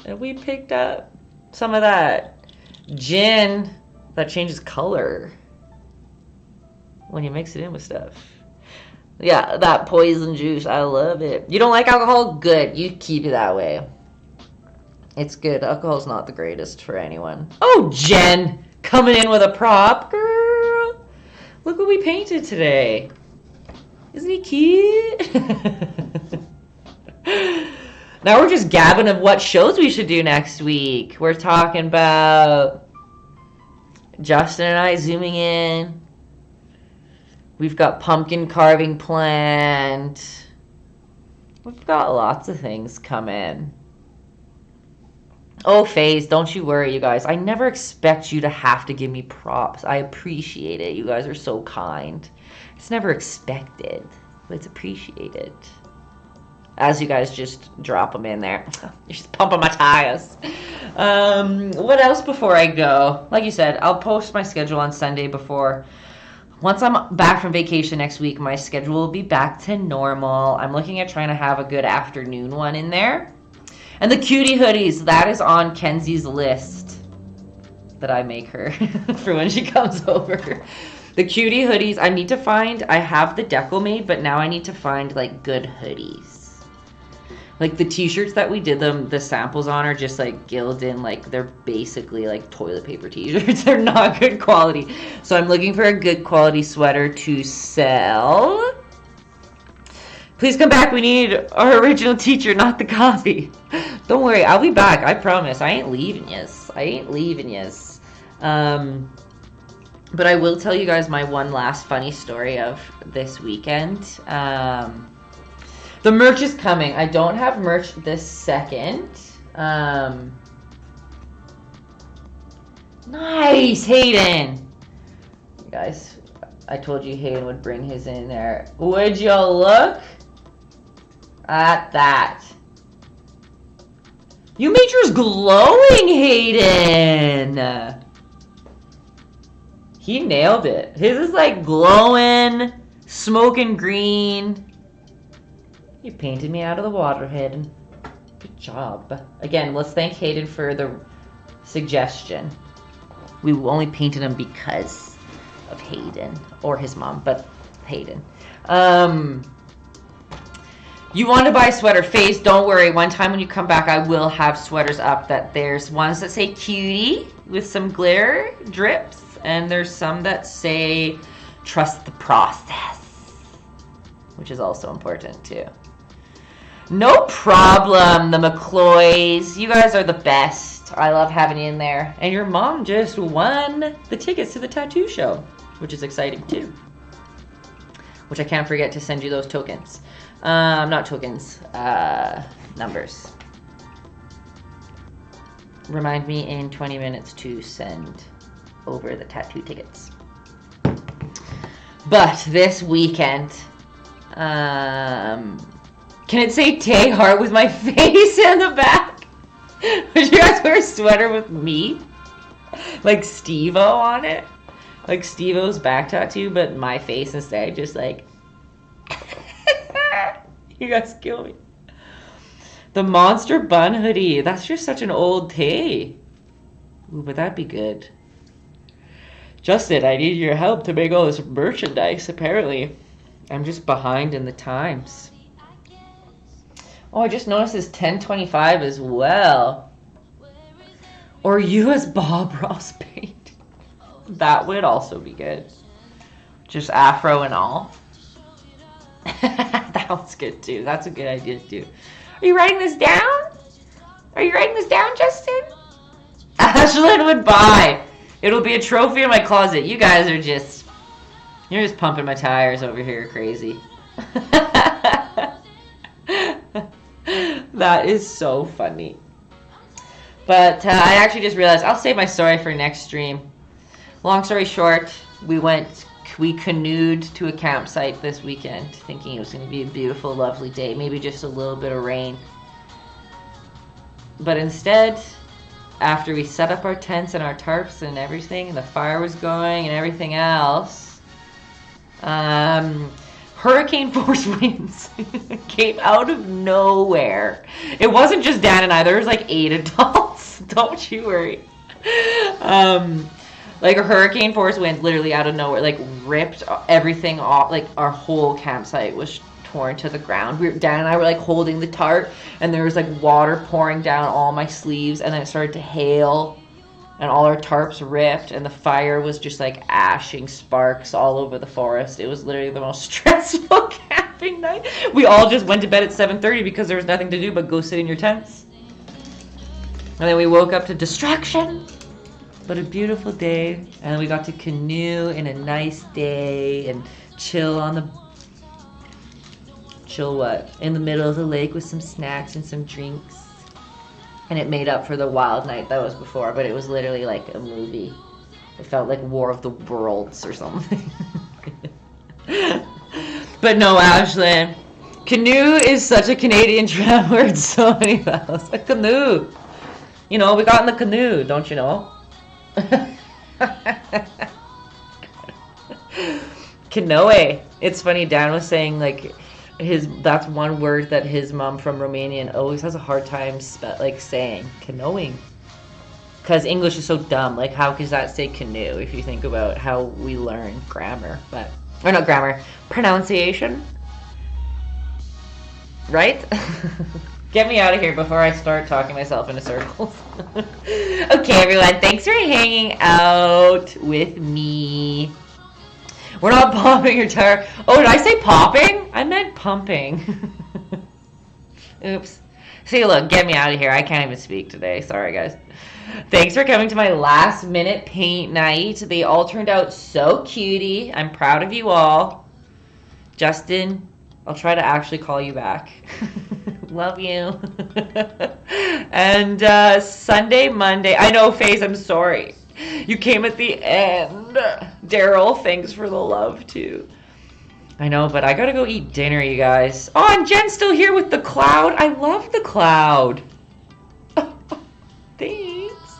and we picked up some of that gin that changes color when you mix it in with stuff. Yeah, that poison juice. I love it. You don't like alcohol? Good. You keep it that way. It's good. Alcohol's not the greatest for anyone. Oh, Jen! Coming in with a prop. Girl! Look what we painted today. Isn't he cute? Now we're just gabbing of what shows we should do next week. We're talking about Justin and I zooming in. We've got pumpkin carving planned. We've got lots of things coming. Oh, Faze, don't you worry, you guys. I never expect you to have to give me props. I appreciate it. You guys are so kind. It's never expected, but it's appreciated. As you guys just drop them in there. You're just pumping my tires. What else before I go? Like you said, I'll post my schedule on Sunday before. Once I'm back from vacation next week, my schedule will be back to normal. I'm looking at trying to have a good afternoon one in there. And the cutie hoodies, that is on Kenzie's list that I make her for when she comes over. The cutie hoodies, I need to find, I have the deco made, but now I need to find like good hoodies. Like the t-shirts that we did the samples on are just like Gildan, like they're basically like toilet paper t-shirts. They're not good quality. So I'm looking for a good quality sweater to sell. Please come back. We need our original teacher, not the copy. Don't worry, I'll be back. I promise. I ain't leaving yous. I ain't leaving yous. But I will tell you guys my one last funny story of this weekend. The merch is coming. I don't have merch this second. Nice, Hayden. You guys, I told you Hayden would bring his in there. Would you look at that? You made yours glowing, Hayden. He nailed it. His is like glowing, smoking green. You painted me out of the water, Hayden. Good job. Again, let's thank Hayden for the suggestion. We only painted him because of Hayden. Or his mom, but Hayden. You want to buy a sweater, Faze, don't worry. One time when you come back, I will have sweaters up. That there's ones that say cutie with some glitter drips. And there's some that say trust the process. Which is also important, too. No problem, the McCloys. You guys are the best. I love having you in there. And your mom just won the tickets to the tattoo show, which is exciting too. Which I can't forget to send you those tokens. Not tokens, numbers. remind me in 20 minutes to send over the tattoo tickets. But this weekend, can it say Tay Heart with my face in the back? Would you guys wear a sweater with me? Like Steve-O on it? Like Steve-O's back tattoo, but my face instead, just like... You guys kill me. The Monster Bun hoodie. That's just such an old Tay. Ooh, but that'd be good. Justin, I need your help to make all this merchandise, apparently. I'm just behind in the times. Oh, I just noticed it's 10:25 as well. Or US Bob Ross paint. That would also be good. Just afro and all. That one's good too. That's a good idea too. Are you writing this down? Are you writing this down, Justin? Ashlyn would buy. It'll be a trophy in my closet. You guys are just... You're just pumping my tires over here crazy. That is so funny. But I actually just realized I'll save my story for next stream. Long story short, we canoed to a campsite this weekend, thinking it was going to be a beautiful, lovely day, maybe just a little bit of rain. But instead, after we set up our tents and our tarps and everything, and the fire was going and everything else, hurricane force winds came out of nowhere. It wasn't just Dan and I, there was like 8 adults. Don't you worry. Like a hurricane force wind literally out of nowhere, like ripped everything off. Like our whole campsite was torn to the ground. Dan and I were like holding the tarp, and there was like water pouring down all my sleeves, and then it started to hail, and all our tarps ripped, and the fire was just like ashing sparks all over the forest. It was literally the most stressful camping night. We all just went to bed at 7:30 because there was nothing to do but go sit in your tents. And then we woke up to destruction. But a beautiful day, and we got to canoe in a nice day and chill on the... Chill what? In the middle of the lake with some snacks and some drinks. And it made up for the wild night that was before, but it was literally like a movie. It felt like War of the Worlds or something. But no, Ashlyn. Canoe is such a Canadian term word. So many vowels. A canoe. You know, we got in the canoe, don't you know? Canoe. It's funny, Dan was saying like that's one word that his mom from Romanian always has a hard time saying. Canoeing. Because English is so dumb. Like how does that say canoe if you think about how we learn grammar? Or not grammar, pronunciation. Right? Get me out of here before I start talking myself into circles. Okay, everyone. Thanks for hanging out with me. We're not popping your tire. Oh, did I say popping? I meant pumping. Oops. See, look, get me out of here. I can't even speak today. Sorry, guys. Thanks for coming to my last minute paint night. They all turned out so cutie. I'm proud of you all. Justin, I'll try to actually call you back. Love you. And Sunday, Monday. I know, FaZe, I'm sorry. You came at the end. Daryl, thanks for the love, too. I know, but I gotta go eat dinner, you guys. Oh, and Jen's still here with the cloud. I love the cloud. Thanks.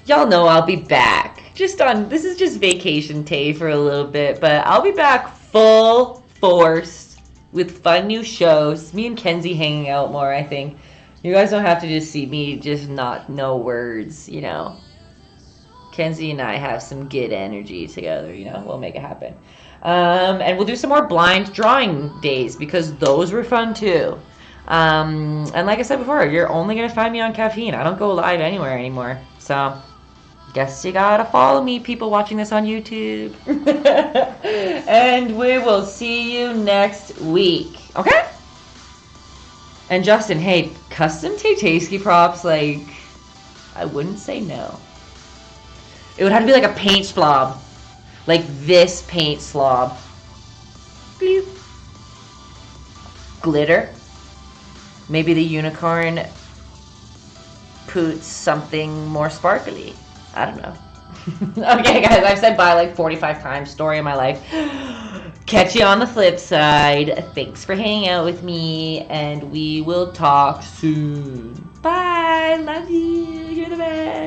Y'all know I'll be back. This is just vacation Tay for a little bit, but I'll be back full force with fun new shows. Me and Kenzie hanging out more, I think. You guys don't have to just see me just not know words, you know. Kenzie and I have some good energy together, you know. We'll make it happen. And we'll do some more blind drawing days because those were fun too. And like I said before, you're only going to find me on Caffeine. I don't go live anywhere anymore. So, guess you gotta follow me, people watching this on YouTube. And we will see you next week. Okay? And Justin, hey, custom Taytayski props, like, I wouldn't say no. It would have to be like a paint slob. Like this paint slob. Bloop. Glitter. Maybe the unicorn poots something more sparkly. I don't know. Okay, guys, I've said bye like 45 times. Story of my life. Catch you on the flip side. Thanks for hanging out with me, and we will talk soon. Bye. Love you. You're the best.